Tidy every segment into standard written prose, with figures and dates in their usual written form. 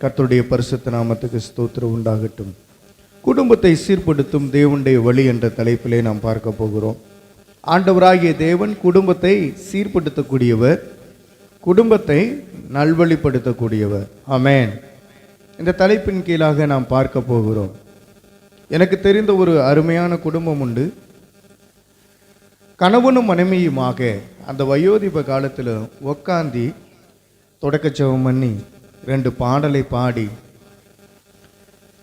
கர்த்தருடைய பரிசுத்த நாமத்துக்கு ஸ்தோத்திரம் உண்டாகட்டும். குடும்பத்தை சீர்படுத்தும் தேவனுடைய வழி என்ற தலைப்பிலே நாம் பார்க்க போகிறோம். ஆண்டவராகிய தேவன் குடும்பத்தை சீர்படுத்தக்கூடியவர், குடும்பத்தை நல்வழிப்படுத்தக்கூடியவர். ஆமென். இந்த தலைப்பின் கீழாக நாம் பார்க்க போகிறோம். எனக்கு தெரிந்த ஒரு அருமையான குடும்பம் உண்டு. கணவனும் மனைவியுமாக அந்த வயோதிப காலத்தில் உக்காந்தி தொடக்க ஜெபம் பண்ணி 2 பாடலை பாடி,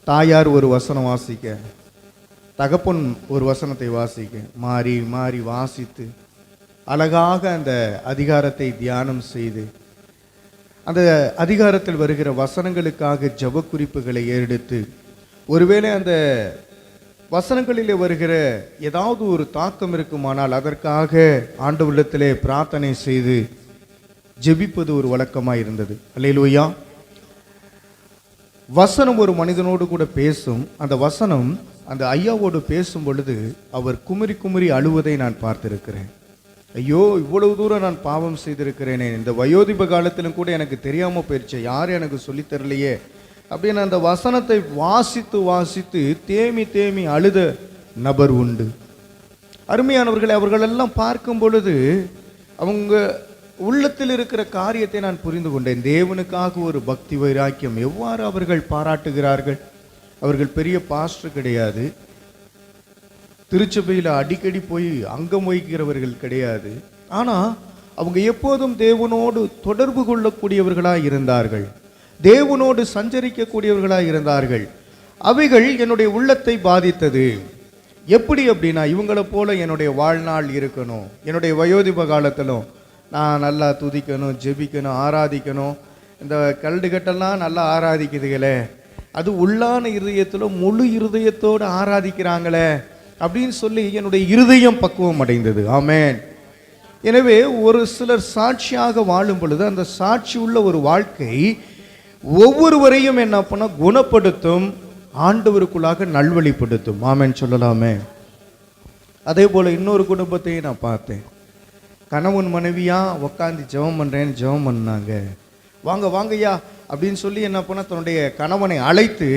தாயார் ஒரு வசனம் வாசிக்க, தகப்பன் ஒரு வசனத்தை வாசிக்க, மாறி மாறி வாசித்து அழகாக அந்த அதிகாரத்தை தியானம் செய்து அந்த அதிகாரத்தில் வருகிற வசனங்களுக்காக ஜெப குறிப்புகளை எடுத்து, ஒருவேளை அந்த வசனங்களிலே வருகிற ஏதாவது ஒரு தாக்கம் இருக்குமானால் அதற்காக ஆண்டவரிடத்திலே பிரார்த்தனை செய்து ஜெபிப்பது ஒரு வழக்கமாக இருந்தது. அல்லேலூயா. வசனம் ஒரு மனிதனோடு கூட பேசும். அந்த வசனம் அந்த ஐயாவோடு பேசும் பொழுது அவர் குமரி குமரி அழுவதை நான் பார்த்திருக்கிறேன். ஐயோ, இவ்வளவு தூரம் நான் பாவம் செய்திருக்கிறேனே, இந்த வயோதிப காலத்திலும் கூட எனக்கு தெரியாமல் போயிடுச்சு, யாரும் எனக்கு சொல்லித் தரலையே அப்படின்னு அந்த வசனத்தை வாசித்து வாசித்து தேமி தேமி அழுத நபர் உண்டு. அருமையானவர்களை, அவர்களெல்லாம் பார்க்கும் பொழுது அவங்க உள்ளத்தில் இருக்கிற காரியத்தை நான் புரிந்து கொண்டேன். தேவனுக்காக ஒரு பக்தி வைராக்கியம் எவ்வாறு அவர்கள் பாராட்டுகிறார்கள். அவர்கள் பெரிய பாஸ்டர் கிடையாது, திருச்சபையில் அடிக்கடி போய் அங்கம் வகிக்கிறவர்கள் கிடையாது. ஆனால் அவங்க எப்போதும் தேவனோடு தொடர்பு கொள்ளக்கூடியவர்களாக இருந்தார்கள், தேவனோடு சஞ்சரிக்கக்கூடியவர்களாக இருந்தார்கள். அவைகள் என்னுடைய உள்ளத்தை பாதித்தது. எப்படி அப்படின்னா, இவங்களை போல என்னுடைய வாழ்நாள் இருக்கணும், என்னுடைய வயோதிப காலத்திலும் நான் நல்லா துதிக்கணும், ஜெபிக்கணும், ஆராதிக்கணும். இந்த கல்டுகட்டெல்லாம் நல்லா ஆராதிக்குதுகளே, அது உள்ளான இருதயத்தில் முழு இருதயத்தோடு ஆராதிக்கிறாங்களே அப்படின்னு சொல்லி என்னுடைய இருதயம் பக்குவம் அடைந்தது. ஆமென். எனவே ஒரு சிலர் சாட்சியாக வாழும் பொழுது அந்த சாட்சி உள்ள ஒரு வாழ்க்கை ஒவ்வொருவரையும் என்ன பண்ண குணப்படுத்தும், ஆண்டவருக்குள்ளாக நல்வழிப்படுத்தும். ஆமென் சொல்லலாமே. அதே போல் இன்னொரு குடும்பத்தையும் நான் பார்த்தேன். கணவன் மனைவியா உக்காந்து ஜெபம் பண்ணுறேன்னு ஜெபம் பண்ணாங்க. வாங்க வாங்கய்யா அப்படின்னு சொல்லி என்ன பண்ண, தன்னுடைய கணவனை அழைத்து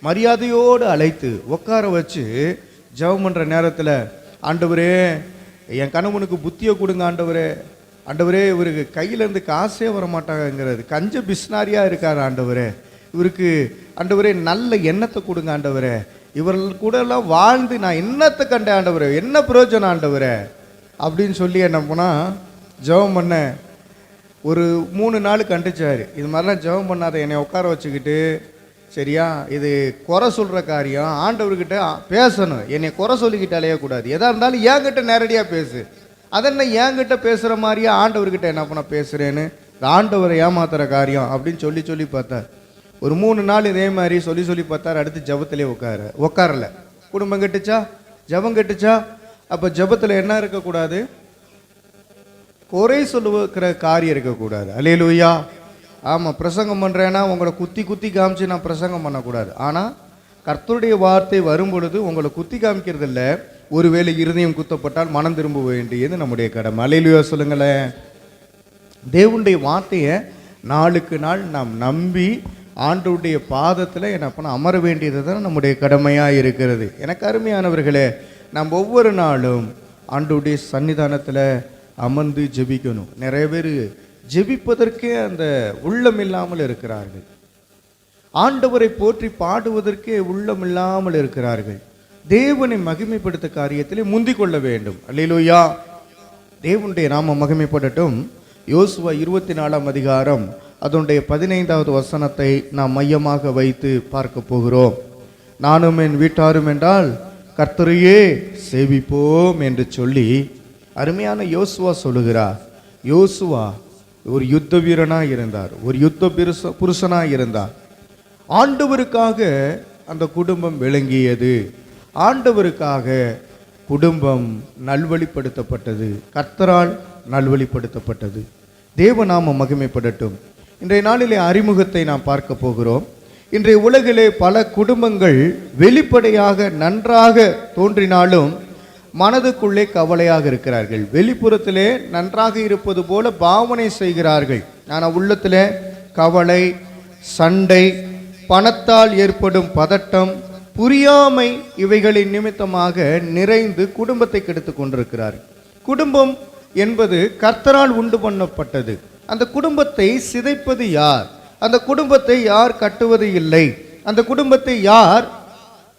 மரியாதையோடு அழைத்து உட்கார வச்சு ஜெபம் பண்ணுற நேரத்தில், ஆண்டவரே என் கணவனுக்கு புத்தியை கொடுங்க ஆண்டவரே, ஆண்டவரே இவருக்கு கையிலேருந்து காசே வர மாட்டாங்கிறது, கஞ்ச பிஸ்னாரியாக இருக்கார் ஆண்டவரே, இவருக்கு ஆண்டவரே நல்ல எண்ணத்தை கொடுங்க ஆண்டவரே, இவர்கள் கூட எல்லாம் வாழ்ந்து நான் என்னத்தை கண்டேன் ஆண்டவரே, என்ன பிரயோஜனம் ஆண்டவரே அப்படின்னு சொல்லி என்ன போனால் ஜெபம் பண்ண ஒரு 3 நாள் கண்டிச்சார். இது மாதிரிலாம் ஜெபம் பண்ணாத, என்னை உட்கார வச்சுக்கிட்டு, சரியா, இது குறை சொல்கிற காரியம், ஆண்டவர்கிட்ட பேசணும், என்னை குறை சொல்லிக்கிட்டாலே கூடாது, எதாக இருந்தாலும் என்கிட்ட நேரடியாக பேசு, அதென்ன என்கிட்ட பேசுகிற மாதிரியா ஆண்டவர்கிட்ட என்ன பண்ண பேசுகிறேன்னு, ஆண்டவரை ஏமாத்துற காரியம் அப்படின்னு சொல்லி சொல்லி பார்த்தார். ஒரு 3 நாள் இதே மாதிரி சொல்லி சொல்லி பார்த்தார். அடுத்து ஜெபத்திலே உட்காரல. குடும்பம் கெட்டுச்சா, ஜெபம் கெட்டுச்சா. அப்போ ஜெபத்தில் என்ன இருக்கக்கூடாது, குறை சொல்லுகிற காரியம் இருக்கக்கூடாது. அல்லேலூயா. ஆமாம், பிரசங்கம் பண்ணுறேன்னா உங்களை குத்தி குத்தி காமிச்சு நான் பிரசங்கம் பண்ணக்கூடாது. ஆனால் கர்த்தருடைய வார்த்தை வரும் பொழுது உங்களை குத்தி காமிக்கிறது இல்லை, ஒருவேளை இருதயம் குத்தப்பட்டால் மனம் திரும்ப வேண்டியது நம்முடைய கடமை. அல்லேலூயா சொல்லுங்களேன். தேவனுடைய வார்த்தையை நாளுக்கு நாள் நாம் நம்பி ஆண்டவருடைய பாதத்தில் என்ன பண்ண அமர வேண்டியது தான் நம்முடைய கடமையாக இருக்கிறது. எனக்கு அருமையானவர்களே, நாம் ஒவ்வொரு நாளும் ஆண்டவருடைய சன்னிதானத்தில் அமர்ந்து ஜெபிக்கணும். நிறைய பேர் ஜெபிப்பதற்கே அந்த உள்ளம் இல்லாமல் இருக்கிறார்கள், ஆண்டவரை போற்றி பாடுவதற்கே உள்ளம் இல்லாமல் இருக்கிறார்கள். தேவனை மகிமைப்படுத்த காரியத்திலே முந்திக் கொள்ள வேண்டும். அல்லேலூயா. தேவனுடைய நாம மகிமைப்படட்டும். யோசுவா 24ஆம் அதிகாரம் அதனுடைய 15வது வசனத்தை நாம் மையமாக வைத்து பார்க்க போகிறோம். நானும் என் வீட்டாரும் என்றால் கர்த்தரையே சேவிப்போம் என்று சொல்லி அருமையான யோசுவா சொல்லுகிறார். யோசுவா ஒரு யுத்த வீரனாக இருந்தார், ஒரு யுத்த புருஷனாக இருந்தார். ஆண்டவருக்காக அந்த குடும்பம் விளங்கியது, ஆண்டவருக்காக குடும்பம் நல்வழிப்படுத்தப்பட்டது, கர்த்தரால் நல்வழிப்படுத்தப்பட்டது. தேவநாம மகிமைப்படட்டும். இன்றைய நாளிலே அறிமுகத்தை நாம் பார்க்க போகிறோம். இன்றைய உலகிலே பல குடும்பங்கள் வெளிப்படையாக நன்றாக தோன்றினாலும் மனதுக்குள்ளே கவலையாக இருக்கிறார்கள். வெளிப்புறத்திலே நன்றாக இருப்பது போல பாவனை செய்கிறார்கள், ஆனால் உள்ளத்திலே கவலை, சண்டை, பணத்தால் ஏற்படும் பதட்டம், புரியாமை இவைகளின் நிமித்தமாக நிறைந்து குடும்பத்தை கெடுத்து கொண்டிருக்கிறார். குடும்பம் என்பது கர்த்தரால் உண்டு பண்ணப்பட்டது. அந்த குடும்பத்தை சிதைப்பது யார்? அந்த குடும்பத்தை யார் கட்டுவது இல்லை? அந்த குடும்பத்தை யார்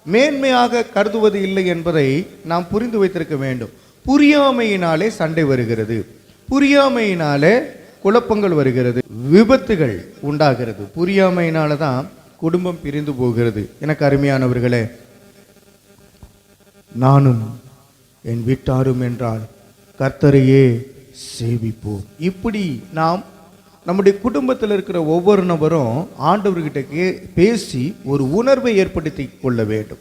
மேன்மையாக கருதுவது இல்லை என்பதை நாம் புரிந்து வைத்திருக்க வேண்டும். புரியாமையினாலே சண்டை வருகிறது, புரியாமையினாலே குழப்பங்கள் வருகிறது, விபத்துகள் உண்டாகிறது. புரியாமையினால தான் குடும்பம் பிரிந்து போகிறது. எனக்கு அருமையானவர்களே, நானும் என் வீட்டாரும் என்றால் கர்த்தரையே சேவிப்போம். இப்படி நாம் நம்முடைய குடும்பத்தில் இருக்கிற ஒவ்வொரு நபரும் ஆண்டவர்கிட்ட பேசி ஒரு உணர்வை ஏற்படுத்தி கொள்ள வேண்டும்.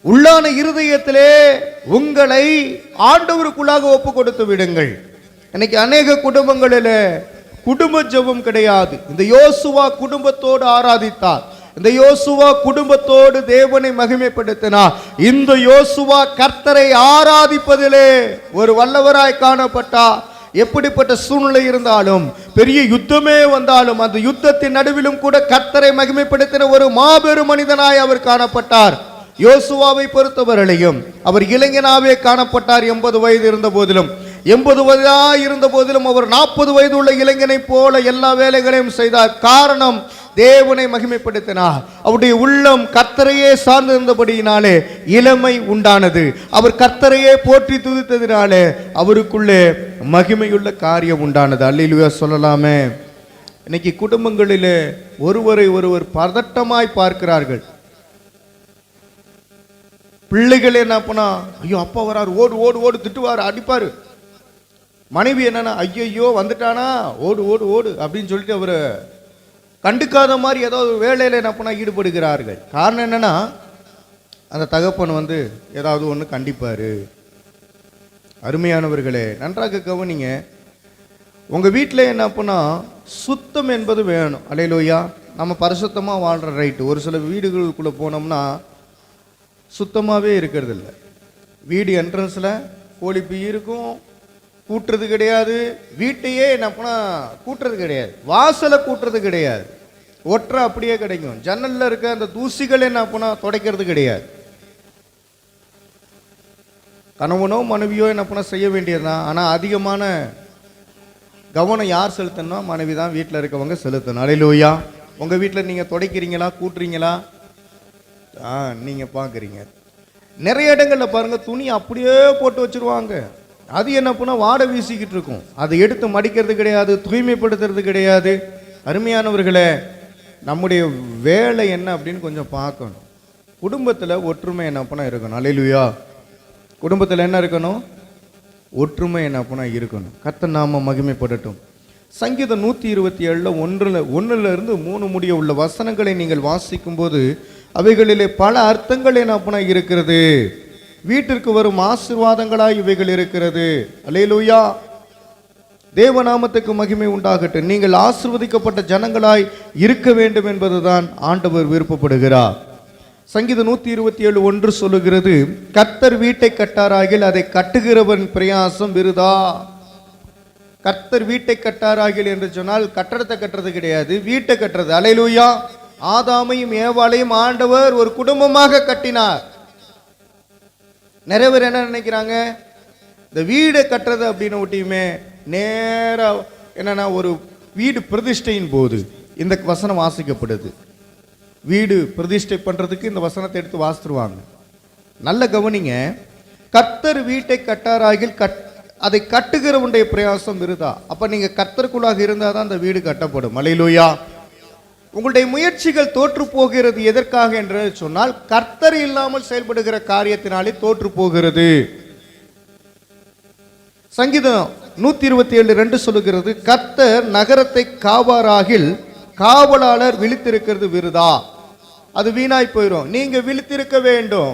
உள்ளான இருதயத்திலே உங்களை ஆண்டவருக்குள்ளாக ஒப்பு கொடுத்து விடுங்கள். இன்னைக்கு அநேக குடும்பங்களில் குடும்ப ஜெபம் கிடையாது. இந்த யோசுவா குடும்பத்தோடு ஆராதித்தார். இந்த யோசுவா குடும்பத்தோடு தேவனை மகிமைப்படுத்தினார். இந்த யோசுவா கர்த்தரை ஆராதிப்பதிலே ஒரு வல்லவராய் காணப்பட்டார். எப்படிப்பட்ட சூழ்நிலை இருந்தாலும், பெரிய யுத்தமே வந்தாலும், அந்த யுத்தத்தின் நடுவிலும் கூட கர்த்தரை மகிமைப்படுத்தின ஒரு மாபெரும் மனிதனாய் அவர் காணப்பட்டார். யோசுவாவை பொறுத்தவரையிலும் அவர் இளைஞனாவே காணப்பட்டார். 80 வயது இருந்த போதிலும், 80 வயதாக இருந்த போதிலும் அவர் 40 வயது உள்ள இளைஞனை போல எல்லா வேலைகளையும் செய்தார். காரணம், தேவனை மகிமைப்படுத்தினார். அவருடைய உள்ளம் கர்த்தரையே சார்ந்திருந்தபடியினாலே இளமை உண்டானது. அவர் கர்த்தரையே போற்றி துதித்ததினாலே அவருக்குள்ளே மகிமையுள்ள காரியம் உண்டானது. அல்லேலூயா சொல்லலாமே. இன்னைக்கு குடும்பங்களிலே ஒருவரை ஒருவர் பதட்டமாய் பார்க்கிறார்கள். பிள்ளைகள் என்ன பண்ணா, ஐயோ அப்பா வராரு, ஓடு ஓடு ஓடு, திட்டுவாரு, அடிப்பாரு. மனைவி என்னன்னா, ஐயோ வந்துட்டானா, ஓடு ஓடு ஓடு அப்படின்னு சொல்லிட்டு அவரை கண்டுக்காத மாதிரி ஏதாவது வேலையில் என்ன பண்ணா ஈடுபடுகிறார்கள். காரணம் என்னன்னா, அந்த தகப்பன் ஏதாவது ஒன்று கண்டிப்பார். அருமையானவர்களே, நன்றாக கவனிங்க. உங்கள் வீட்டில் என்ன பண்ணா சுத்தம் என்பது வேணும். அல்லேலூயா. நம்ம பரிசுத்தமாக வாழ்கிற ரைட்டு. ஒரு சில வீடுகளுக்குள்ளே போனோம்னா சுத்தமாகவே இருக்கிறது இல்லை. வீடு என்ட்ரன்ஸில் கோழிப்பீ இருக்கும், கூட்டுறது கிடையாது. வீட்டையே என்ன பண்ணால் கூட்டுறது கிடையாது, வாசலை கூட்டுறது கிடையாது, ஒற்றை அப்படியே கிடைக்கும். ஜன்னலில் இருக்க அந்த தூசிகள் என்ன பண்ணால் துடைக்கிறது கிடையாது. கணவனோ மனைவியோ என்ன பண்ணால் செய்ய வேண்டியதுதான். ஆனால் அதிகமான கவனம் யார் செலுத்தணும்னா மனைவி தான் வீட்டில் இருக்கவங்க செலுத்தணும். அல்லேலூயா. உங்கள் வீட்டில் நீங்கள் துடைக்கிறீங்களா, கூட்டுறீங்களா? நீங்கள் பார்க்குறீங்க. நிறைய இடங்களில் பாருங்கள், துணி அப்படியே போட்டு வச்சுருவாங்க. அது என்ன பண்ணால் வாடை வீசிக்கிட்டு இருக்கும். அதை எடுத்து மடிக்கிறது கிடையாது, தூய்மைப்படுத்துறது கிடையாது. அருமையானவர்களே, நம்முடைய வேலை என்ன அப்படின்னு கொஞ்சம் பார்க்கணும். குடும்பத்தில் ஒற்றுமை என்ன பண்ணால் இருக்கணும். அல்லேலூயா. குடும்பத்தில் என்ன இருக்கணும்? ஒற்றுமை என்ன பண்ணால் இருக்கணும். கர்த்தர் நாம மகிமைப்படட்டும். சங்கீதம் 127 1 3 முடிய உள்ள வசனங்களை நீங்கள் வாசிக்கும் போது அவைகளிலே பல அர்த்தங்கள் என்ன பண்ணால் இருக்கிறது. வீட்டிற்கு வரும் ஆசீர்வாதங்களாய் இவைகள் இருக்கிறது. அல்லேலூயா. தேவநாமத்துக்கு மகிமை உண்டாகட்டும். நீங்கள் ஆசீர்வதிக்கப்பட்ட ஜனங்களாய் இருக்க வேண்டும் என்பதுதான் ஆண்டவர் விருப்பப்படுகிறார். சங்கீதம் 127 1 சொல்லுகிறது, கர்த்தர் வீட்டை கட்டாராகில் அதை கட்டுகிறவன் பிரயாசம் விருதா. கர்த்தர் வீட்டை கட்டாராகில் என்று சொன்னால் கட்டடத்தை கட்டுறது கிடையாது, வீட்டை கட்டுறது. அல்லேலூயா. ஆதாமையும் ஏவாளையும் ஆண்டவர் ஒரு குடும்பமாக கட்டினார். நிறைய பேர் என்ன நினைக்கிறாங்க, இந்த வீடை கட்டுறது அப்படின்னு ஒட்டியுமே நேராக என்னன்னா ஒரு வீடு பிரதிஷ்டையின் போது இந்த வசனம் வாசிக்கப்படுது. வீடு பிரதிஷ்டை பண்ணுறதுக்கு இந்த வசனத்தை எடுத்து வாசித்துருவாங்க. நல்ல கவனிங்க. கர்த்தர் வீட்டை கட்டாராகில் அதை கட்டுகிறவனுடைய பிரயாசம் விருதா. அப்போ நீங்கள் கர்த்தருக்குள்ளாக இருந்தால் தான் அந்த வீடு கட்டப்படும். அல்லேலூயா. உங்களுடைய முயற்சிகள் தோற்று போகிறது எதற்காக என்று சொன்னால் கர்த்தர் இல்லாமல் செயல்படுகிற காரியத்தினாலே தோற்று போகிறது. சங்கீதம் 127 2 சொல்லுகிறது, கர்த்தர் நகரத்தை காவாராகில் காவலாளர் விழித்திருக்கிறது விருதா. அது வீணாய் போயிடும். நீங்க விழித்திருக்க வேண்டும்,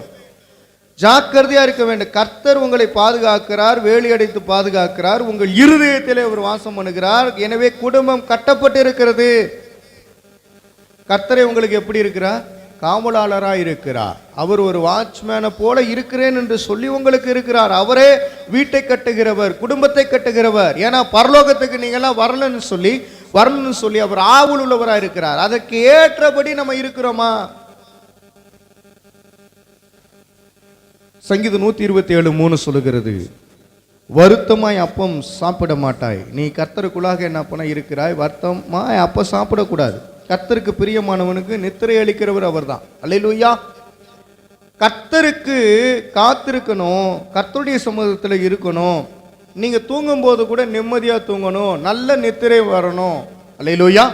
ஜாக்கிரதையா இருக்க வேண்டும். கர்த்தர் உங்களை பாதுகாக்கிறார், வேலி அடைத்து பாதுகாக்கிறார், உங்கள் இருதயத்திலே அவர் வாசம் பண்ணுகிறார். எனவே குடும்பம் கட்டப்பட்டு இருக்கிறது. கர்த்தரை உங்களுக்கு எப்படி இருக்கிறார்? காவலாளராக இருக்கிறார். அவர் ஒரு வாட்ச்மேனை போல இருக்கிறேன் என்று சொல்லி உங்களுக்கு இருக்கிறார். அவரே வீட்டை கட்டுகிறவர், குடும்பத்தை கட்டுகிறவர். ஏன்னா பரலோகத்துக்கு நீங்களாம் வரலன்னு சொல்லி வரணும்னு சொல்லி அவர் ஆவல் உள்ளவராக இருக்கிறார். அதற்கு ஏற்றபடி நம்ம இருக்கிறோமா? சங்கீதம் 127:3 சொல்லுகிறது, வருத்தமாய் அப்பம் சாப்பிட மாட்டாய். நீ கர்த்தருக்குள்ளாக என்ன பண்ண இருக்கிறாய்? வருத்தமாய் அப்பம் சாப்பிடக்கூடாது. கர்த்தருக்கு பிரியமானவனுக்கு நித்திரை அளிக்கிறவர் அவர் தான். அல்லேலூயா. கர்த்தருக்கு காத்திருக்கணும், கர்த்தருடைய சமூகத்தில் இருக்கணும். நீங்க தூங்கும் போது கூட நிம்மதியா தூங்கணும், நல்ல நித்திரை வரணும். அல்லேலூயா.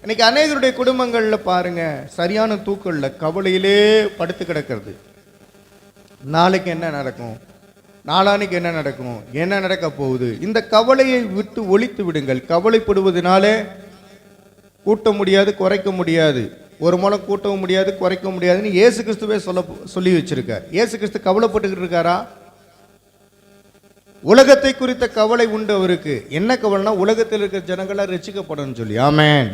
இன்னைக்கு அநேகருடைய குடும்பங்கள்ல பாருங்க, சரியான தூக்கம் இல்லை, கவலையிலே படுத்து கிடக்கிறது. நாளைக்கு என்ன நடக்கும், நாளானைக்கு என்ன நடக்கும், என்ன நடக்க போகுது, இந்த கவலையை விட்டு ஒழித்து விடுங்கள். கவலைப்படுவதனாலே கூட்ட முடியாது, குறைக்க முடியாது. ஒரு மூலம் கூட்டவும் முடியாது, குறைக்க முடியாதுன்னு இயேசு கிறிஸ்துவே சொல்லி வச்சிருக்கார். இயேசு கிறிஸ்து கவலைப்பட்டுக்கிட்டு இருக்காரா? உலகத்தை குறித்த கவலை உண்டு அவருக்கு. என்ன கவலைனா, உலகத்தில் இருக்கிற ஜனங்களை ரட்சிக்கப்படணும்னு சொல்லி. ஆமென்,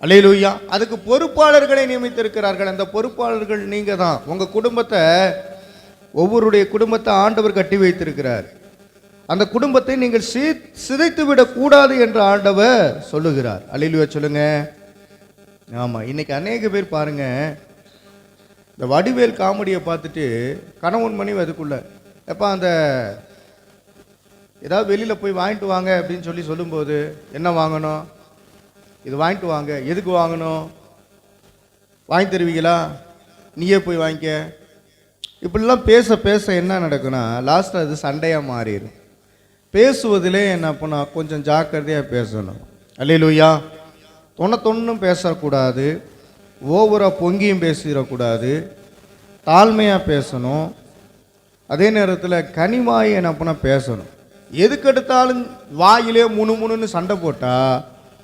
அல்லேலூயா. அதுக்கு பொறுப்பாளர்களை நியமித்திருக்கிறார்கள். அந்த பொறுப்பாளர்கள் நீங்க தான். உங்க குடும்பத்தை, ஒவ்வொருடைய குடும்பத்தை ஆண்டவர் கட்டி வைத்திருக்கிறார். அந்த குடும்பத்தை நீங்கள் சிதைத்து விடக் கூடாது என்று ஆண்டவர் சொல்லுகிறார். அல்லேலூயா சொல்லுங்க. ஆமா, இன்னைக்கு அநேக பேர் பாருங்க, இந்த வடிவேல் காமெடியை பார்த்துட்டு கணவன் மனைவி அதுக்குள்ள எப்போ அந்த ஏதாவது வெளியில் போய் வாங்கிட்டு வாங்க அப்படின்னு சொல்லும்போது, என்ன வாங்கணும், இது வாங்கிட்டு வாங்க, எதுக்கு வாங்கணும், வாங்கி தருவீங்களா, நீயே போய் வாங்கிக்க, இப்படிலாம் பேச பேச என்ன நடக்குன்னா லாஸ்ட்டில் அது சண்டையாக மாறிடும். பேசுவதிலே என்ன பண்ணா கொஞ்சம் ஜாக்கிரதையாக பேசணும். அல்லேலூயா. தொண்ணொன்னும் பேசக்கூடாது, ஓவராக பொங்கியும் பேசிடக்கூடாது, தாழ்மையாக பேசணும். அதே நேரத்தில் கனிவாய் என்ன பண்ண பேசணும். எதுக்கெடுத்தாலும் வாயிலே முணுமுணுன்னு சண்டை போட்டால்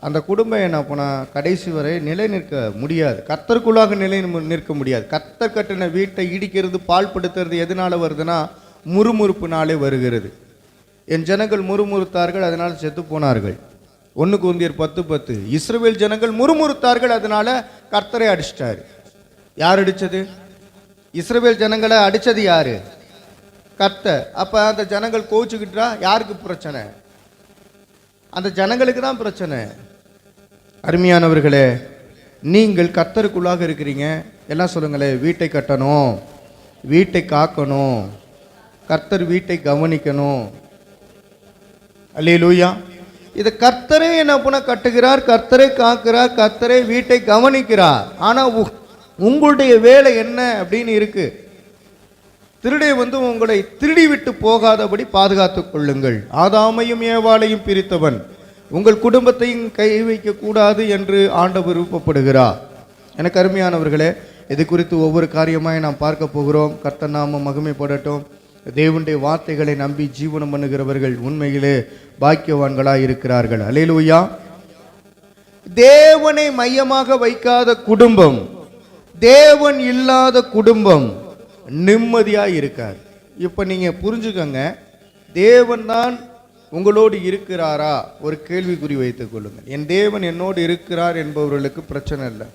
அந்த குடும்பம் என்ன பண்ணால் கடைசி வரை நிலை நிற்க முடியாது, கர்த்தருக்குள்ளாக நிலை நிற்க முடியாது. கர்த்தர் கட்டின வீட்டை இடிக்கிறது, பால் படுத்துறது எதனால வருதுன்னா முறுமுறுப்புனாலே வருகிறது. என் ஜனங்கள் முறுமுறுத்தார்கள், அதனால் செத்து போனார்கள். 1 கொரிந்தியர் 10:10. இஸ்ரவேல் ஜனங்கள் முறுமுறுத்தார்கள், அதனால கர்த்தரை அடிச்சிட்டாரு. யார் அடிச்சது? இஸ்ரவேல் ஜனங்களை அடிச்சது யாரு? கர்த்தர். அப்ப அந்த ஜனங்கள் கோச்சுக்கிட்டா யாருக்கு பிரச்சனை? அந்த ஜனங்களுக்கு தான் பிரச்சனை. அருமையானவர்களே, நீங்கள் கர்த்தருக்குள்ளாக இருக்கிறீங்க. எல்லாம் சொல்லுங்களேன், வீட்டை கட்டணும், வீட்டை காக்கணும், கர்த்தர் வீட்டை கவனிக்கணும். அல்லேலூயா. இதை கர்த்தரே என்ன பண்ண கட்டுகிறார், கர்த்தரே காக்கிறார், கர்த்தரே வீட்டை கவனிக்கிறார். ஆனா உங்களுடைய வேலை என்ன அப்படின்னு இருக்கு. திருடை உங்களை திருடி விட்டு போகாதபடி பாதுகாத்துக் கொள்ளுங்கள். ஆதாமையும் ஏவாளையும் பிரித்தவன் உங்கள் குடும்பத்தையும் கை வைக்க கூடாது என்று ஆண்டவர் விருப்பப்படுகிறார். எனக்கு அருமையானவர்களே, இது குறித்து ஒவ்வொரு காரியமாய் நாம் பார்க்க போகிறோம். கர்த்தர் நாமம் மகிமைப்படட்டும். தேவனுடைய வார்த்தைகளை நம்பி ஜீவனம் பண்ணுகிறவர்கள் உண்மையிலே பாக்கியவான்களாய் இருக்கிறார்கள். அல்லேலூயா. தேவனை மையமாக வைக்காத குடும்பம், தேவன் இல்லாத குடும்பம் நிம்மதியாக இருக்காது. இப்போ நீங்கள் புரிஞ்சுக்கங்க, தேவன் தான் உங்களோடு இருக்கிறாரா? ஒரு கேள்விக்குறி வைத்துக் கொள்ளுங்கள். என் தேவன் என்னோடு இருக்கிறார் என்பவர்களுக்கு பிரச்சனை இல்லை.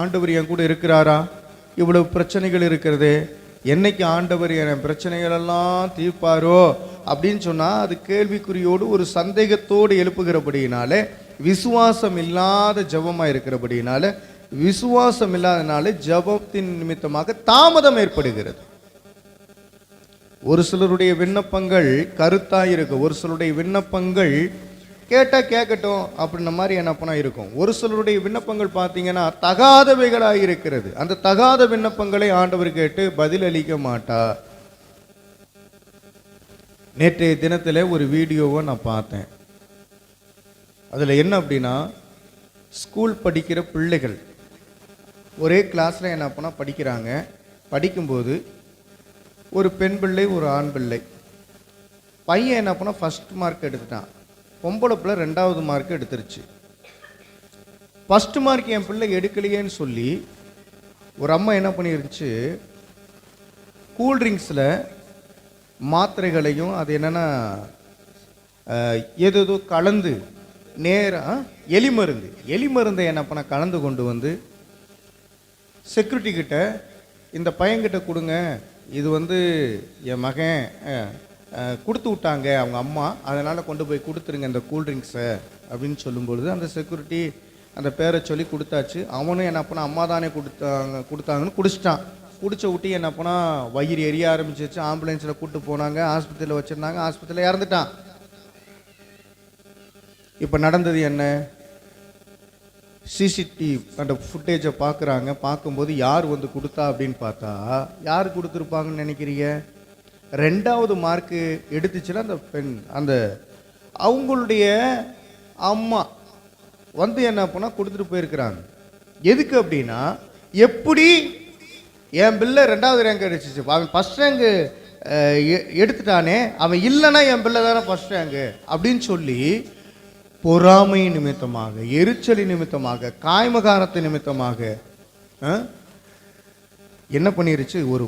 ஆண்டவர் என் கூட இருக்கிறாரா? இவ்வளவு பிரச்சனைகள் இருக்கிறதே, என்னைக்கு ஆண்டவர் என் பிரச்சனைகளெல்லாம் தீர்ப்பாரோ அப்படின்னு சொன்னால் அது கேள்விக்குறியோடு ஒரு சந்தேகத்தோடு எழுப்புகிறபடியினாலே, விசுவாசம் இல்லாத ஜெபமாக இருக்கிறபடியினால, விசுவாசம் இல்லாதனால ஜெபத்தின் நிமித்தமாக தாமதம் ஏற்படுகிறது. ஒரு சிலருடைய விண்ணப்பங்கள் கருத்தாக இருக்கும், ஒரு சிலருடைய விண்ணப்பங்கள் கேட்டால் கேட்கட்டும் அப்படின்ன மாதிரி என்ன பண்ண இருக்கும். ஒரு சிலருடைய விண்ணப்பங்கள் பார்த்தீங்கன்னா தகாதவைகளாக இருக்கிறது. அந்த தகாத விண்ணப்பங்களை ஆண்டவர் கேட்டு பதில் அளிக்க மாட்டார். நேற்றைய தினத்தில் ஒரு வீடியோவை நான் பார்த்தேன். அதில் என்ன அப்படின்னா, ஸ்கூல் படிக்கிற பிள்ளைகள் ஒரே கிளாஸில் என்ன பண்ணால் படிக்கிறாங்க. படிக்கும்போது ஒரு பெண் பிள்ளை, ஒரு ஆண் பிள்ளை. பையன் என்ன பண்ணால் ஃபஸ்ட் மார்க் எடுத்துட்டான், பொம்பளை பிள்ளை 2வது மார்க் எடுத்துருச்சு. ஃபஸ்ட் மார்க் என் பிள்ளை எடுக்கலையேன்னு சொல்லி ஒரு அம்மா என்ன பண்ணிருந்துச்சு, கூல்ட்ரிங்க்ஸில் மாத்திரைகளையும் அது என்னென்னா ஏதோ கலந்து நேராக எலி மருந்தை என்ன பண்ண கலந்து கொண்டு வந்து செக்யூரிட்டி கிட்ட, இந்த பையன்கிட்ட கொடுங்க, இது என் மகன் கொடுத்து விட்டாங்க அவங்க அம்மா, அதனால் கொண்டு போய் கொடுத்துருங்க இந்த கூல்ட்ரிங்க்ஸை அப்படின்னு சொல்லும் பொழுது அந்த செக்யூரிட்டி அந்த பேரை சொல்லி கொடுத்தாச்சு. அவனும் என்ன பண்ண, அம்மா தானே கொடுத்தாங்கன்னு குடிச்சிட்டான். குடிச்ச ஊட்டி என்ன பண்ணா, வயிறு எரிய ஆரம்பிச்சிச்சு. ஆம்புலன்ஸில் கூப்பிட்டு போனாங்க, ஆஸ்பத்திரியில் வச்சுருந்தாங்க, ஆஸ்பத்திரியில் இறந்துட்டான். இப்போ நடந்தது என்ன? சிசிடிவி அந்த ஃபுட்டேஜை பார்க்குறாங்க. பார்க்கும்போது யார் வந்து கொடுத்தா அப்படின்னு பார்த்தா, யார் கொடுத்துருப்பாங்கன்னு நினைக்கிறீங்க? 2வது மார்க்கு எடுத்துச்சுல அந்த பெண், அந்த அவங்களுடைய அம்மா வந்து என்ன பண்ணால் கொடுத்துட்டு போயிருக்கிறாங்க. எதுக்கு அப்படின்னா, எப்படி என் பிள்ளை 2வது ரேங்க் அடிச்சிச்சு, அவன் ஃபஸ்ட் ரேங்கு எடுத்துட்டானே, அவன் இல்லைன்னா என் பிள்ளை தானே ஃபஸ்ட் ரேங்கு அப்படின்னு சொல்லி பொறாமை நிமித்தமாக, எரிச்சலி நிமித்தமாக, காய்மகாரத்தை நிமித்தமாக என்ன பண்ணிருச்சு, ஒரு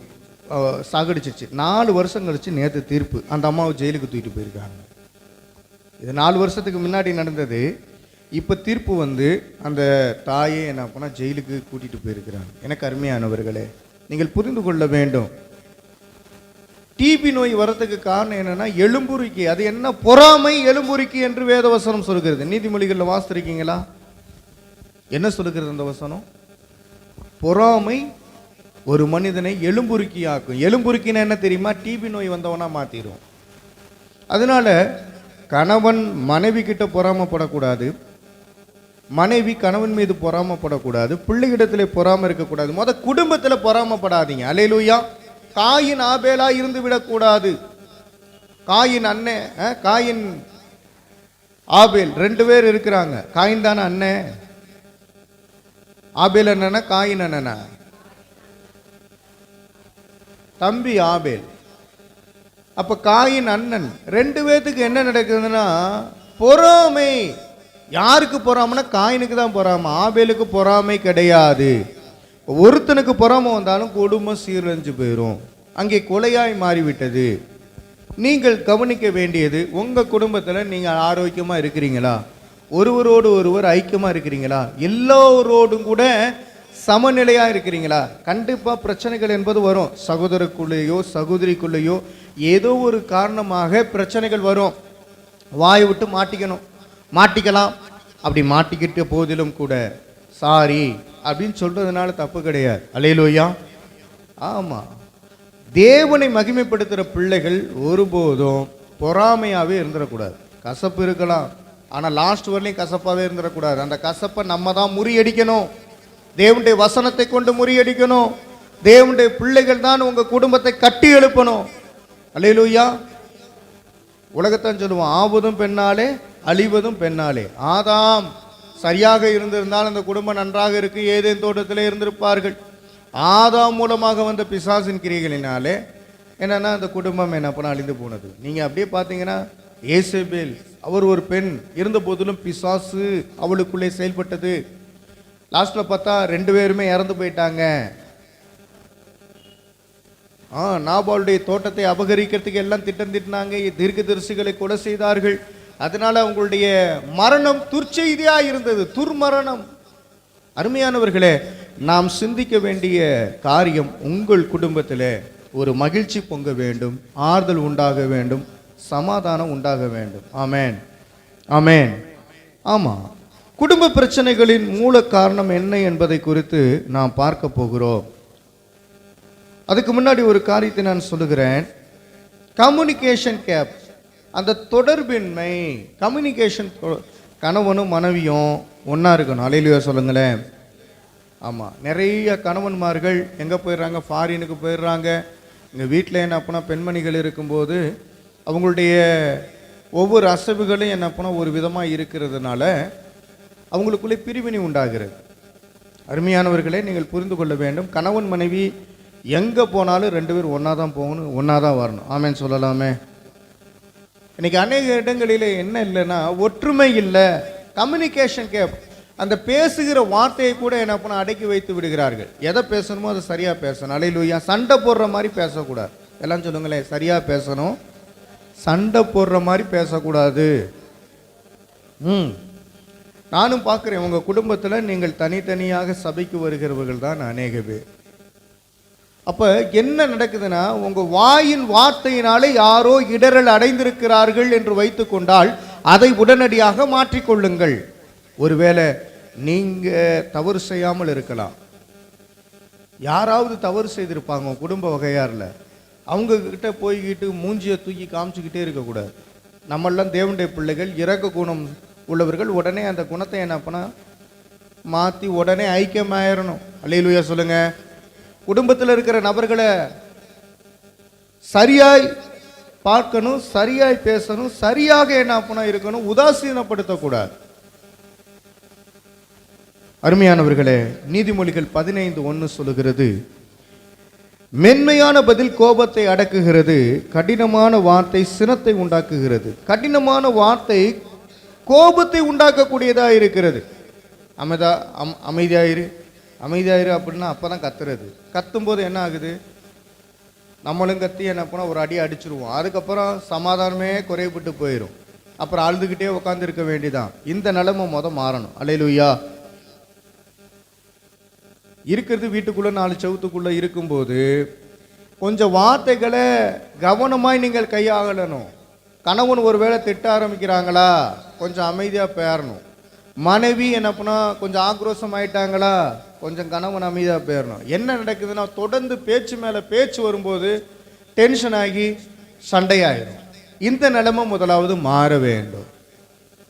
சாகடிச்சிருச்சு. 4 வருஷம் கழிச்சு நேற்று தீர்ப்பு. அந்த அம்மாவை ஜெயிலுக்கு தூக்கிட்டு போயிருக்காங்க. இது 4 வருஷத்துக்கு முன்னாடி நடந்தது. இப்போ தீர்ப்பு வந்து அந்த தாயே என்ன பண்ணால் ஜெயிலுக்கு கூட்டிகிட்டு போயிருக்கிறாங்க. எனக்கு அருமையானவர்களே, நீங்கள் புரிந்து கொள்ள வேண்டும், டிபி நோய் வரத்துக்கு காரணம் என்னன்னா எலும்புரிக்கி. அது என்ன? பொறாமை எலும்புரிக்கி என்று வேதவசனம் சொல்கிறது. நீதிமொழிகளில் வாசித்திருக்கீங்களா? என்ன சொல்லுகிறது அந்த வசனம்? பொறாமை ஒரு மனிதனை எலும்புரிக்கி ஆக்கும். எலும்புரிக்கின்னு என்ன தெரியுமா? டிபி நோய் வந்தவனா மாத்திரும். அதனால கணவன் மனைவி கிட்ட பொறாமப்படக்கூடாது, மனைவி கணவன் மீது பொறாமப்படக்கூடாது, பிள்ளைகிடத்தில் பொறாம இருக்கக்கூடாது, குடும்பத்தில் பொறாமப்படாதீங்க. அல்லேலூயா. காயின் ஆபேலா இருந்து விடக்கூடாது. காயின் அண்ணன், காயின் ஆபேல் 2 பேர் இருக்கிறாங்க. காயின் தானே அண்ணன், ஆபேல் அண்ணனா காயின் அண்ணனா? தம்பி ஆபேல். அப்ப காயின் அண்ணன். 2 பேத்துக்கு என்ன நடக்குதுன்னா பொறாமை. யாருக்கு பொறாமைனா காயினுக்கு தான் பொறாமை, ஆபேலுக்கு பொறாமை கிடையாது. ஒருத்தனுக்கு பொறாமை வந்தாலும் குடும்பம் சீரழிஞ்சு போயிடும். அங்கே கொலையாய் மாறிவிட்டது. நீங்கள் கவனிக்க வேண்டியது, உங்க குடும்பத்தில் நீங்க ஆரோக்கியமா இருக்கிறீங்களா? ஒருவரோடு ஒருவர் ஐக்கியமா இருக்கிறீங்களா? எல்லோரோடும் கூட சமநிலையா இருக்கிறீங்களா? கண்டிப்பா பிரச்சனைகள் என்பது வரும். சகோதரக்குள்ளேயோ சகோதரிக்குள்ளேயோ ஏதோ ஒரு காரணமாக பிரச்சனைகள் வரும். வாய் விட்டு மாட்டிக்கலாம். அப்படி மாட்டிக்கிட்ட போதிலும் கூட சாரி அப்படின்னு சொல்றதுனால தப்பு கிடையாது. அல்லேலூயா. ஆமா, தேவனை மகிமைப்படுத்துகிற பிள்ளைகள் ஒருபோதும் பொறாமையாவே இருந்துடக்கூடாது. கசப்பு இருக்கலாம், ஆனால் லாஸ்ட் வரலையும் கசப்பாகவே இருந்துடக்கூடாது. அந்த கசப்பை நம்ம தான் முறியடிக்கணும். தேவனுடைய வசனத்தை கொண்டு முறியடிக்கணும். தேவனுடைய பிள்ளைகள் தான் உங்க குடும்பத்தை கட்டி எழுப்பணும். அல்லேலூயா. உலகத்தான் சொல்லுவோம், ஆவதும் பெண்ணாலே அழிவதும் பெண்ணாலே. ஆதாம் சரியாக இருந்திருந்தால் அந்த குடும்பம் நன்றாக இருக்கு, ஏதேன் தோட்டத்திலே இருந்திருப்பார்கள். ஆதாம் மூலமாக வந்த பிசாசின் கிரியைகளினாலே என்னன்னா அந்த குடும்பம் என்ன பண்ண அழிந்து போனது. நீங்க அப்படியே பார்த்தீங்கன்னா ஏசேபேல், அவர் ஒரு பெண் இருந்த போதிலும் பிசாசு அவளுக்குள்ளே செயல்பட்டது. லாஸ்ட்ல பார்த்தா 2 பேருமே இறந்து போயிட்டாங்க. நாபாலுடைய தோட்டத்தை அபகரிக்கிறதுக்கு எல்லாம் திட்டம் திட்டினாங்க. தீர்க்கதரிசிகளை கொலை செய்தார்கள். அதனால அவங்களுடைய மரணம் துர்ச்செய்தியா இருந்தது, துர்மரணம். அருமையானவர்களே, நாம் சிந்திக்க வேண்டிய காரியம், உங்கள் குடும்பத்தில் ஒரு மகிழ்ச்சி பொங்க வேண்டும், ஆறுதல் உண்டாக வேண்டும், சமாதானம் உண்டாக வேண்டும். ஆமேன், ஆமேன். ஆமா, குடும்ப பிரச்சனைகளின் மூல காரணம் என்ன என்பதை குறித்து நாம் பார்க்க போகிறோம். அதுக்கு முன்னாடி ஒரு காரியத்தை நான் சொல்லுகிறேன். கம்யூனிகேஷன் கேப், அந்த தொடர்பின்மை. கம்யூனிகேஷன், கணவனும் மனைவியும் ஒன்றா இருக்கணும். அல்லேலூயா சொல்லுங்களேன். ஆமாம், நிறைய கணவன்மார்கள் எங்கே போயிடுறாங்க? ஃபாரினுக்கு போயிடுறாங்க. எங்கள் வீட்டில் என்ன அப்போனா பெண்மணிகள் இருக்கும்போது அவங்களுடைய ஒவ்வொரு அசைவுகளும் என்ன அப்போனா ஒரு விதமாக இருக்கிறதுனால அவங்களுக்குள்ளே பிரிவினை உண்டாகிறது. அருமையானவர்களே, நீங்கள் புரிந்து கொள்ள வேண்டும், கணவன் மனைவி எங்கே போனாலும் 2 பேரும் ஒன்றா தான் போகணும், ஒன்றா தான் வரணும். ஆமேன்னு சொல்லலாமே. இன்னைக்கு அநேக இடங்களில் என்ன இல்லைன்னா ஒற்றுமை இல்லை, கம்யூனிகேஷன் கேப். அந்த பேசுகிற வார்த்தையை கூட என்ன பண்ண அடக்கி வைத்து விடுகிறார்கள். எதை பேசணுமோ அதை சரியாக பேசணும். அல்லேலூயா. சண்டை போடுற மாதிரி பேசக்கூடாது. எல்லாம் சொல்லுங்களேன், சரியாக பேசணும், சண்டை போடுற மாதிரி பேசக்கூடாது. நானும் பார்க்குறேன், உங்கள் குடும்பத்தில் நீங்கள் தனித்தனியாக சபைக்கு வருகிறவர்கள் தான் அநேக பேர். அப்போ என்ன நடக்குதுன்னா, உங்கள் வாயின் வார்த்தையினாலே யாரோ இடரல் அடைந்திருக்கிறார்கள் என்று வைத்து கொண்டால் அதை உடனடியாக மாற்றிக்கொள்ளுங்கள். ஒருவேளை நீங்க தவறு செய்யாமல் இருக்கலாம், யாராவது தவறு செய்திருப்பாங்க குடும்ப வகையாரில், அவங்க கிட்ட போய்கிட்டு மூஞ்சியை தூக்கி காமிச்சுக்கிட்டே இருக்கக்கூடாது. நம்மெல்லாம் தேவனுடைய பிள்ளைகள், இரக்க குணம் உள்ளவர்கள். உடனே அந்த குணத்தை என்ன பண்ண மாற்றி உடனே ஐக்கியமாயிரணும். அல்லேலூயா சொல்லுங்க. குடும்பத்தில் இருக்கிற நபர்களை சரியாய் பார்க்கணும், சரியாய் பேசணும், சரியாக என்ன பண்ண இருக்கணும், உதாசீனப்படுத்தக்கூடாது. அருமையானவர்களே, நீதிமொழிகள் 15:1 சொல்லுகிறது, மென்மையான பதில் கோபத்தை அடக்குகிறது, கடினமான வார்த்தை சினத்தை உண்டாக்குகிறது. கடினமான வார்த்தை கோபத்தை உண்டாக்கக்கூடியதா இருக்கிறது. அமைதியாயிரு அப்படின்னா அப்பதான் கத்துறது. கத்தும்போது என்ன ஆகுது, நம்மளும் கத்தி என்ன பண்ண ஒரு அடி அடிச்சிருவோம். அதுக்கப்புறம் சமாதானமே குறைபட்டு போயிடும். அப்புறம் அழுதுகிட்டே உட்கார்ந்து இருக்க வேண்டியதான். இந்த நிலைமை மாறணும். அல்லேலூயா. இருக்கிறது வீட்டுக்குள்ள 4 செவுத்துக்குள்ள இருக்கும்போது கொஞ்சம் வார்த்தைகளை கவனமாய் நீங்கள் கையாளணும். கணவன் ஒருவேளை திட்ட ஆரம்பிக்கிறாங்களா, கொஞ்சம் அமைதியா பேரணும். மனைவி என்ன பண்ணா கொஞ்சம் ஆக்ரோஷம் ஆயிட்டாங்களா, கொஞ்சம் கணவன் அமைதியா பேரணும். என்ன நடக்குதுன்னா, தொடர்ந்து பேச்சு மேல பேச்சு வரும்போது டென்ஷன் ஆகி சண்டையாயிரும். இந்த நிலைமை முதலாவது மாற வேண்டும்.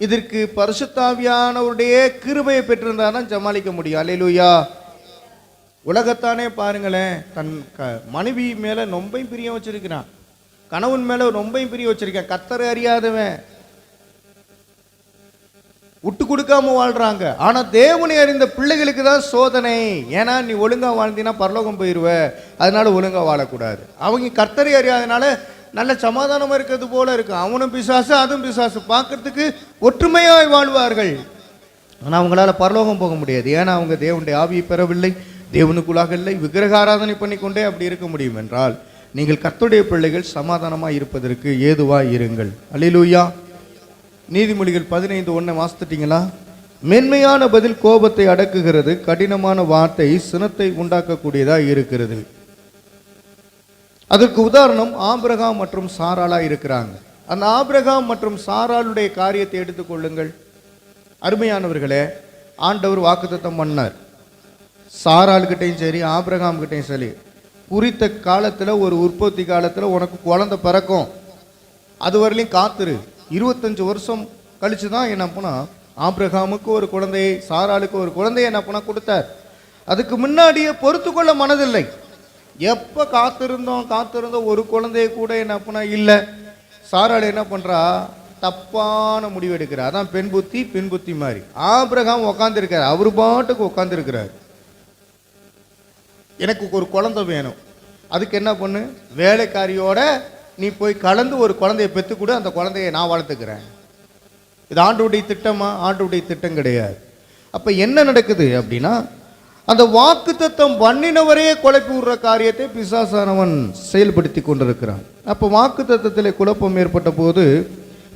இதற்கு பரிசுத்தாவியானவருடைய கிருபையை பெற்றிருந்தாதான் சமாளிக்க முடியும். அல்லேலூயா. உலகத்தானே பாருங்களேன், தன் மனைவி மேல ரொம்பையும் பிரியம் வச்சிருக்கிறான், கணவன் மேல ரொம்பையும் பிரியம் வச்சிருக்கேன். கர்த்தரை அறியாதவன் விட்டு கொடுக்காம வாழ்றாங்க. ஆனா தேவனை அறிந்த பிள்ளைகளுக்கு தான் சோதனை. ஏன்னா நீ ஒழுங்கா வாழ்ந்தீன்னா பரலோகம் போயிருவ, அதனால ஒழுங்கா வாழக்கூடாது. அவங்க கர்த்தரை அறியாதனால நல்ல சமாதானமா இருக்கிறது போல இருக்கு. அவனும் பிசாசு அதுவும் பிசாசு, பார்க்கறதுக்கு ஒற்றுமையாய் வாழ்வார்கள். ஆனா அவங்களால பரலோகம் போக முடியாது. ஏன்னா அவங்க தேவனுடைய ஆவியை பெறவில்லை, தேவனுக்குள்ளாக இல்லை, விக்கிரக ஆராதனை பண்ணிக்கொண்டே அப்படி இருக்க முடியும் என்றால் நீங்கள் கர்த்தருடைய பிள்ளைகள் சமாதானமாக இருப்பதற்கு ஏதுவாய் இருங்கள். அல்லேலூயா. நீதிமொழிகள் 15:1 வாசித்துட்டீங்களா? மென்மையான பதில் கோபத்தை அடக்குகிறது, கடினமான வார்த்தை சினத்தை உண்டாக்கக்கூடியதா இருக்கிறது. அதற்கு உதாரணம் ஆபிரகாம் மற்றும் சாராளா இருக்கிறாங்க. அந்த ஆபிரகாம் மற்றும் சாராளுடைய காரியத்தை எடுத்துக்கொள்ளுங்கள். அருமையானவர்களே, ஆண்டவர் வாக்குத்தத்தம் பண்ணார். சாராள் கிட்டையும் சரி ஆபிரகாம் கிட்டையும் சரி, குறித்த காலத்தில் ஒரு உற்பத்தி காலத்தில் உனக்கு குழந்தை பிறக்கும், அது வரலையும் காத்துரு. 25 வருஷம் கழிச்சு தான் என்ன பண்ணா ஆபிரகாமுக்கு ஒரு குழந்தையை, சாராளுக்கு ஒரு குழந்தையை என்ன பண்ணா கொடுத்தார். அதுக்கு முன்னாடியே பொறுத்து கொள்ள மனதில்லை. எப்போ காத்திருந்தோம் ஒரு குழந்தைய கூட என்ன பண்ணா இல்லை. சாராள் என்ன பண்றா, தப்பான முடிவு எடுக்கிறார். அதான் பெண் புத்தி மாதிரி. ஆபிரகாம் உட்காந்துருக்கார், அவரு பாட்டுக்கு உட்காந்துருக்கிறார். எனக்கு ஒரு குழந்தை வேணும், அதுக்கு என்ன பண்ணு, வேலைக்காரியோட நீ போய் கலந்து ஒரு குழந்தைய பெற்று கொடு, அந்த குழந்தைய நான் வளர்த்துக்கிறேன். இது ஆண்டவருடைய திட்டமா? ஆண்டவருடைய திட்டம் கிடையாது. அப்ப என்ன நடக்குது அப்படின்னா, அந்த வாக்குத்தத்தம் பண்ணினவரே குழப்பி விடுற காரியத்தை பிசாசானவன் செயல்படுத்தி கொண்டிருக்கிறான். அப்போ வாக்குத்தத்தத்திலே குழப்பம் ஏற்பட்ட போது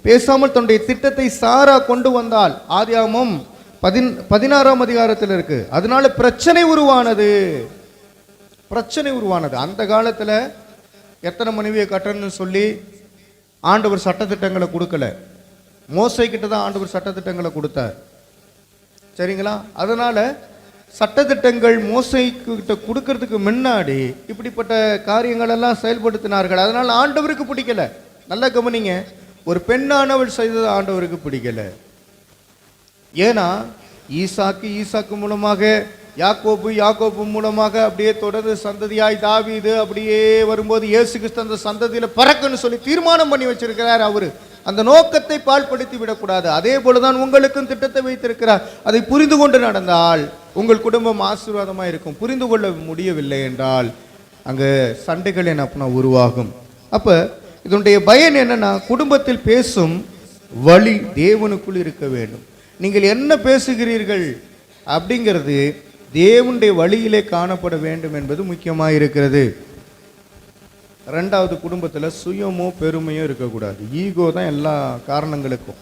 பேசாமல் தன்னுடைய திட்டத்தை சாரா கொண்டு வந்தால், ஆதியாகமம் 16ஆம் அதிகாரத்தில் இருக்கு. அதனால பிரச்சனை உருவானது. அந்த காலத்தில் எத்தனை மனைவியை கட்டணும்னு சொல்லி ஆண்டவர் சட்டத்திட்டங்களை கொடுக்கல. மோசே கிட்ட தான் ஆண்டவர் சட்டத்திட்டங்களை கொடுத்தார். சரிங்களா? அதனால சட்டத்திட்டங்கள் மோசே கிட்ட கொடுக்கறதுக்கு முன்னாடி இப்படிப்பட்ட காரியங்கள் எல்லாம் செயல்படுத்தினார்கள். அதனால ஆண்டவருக்கு பிடிக்கல. நல்லா கவனிங்க, ஒரு பெண்ணானவள் செய்தது ஆண்டவருக்கு பிடிக்கல. ஏன்னா ஈசாக்கு மூலமாக, யாக்கோபு மூலமாக அப்படியே தொடர்ந்து சந்ததியாய் தாவீது அப்படியே வரும்போது இயேசு கிறிஸ்து அந்த சந்ததியில பறக்குன்னு சொல்லி தீர்மானம் பண்ணி வச்சிருக்கிறார். அவரு அந்த நோக்கத்தை பாழ்படுத்தி விடக்கூடாது. அதே போலதான் உங்களுக்கும் திட்டத்தை வைத்திருக்கிறார். அதை புரிந்து கொண்டு நடந்தால் உங்கள் குடும்பம் ஆசீர்வாதமா இருக்கும். புரிந்து கொள்ள முடியவில்லை என்றால் அங்க சண்டைகள் என்ன உருவாகும். அப்ப இதனுடைய பயன் என்னன்னா, குடும்பத்தில் பேசும் வழி தேவனுக்குள் இருக்க வேண்டும். நீங்கள் என்ன பேசுகிறீர்கள் அப்படிங்கிறது தேவனுடைய வழியிலே காணப்பட வேண்டும் என்பது முக்கியமாக இருக்கிறது. ரெண்டாவது, குடும்பத்தில் சுயமோ பெருமையோ இருக்கக்கூடாது. ஈகோ தான் எல்லா காரணங்களுக்கும்.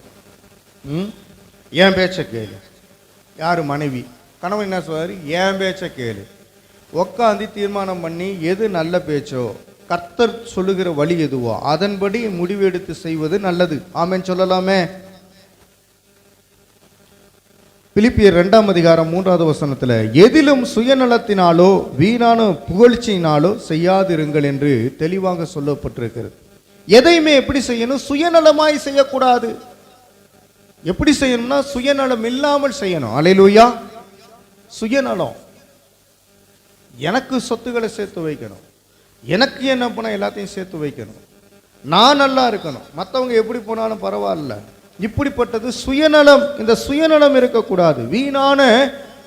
என் பேச்சை கேளு. யார்? மனைவி. கணவன் என்ன சொல்வார்? என் பேச்சை கேளு. உக்காந்து தீர்மானம் பண்ணி எது நல்ல பேச்சோ, கர்த்தர் சொல்லுகிற வழி எதுவோ அதன்படி முடிவெடுத்து செய்வது நல்லது. ஆமென் சொல்லலாமே. பிலிப்பியர் 2ஆம் அதிகாரம் 3வது வசனத்தில், எதிலும் சுயநலத்தினாலோ வீணான புகழ்ச்சியினாலோ செய்யாதிருங்கள் என்று தெளிவாக சொல்லப்பட்டிருக்கிறது. எதையுமே எப்படி செய்யணும்? சுயநலமாய் செய்யக்கூடாது. எப்படி செய்யணும்னா சுயநலம் இல்லாமல் செய்யணும். அல்லேலூயா. சுயநலம், எனக்கு சொத்துக்களை சேர்த்து வைக்கணும், எனக்கு என்ன பண்ண எல்லாத்தையும் சேர்த்து வைக்கணும், நான் நல்லா இருக்கணும், மற்றவங்க எப்படி போனாலும் பரவாயில்ல, இப்படிப்பட்டது சுயநலம். இந்த சுயநலம் இருக்கக்கூடாது. வீணான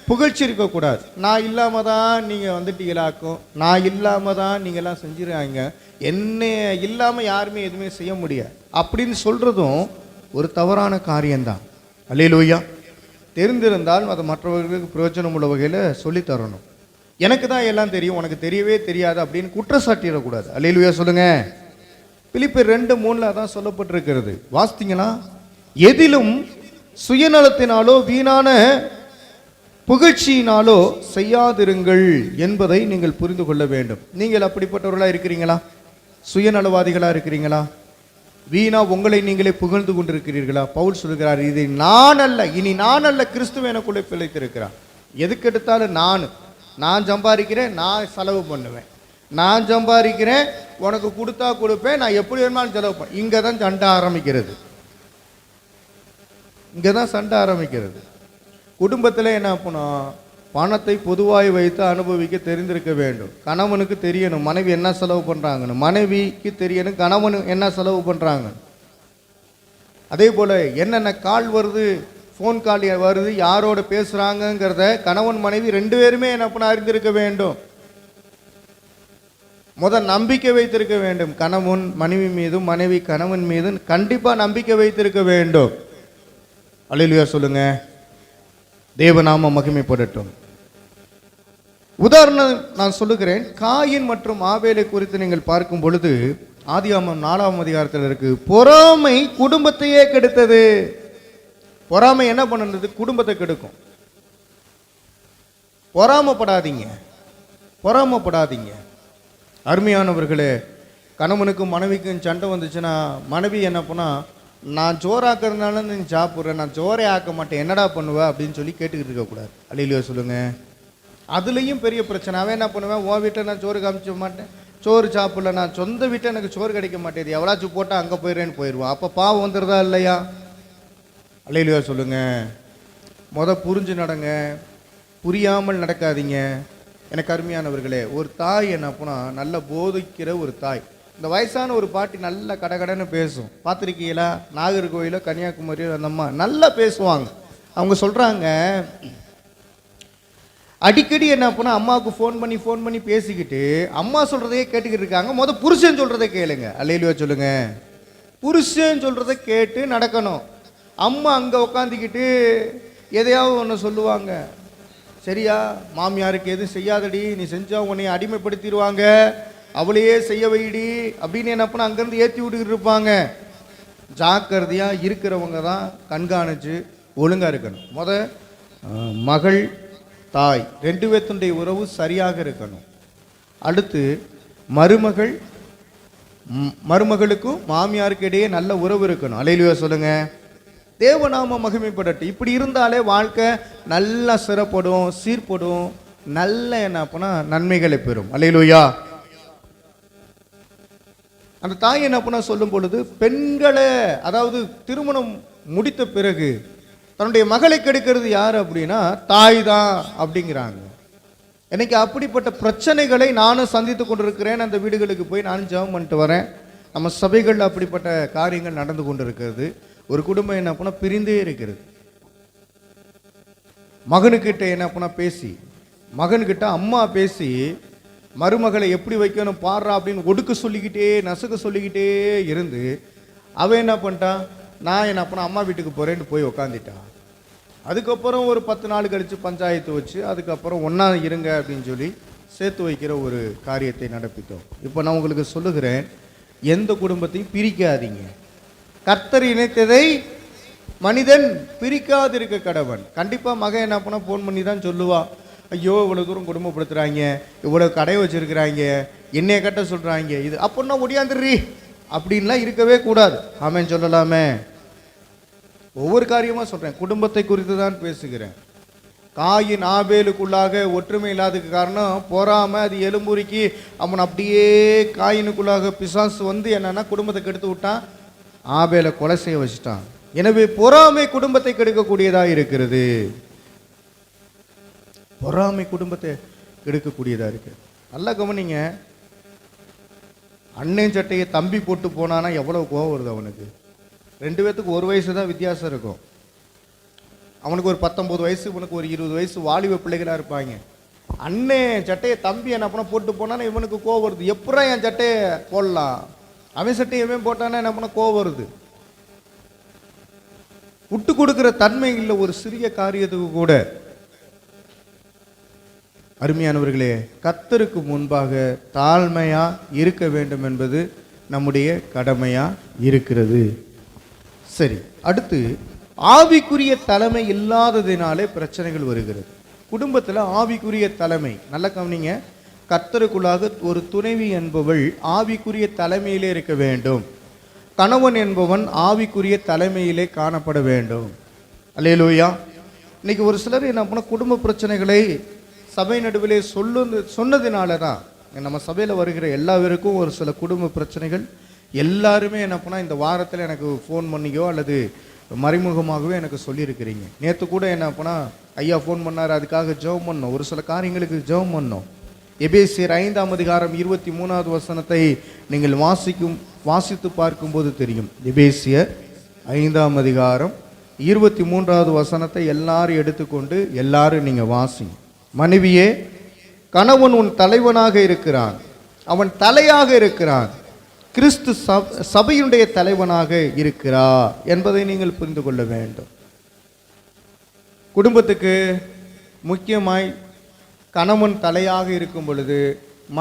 புகழ்ச்சி இருக்கக்கூடாது. நான் இல்லாம தான் நீங்க வந்துட்டீங்களாக்கும், நான் இல்லாம தான் நீங்க எல்லாம் செஞ்சிருக்காங்க, என்ன இல்லாம யாருமே எதுவுமே செய்ய முடியாது அப்படின்னு சொல்றதும் ஒரு தவறான காரியம்தான். அல்லேலூயா. தெரிந்திருந்தால் அதை மற்றவர்களுக்கு பிரயோஜனம் உள்ள வகையில் சொல்லி தரணும். எனக்கு தான் எல்லாம் தெரியும், உனக்கு தெரியவே தெரியாது அப்படின்னு குற்றச்சாட்டிடக்கூடாது. அல்லேலூயா சொல்லுங்க. பிலிப்பியர் 2:3 அதான் சொல்லப்பட்டிருக்கிறது. வாசித்தீங்களா? எதிலும் சுயநலத்தினாலோ வீணான புகழ்ச்சியினாலோ செய்யாதிருங்கள் என்பதை நீங்கள் புரிந்து கொள்ள வேண்டும். நீங்கள் அப்படிப்பட்டவர்களா இருக்கிறீங்களா? சுயநலவாதிகளா இருக்கிறீங்களா? வீணா உங்களை நீங்களே புகழ்ந்து கொண்டிருக்கிறீர்களா? பவுல் சொல்கிறார், இது நான் அல்ல, இனி நான் அல்ல, கிறிஸ்துவ எனக்குள்ளே பிழைத்திருக்கிறார். எதுக்கு எடுத்தாலும் நான் சம்பாதிக்கிறேன், நான் செலவு பண்ணுவேன், நான் சம்பாதிக்கிறேன், உனக்கு கொடுத்தா கொடுப்பேன், நான் எப்படி வேணுமாலும் செலவு பண்ண. இங்கே தான் சண்டை ஆரம்பிக்கிறது. இங்கே தான் சண்டை ஆரம்பிக்கிறது. குடும்பத்தில் என்ன பண்ணும்? பணத்தை பொதுவாய் வைத்து அனுபவிக்க தெரிந்திருக்க வேண்டும். கணவனுக்கு தெரியணும் மனைவி என்ன செலவு பண்ணுறாங்கன்னு, மனைவிக்கு தெரியணும் கணவன் என்ன செலவு பண்ணுறாங்க. அதே போல் என்னென்ன கால் வருது, ஃபோன் கால் வருது, யாரோட பேசுகிறாங்கங்கிறத கணவன் மனைவி 2 பேருமே என்ன பண்ண அறிந்திருக்க வேண்டும். நம்பிக்கை வைத்திருக்க வேண்டும். கணவன் மனைவி மீதும் மனைவி கணவன் மீதும் கண்டிப்பாக நம்பிக்கை வைத்திருக்க வேண்டும். அல்லேலூயா சொல்லுங்க. தேவநாம மகிமைப்படட்டும். உதாரணம் நான் சொல்லுகிறேன். காயின் மற்றும் ஆபேலை குறித்து நீங்கள் பார்க்கும் பொழுது ஆதியாகமம் 4ஆம் அதிகாரத்தில் இருக்கு, பொறாமை குடும்பத்தையே கெடுத்தது. பொறாமை என்ன பண்ணுறது? குடும்பத்தை கெடுக்கும். பொறாமப்படாதீங்க, பொறாமப்படாதீங்க. அருமையானவர்களே, கணவனுக்கும் மனைவிக்கும் சண்டை வந்துச்சுன்னா மனைவி என்ன பண்ணா, நான் சோறாக்குறதுனால நீ சாப்பிட்றேன், நான் சோறே ஆக்க மாட்டேன், என்னடா பண்ணுவ அப்படின்னு சொல்லி கேட்டுக்கிட்டு இருக்கக்கூடாது. அல்லேலூயா சொல்லுங்க. அதுலேயும் பெரிய பிரச்சனை. அவன் என்ன பண்ணுவேன், உன் வீட்டில் நான் சோறு காமிச்ச மாட்டேன், சோறு சாப்பிடல, நான் சொந்த வீட்டில் எனக்கு சோறு கிடைக்க மாட்டேது, எவ்வளாச்சும் போட்டால் அங்கே போயிடுறேன்னு போயிடுவான். அப்போ பாவம் வந்துடுதா இல்லையா? அல்லேலூயா சொல்லுங்க. புரிஞ்சு நடங்க, புரியாமல் நடக்காதீங்க. எனக்கு அருமையானவர்களே, ஒரு தாய் என்ன பண்ணால் நல்ல போதிக்கிற ஒரு தாய். இந்த வயசான ஒரு பாட்டி நல்லா கடகடன்னு பேசும், பார்த்துருக்கீங்களா? நாகர்கோயிலோ கன்னியாகுமரியோ அந்த அம்மா நல்லா பேசுவாங்க. அவங்க சொல்கிறாங்க, அடிக்கடி என்ன பண்ணால் அம்மாவுக்கு ஃபோன் பண்ணி பேசிக்கிட்டு அம்மா சொல்கிறதையே கேட்டுக்கிட்டு இருக்காங்க. புருஷன் சொல்கிறத கேளுங்க. அல்லேலூயா சொல்லுங்க. புருஷன் சொல்கிறத கேட்டு நடக்கணும். அம்மா அங்கே உட்காந்துக்கிட்டு எதையாவது ஒன்று சொல்லுவாங்க. சரியா, மாமியாருக்கு எதுவும் செய்யாதடி, நீ செஞ்சா உன்னை அடிமைப்படுத்திடுவாங்க, அவளையே செய்ய வைடி அப்படின்னு என்ன பண்ண அங்கேருந்து ஏற்றி விட்டுக்கிட்டு இருப்பாங்க. ஜாக்கிரதையாக இருக்கிறவங்க தான் கண்காணிச்சு ஒழுங்காக இருக்கணும். மகள் தாய் 2 பேத்துடைய உறவு சரியாக இருக்கணும். அடுத்து மருமகளுக்கும் மாமியாருக்கு இடையே நல்ல உறவு இருக்கணும். அல்லேலூயா சொல்லுங்க. தேவநாம மகிமைப்படட்டும். இப்படி இருந்தாலே வாழ்க்கை நல்லா சிறப்படும், சீர்படும், நல்ல என்ன பண்ணா நன்மைகளை பெறும். அல்லேலூயா. அந்த தாய் என்ன பண்ண சொல்லும் பொழுது, பெண்களை, அதாவது திருமணம் முடித்த பிறகு தன்னுடைய மகளை கெடுக்கிறது யார் அப்படின்னா தாய் தான் அப்படிங்கிறாங்க. இன்னைக்கு அப்படிப்பட்ட பிரச்சனைகளை நானும் சந்தித்து கொண்டிருக்கிறேன். அந்த வீடுகளுக்கு போய் நானும் ஜெபம் பண்ணிட்டு வரேன். நம்ம சபைகளில் அப்படிப்பட்ட காரியங்கள் நடந்து கொண்டு இருக்கிறது. ஒரு குடும்பம் என்ன பண்ண பிரிந்தே இருக்கிறது. மகனுக்கிட்ட என்ன பண்ண பேசி, மகன்கிட்ட அம்மா பேசி மருமகளை எப்படி வைக்கணும் பாடுறா அப்படின்னு ஒடுக்க சொல்லிக்கிட்டே நசுக்க சொல்லிக்கிட்டே இருந்து அவன் என்ன பண்ணிட்டான், நான் என்ன பண்ண அம்மா வீட்டுக்கு போகிறேன்னு போய் உக்காந்துட்டான். அதுக்கப்புறம் ஒரு 10 நாள் கழித்து பஞ்சாயத்து வச்சு அதுக்கப்புறம் ஒன்றா இருங்க அப்படின்னு சொல்லி சேர்த்து வைக்கிற ஒரு காரியத்தை நடப்பித்தோம். இப்போ நான் உங்களுக்கு சொல்லுகிறேன், எந்த குடும்பத்தையும் பிரிக்காதீங்க. கர்த்தர் இணைத்ததை மனிதன் பிரிக்காதிருக்க கடவன். கண்டிப்பாக மகன் என்ன பண்ண ஃபோன் பண்ணி தான் சொல்லுவா, ஐயோ இவ்வளோ தூரம் குடும்பப்படுத்துகிறாங்க, இவ்வளோ கடை வச்சுருக்கிறாங்க, என்னைய கட்ட சொல்கிறாங்க, இது அப்படின்னா ஒடியாந்துடுறி அப்படின்லாம் இருக்கவே கூடாது. ஆமேன் சொல்லலாமே. ஒவ்வொரு காரியமாக சொல்கிறேன், குடும்பத்தை குறித்து தான் பேசுகிறேன். காயின் ஆபேலுக்குள்ளாக ஒற்றுமை இல்லாததுக்கு காரணம் பொறாமை. அது எலும்புரிக்கு அவன் அப்படியே காயினுக்குள்ளாக பிசாசு வந்து என்னன்னா குடும்பத்தை கெடுத்து விட்டான், ஆபேலை கொலை செய்ய வச்சுட்டான். எனவே பொறாமை குடும்பத்தை கெடுக்கக்கூடியதாக இருக்கிறது. பொறாமை குடும்பத்தை கெடுக்கக்கூடியதாக இருக்கு. நல்லா கவனிங்க, அண்ணன் சட்டையை தம்பி போட்டு போனானா எவ்வளவு கோவம் வருது அவனுக்கு. 2 பேத்துக்கு 1 வயசு தான் வித்தியாசம் இருக்கும். அவனுக்கு ஒரு 19 வயசு, இவனுக்கு ஒரு 20 வயசு, வாலிப பிள்ளைகளாக இருப்பாங்க. அண்ணன் சட்டையை தம்பி என்ன பண்ண போட்டு போனானா இவனுக்கு கோவம் வருது. எப்படா என் சட்டையை போடலாம், அவன் சட்டையை இவன் போட்டானா என்ன பண்ண கோவம் வருது. விட்டு கொடுக்கிற தன்மை இல்லை ஒரு சிறிய காரியத்துக்கு கூட. அருமையானவர்களே, கர்த்தருக்கு முன்பாக தாழ்மையா இருக்க வேண்டும் என்பது நம்முடைய கடமையா இருக்கிறது. சரி, அடுத்து ஆவிக்குரிய தலைமை இல்லாததினாலே பிரச்சனைகள் வருகிறது. குடும்பத்தில் ஆவிக்குரிய தலைமை, நல்ல கவனிங்க, கர்த்தருக்குள்ளாக ஒரு துணைவி என்பவள் ஆவிக்குரிய தலைமையிலே இருக்க வேண்டும். கணவன் என்பவன் ஆவிக்குரிய தலைமையிலே காணப்பட வேண்டும். அல்லேலூயா. இன்னைக்கு ஒரு சிலர் என்ன பண்ண குடும்ப பிரச்சனைகளை சபை நடுவிலே சொன்னதினால தான் நம்ம சபையில் வருகிற எல்லாருக்கும் ஒரு சில குடும்ப பிரச்சனைகள். எல்லாருமே என்ன பண்ணால் இந்த வாரத்தில் எனக்கு ஃபோன் பண்ணியோ அல்லது மறைமுகமாகவே எனக்கு சொல்லியிருக்கிறீங்க. நேற்று கூட என்ன பண்ணால் ஐயா ஃபோன் பண்ணார், அதுக்காக ஜெபம் பண்ணோம். ஒரு சில காரியங்களுக்கு ஜெபம் பண்ணோம். எபேசியர் 5ஆம் அதிகாரம் 23வது வசனத்தை நீங்கள் வாசித்து பார்க்கும்போது தெரியும். எபேசியர் 5ஆம் அதிகாரம் 23வது வசனத்தை எல்லாரும் எடுத்துக்கொண்டு எல்லாரும் நீங்கள் வாசிங்க. மனைவியே, கணவன் உன் தலைவனாக இருக்கிறான், அவன் தலையாக இருக்கிறான், கிறிஸ்து சபையுடைய தலைவனாக இருக்கிறார் என்பதை நீங்கள் புரிந்து கொள்ள வேண்டும். குடும்பத்துக்கு முக்கியமாய் கணவன் தலையாக இருக்கும் பொழுது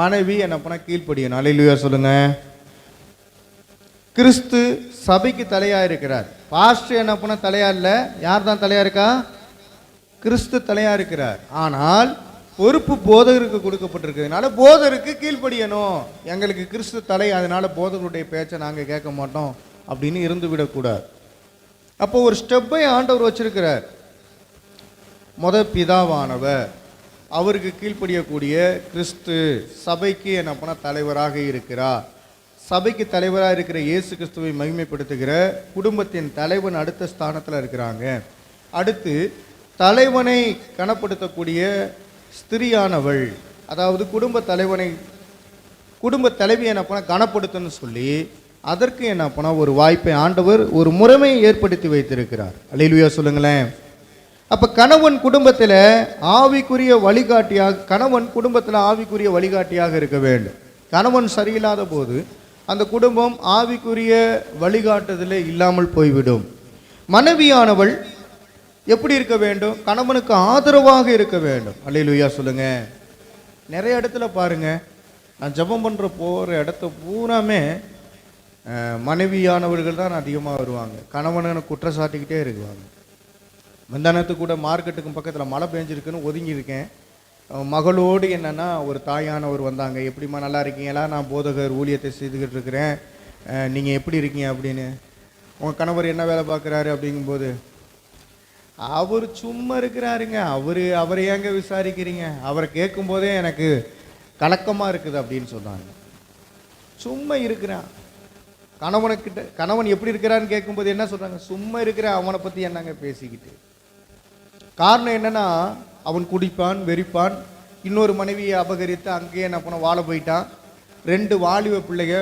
மனைவி என்ன பண்ண கீழ்ப்படியணும். அல்லேலூயா சொல்லுங்க. கிறிஸ்து சபைக்கு தலையா இருக்கிறார். பாஸ்டர் என்ன பண்ண தலையா இல்லை, யார் தான் தலையா இருக்கா? கிறிஸ்து தலையா இருக்கிறார். ஆனால் பொறுப்பு போதகருக்கு கொடுக்கப்பட்டிருக்கிறதுனால போதகருக்கு கீழ்ப்படியணும். எங்களுக்கு கிறிஸ்து தலை, அதனால போதகருடைய பேச்சை நாங்கள் கேட்க மாட்டோம் அப்படின்னு இருந்து விடக்கூடாது. அப்போ ஒரு ஸ்டெப்பை ஆண்டவர் வச்சிருக்கிறார். பிதாவானவர், அவருக்கு கீழ்ப்படியக்கூடிய கிறிஸ்து சபைக்கு என்ன பண்ண தலைவராக இருக்கிறார். சபைக்கு தலைவராக இருக்கிற இயேசு கிறிஸ்துவை மகிமைப்படுத்துகிற குடும்பத்தின் தலைவன் அடுத்த ஸ்தானத்தில் இருக்கிறாங்க. அடுத்து தலைவனை கனப்படுத்தக்கூடிய ஸ்திரியானவள், அதாவது குடும்ப தலைவி என்ன பண்ண கனப்படுத்தன்னு சொல்லி அதற்கு என்ன பண்ண ஒரு வாய்ப்பை ஆண்டவர் ஒரு முறைமையை ஏற்படுத்தி வைத்திருக்கிறார். அல்லேலூயா சொல்லுங்களேன். அப்போ கணவன் குடும்பத்தில் ஆவிக்குரிய வழிகாட்டியாக, கணவன் குடும்பத்தில் ஆவிக்குரிய வழிகாட்டியாக இருக்க வேண்டும். கணவன் சரியில்லாத போது அந்த குடும்பம் ஆவிக்குரிய வழிகாட்டுதலே இல்லாமல் போய்விடும். மனைவியானவள் எப்படி இருக்க வேண்டும்? கணவனுக்கு ஆதரவாக இருக்க வேண்டும். அல்லேலூயா சொல்லுங்க. நிறைய இடத்துல பாருங்க, நான் ஜெபம் பண்ணுற போகிற இடத்த பூராமே மனைவியானவர்கள் தான் அதிகமாக வருவாங்க. கணவனை குற்றச்சாட்டிக்கிட்டே இருக்குவாங்க. முந்தானத்துக்கு கூட மார்க்கெட்டுக்கும் பக்கத்தில் மழை பெஞ்சிருக்குன்னு ஒதுங்கியிருக்கேன். மகளோடு என்னென்னா ஒரு தாயானவர் வந்தாங்க. எப்படிம்மா நல்லா இருக்கீங்களா? நான் போதகர் ஊழியத்தை செய்துக்கிட்டு இருக்கிறேன், நீங்கள் எப்படி இருக்கீங்க அப்படின்னு. உங்கள் கணவர் என்ன வேலை பார்க்குறாரு அப்படிங்கும்போது, அவர் சும்மா இருக்கிறாருங்க, அவரை ஏங்க விசாரிக்கிறீங்க, அவரை கேட்கும் போதே எனக்கு கலக்கமாக இருக்குது அப்படின்னு சொன்னாங்க. சும்மா இருக்கிறான். கணவன் எப்படி இருக்கிறான்னு கேட்கும்போது என்ன சொல்கிறாங்க? சும்மா இருக்கிற அவனை பற்றி என்னங்க பேசிக்கிட்டு. காரணம் என்னன்னா, அவன் குடிப்பான், வெறிப்பான், இன்னொரு மனைவியை அபகரித்து அங்கேயே என்ன பண்ண வாழ போயிட்டான். 2 வாலிப பிள்ளைங்க,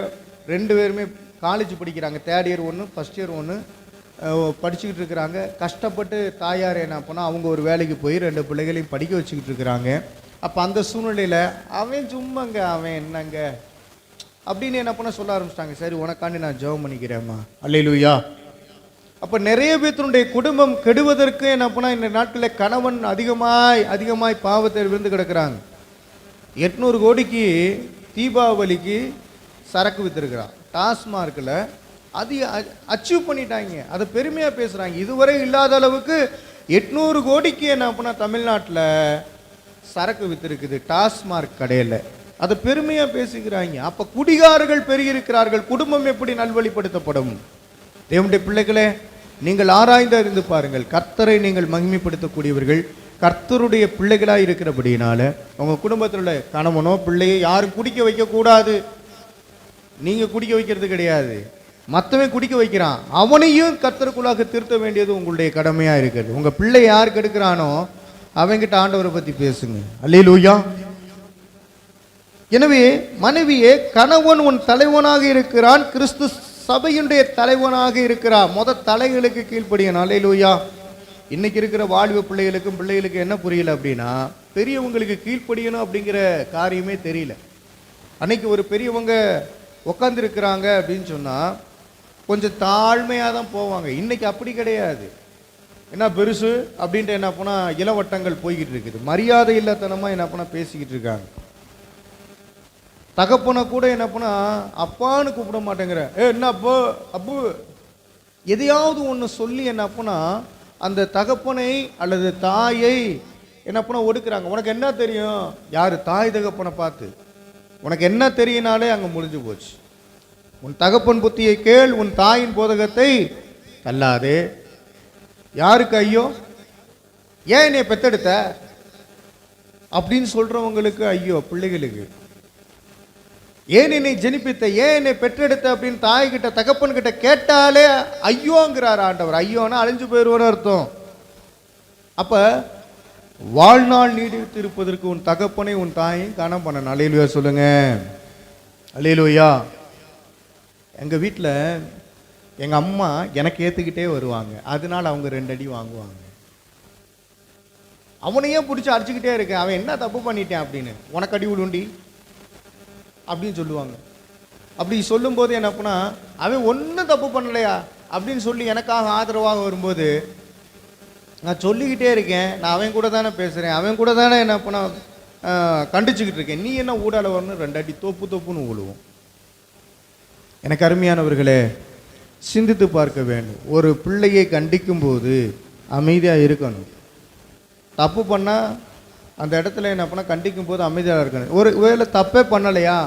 2 பேருமே காலேஜ் படிக்கிறாங்க. 3rd இயர் ஒன்று, 1st இயர் ஒன்று படிச்சுக்கிட்டு இருக்கிறாங்க. கஷ்டப்பட்டு தாயார் என்ன பண்ணால் அவங்க ஒரு வேலைக்கு போய் 2 பிள்ளைகளையும் படிக்க வச்சுக்கிட்டு இருக்கிறாங்க. அப்போ அந்த சூழ்நிலையில் அவன் சும்மாங்க, அவன் என்னங்க அப்படின்னு என்ன பண்ண சொல்ல ஆரம்பிச்சிட்டாங்க. சரி, உனக்காண்டி நான் ஜெபம் பண்ணிக்கிறேம்மா. அல்லேலூயா. அப்போ நிறைய பேருடைய குடும்பம் கெடுவதற்கு என்ன பண்ணால் இந்த நாட்களில் கணவன் அதிகமாய் பாவத்தை விழுந்து கிடக்கிறாங்க. 800 கோடிக்கு தீபாவளிக்கு சரக்கு விற்றுருக்கிறான். டாஸ்மார்க்கில் அது அச்சீவ் பண்ணிட்டாங்க. அதை பெருமையாக பேசுகிறாங்க. இதுவரை இல்லாத அளவுக்கு 800 கோடிக்கு என்ன பண்ணால் தமிழ்நாட்டில் சரக்கு விற்றுருக்குது டாஸ்மார்க் கடையில். அதை பெருமையாக பேசுகிறாங்க. அப்போ குடிகாரர்கள் பெருகியிருக்கிறார்கள். குடும்பம் எப்படி நல்வழிப்படுத்தப்படும்? தேவனுடைய பிள்ளைகளே, நீங்கள் ஆராய்ந்து அறிந்து பாருங்கள். கர்த்தரை நீங்கள் மகிமைப்படுத்தக்கூடியவர்கள், கர்த்தருடைய பிள்ளைகளாக இருக்கிறபடினால உங்கள் குடும்பத்தில் உள்ள கணவனோ பிள்ளையோ யாரும் குடிக்க வைக்கக்கூடாது. நீங்கள் குடிக்க வைக்கிறது கிடையாது, மற்றவன் குடிக்க வைக்கிறான், அவனையும் கர்த்தருக்குள்ளாக திருத்த வேண்டியது உங்களுடைய கடமையாக இருக்கிறது. உங்கள் பிள்ளை யார் கெடுக்கிறானோ அவங்கிட்ட ஆண்டவரை பற்றி பேசுங்க. அல்லேலூயா. எனவே மனைவியே, கணவன் உன் தலைவனாக இருக்கிறான், கிறிஸ்து சபையுடைய தலைவனாக இருக்கிறார். தலைகளுக்கு கீழ்ப்படியணும். அல்லேலூயா. இன்னைக்கு இருக்கிற வாழ்வு பிள்ளைகளுக்கு என்ன புரியல அப்படின்னா, பெரியவங்களுக்கு கீழ்ப்படியணும் அப்படிங்கிற காரியமே தெரியல. அன்னைக்கு ஒரு பெரியவங்க உட்காந்துருக்கிறாங்க அப்படின்னு சொன்னால் கொஞ்சம் தாழ்மையாக தான் போவாங்க. இன்னைக்கு அப்படி கிடையாது. என்ன பெருசு அப்படின்ட்டு என்ன பண்ணால் இளவட்டங்கள் போய்கிட்டு இருக்குது. மரியாதை இல்லத்தனமாக என்ன பண்ணால் பேசிக்கிட்டு இருக்காங்க. தகப்பனை கூட என்ன பண்ணா அப்பான்னு கூப்பிட மாட்டேங்கிற, என்ன அப்போ அப்பு எதையாவது ஒன்று சொல்லி என்ன பண்ணா அந்த தகப்பனை அல்லது தாயை என்ன பண்ண ஒடுக்குறாங்க. உனக்கு என்ன தெரியும்? யார்? தாய் தகப்பனை பார்த்து உனக்கு என்ன தெரியினாலே அங்கே முடிஞ்சு போச்சு. உன் தகப்பன் புத்தியை கேள், உன் தாயின் போதகத்தை தள்ளாதே. யாருக்கு ஐயோ? ஏன் என்னை பெத்தெடுத்த அப்படின்னு சொல்றவங்களுக்கு ஐயோ. பிள்ளைகளுக்கு ஏன் என்னை ஜெனிப்பித்த, ஏன் என்னை பெற்றெடுத்த அப்படின்னு தாய்கிட்ட தகப்பன் கிட்ட கேட்டாலே ஐயோங்கிறார் ஆண்டவர். ஐயோன்னா அழிஞ்சு போயிடுவோன்னு அர்த்தம். அப்ப வாழ்நாள் நீடித்து இருப்பதற்கு உன் தகப்பனை உன் தாயும் கனம் பண்ணணும். அல்லேலூயா சொல்லுங்க. அல்லேலூயா. எங்க வீட்டில் எங்க அம்மா எனக்கு ஏத்துக்கிட்டே வருவாங்க. அதனால அவங்க 2 அடி வாங்குவாங்க. அவனையே பிடிச்சி அடிச்சுக்கிட்டே இருக்கேன், அவன் என்ன தப்பு பண்ணிட்டேன் அப்படின்னு, உனக்கு அடி விடுண்டி அப்படின்னு சொல்லுவாங்க. அப்படி சொல்லும்போது என்ன பண்ணா, அவன் ஒன்றும் தப்பு பண்ணலையா அப்படின்னு சொல்லி எனக்காக ஆதரவாக வரும்போது நான் சொல்லிக்கிட்டே இருக்கேன், நான் அவன் கூட தானே பேசுகிறேன், அவன் கூட தானே என்ன பண்ண கண்டிச்சுக்கிட்டு இருக்கேன், நீ என்ன ஊடால வரணும் 2 அடி தொப்புன்னு விழுவோம். எனக்கு அருமையானவர்களே, சிந்தித்து பார்க்க வேண்டும். ஒரு பிள்ளையை கண்டிக்கும் போது அமைதியாக இருக்கணும். தப்பு பண்ணால் அந்த இடத்துல என்ன பண்ணால் கண்டிக்கும் போது அமைதியாக இருக்கணும். ஒரு வேளை தப்பே பண்ணலையா,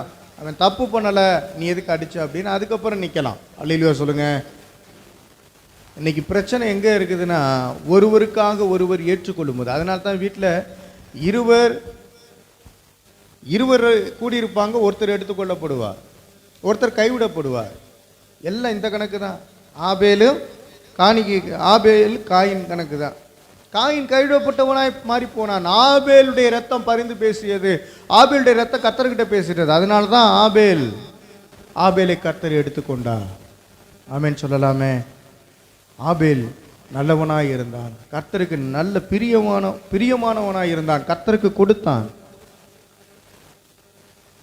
அவன் தப்பு பண்ணலை, நீ எதுக்கு அடிச்ச அப்படின்னு அதுக்கப்புறம் நிற்கலாம். அல்லேலூயா சொல்லுங்க. இன்னைக்கு பிரச்சனை எங்கே இருக்குதுன்னா, ஒருவருக்காக ஒருவர் ஏற்றுக்கொள்ளும் போது. அதனால தான் வீட்டில் இருவர் கூடியிருப்பாங்க, ஒருத்தர் எடுத்துக்கொள்ளப்படுவார், ஒருத்தர் கைவிடப்படுவார். எல்லாம் இந்த கணக்கு தான். ஆபேல் காயின் கணக்கு தான். காயின் கைவிடப்பட்டவனாய் மாறி போனான். ஆபேலுடைய ரத்தம் பரிந்து பேசியது, ஆபேலுடைய ரத்தம் கர்த்தர்கிட்ட பேசிட்டது. அதனால தான் ஆபேலை கர்த்தர் எடுத்துக்கொண்டார். ஆமென் சொல்லலாமே. ஆபேல் நல்லவனாய் இருந்தான், கர்த்தருக்கு நல்ல பிரியமானவனாய் இருந்தான், கர்த்தருக்கு கொடுத்தான்.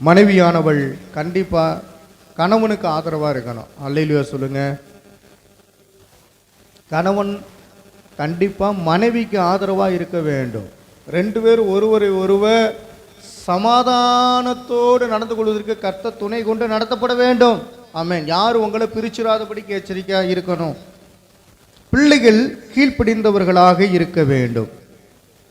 மனைவியானவள் கண்டிப்பா கணவனுக்கு ஆதரவா இருக்கணும். அல்லேலூயா சொல்லுங்க. கணவன் கண்டிப்பா மனைவிக்கு ஆதரவா இருக்க வேண்டும். 2 பேரும் ஒருவர் சமாதானத்தோடு நடந்து கொள்வதற்கு கர்த்தர் துணை கொண்டு நடத்தப்பட வேண்டும். ஆமென். யாரும் உங்களை பிரிச்சிடாதபடிக்கு எச்சரிக்கையா இருக்கணும். பிள்ளைகள் கீழ்ப்படிந்தவர்களாக இருக்க வேண்டும்.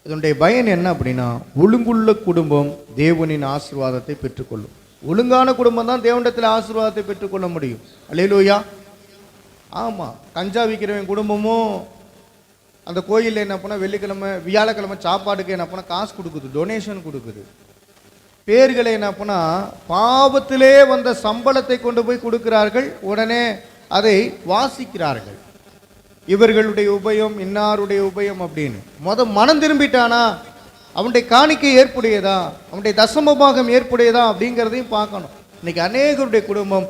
இதனுடைய பயன் என்ன அப்படின்னா, ஒழுங்குள்ள குடும்பம் தேவனின் ஆசீர்வாதத்தை பெற்றுக்கொள்ளும். ஒழுங்கான குடும்பம் தான் தேவனிடத்தில் ஆசீர்வாதத்தை பெற்றுக்கொள்ள முடியும். அல்லேலூயா. ஆமாம், கஞ்சா விற்கிறவன் குடும்பமும் அந்த கோயிலில் என்ன பண்ணால் வியாழக்கிழமை சாப்பாடுக்கு என்ன பண்ணால் காசு கொடுக்குது, டொனேஷன் கொடுக்குது. பேர்களை என்ன பண்ணால் பாவத்திலே வந்த சம்பளத்தை கொண்டு போய் கொடுக்கிறார்கள், உடனே அதை வாசிக்கிறார்கள். இவர்களுடைய உபயம், இன்னாருடைய உபயம் அப்படின்னு. மனம் திரும்பிட்டானா அவனுடைய காணிக்கை ஏற்புடையதா, அவனுடைய தசமபாகம் ஏற்புடையதா அப்படிங்கிறதையும் பார்க்கணும். இன்னைக்கு அநேகருடைய குடும்பம்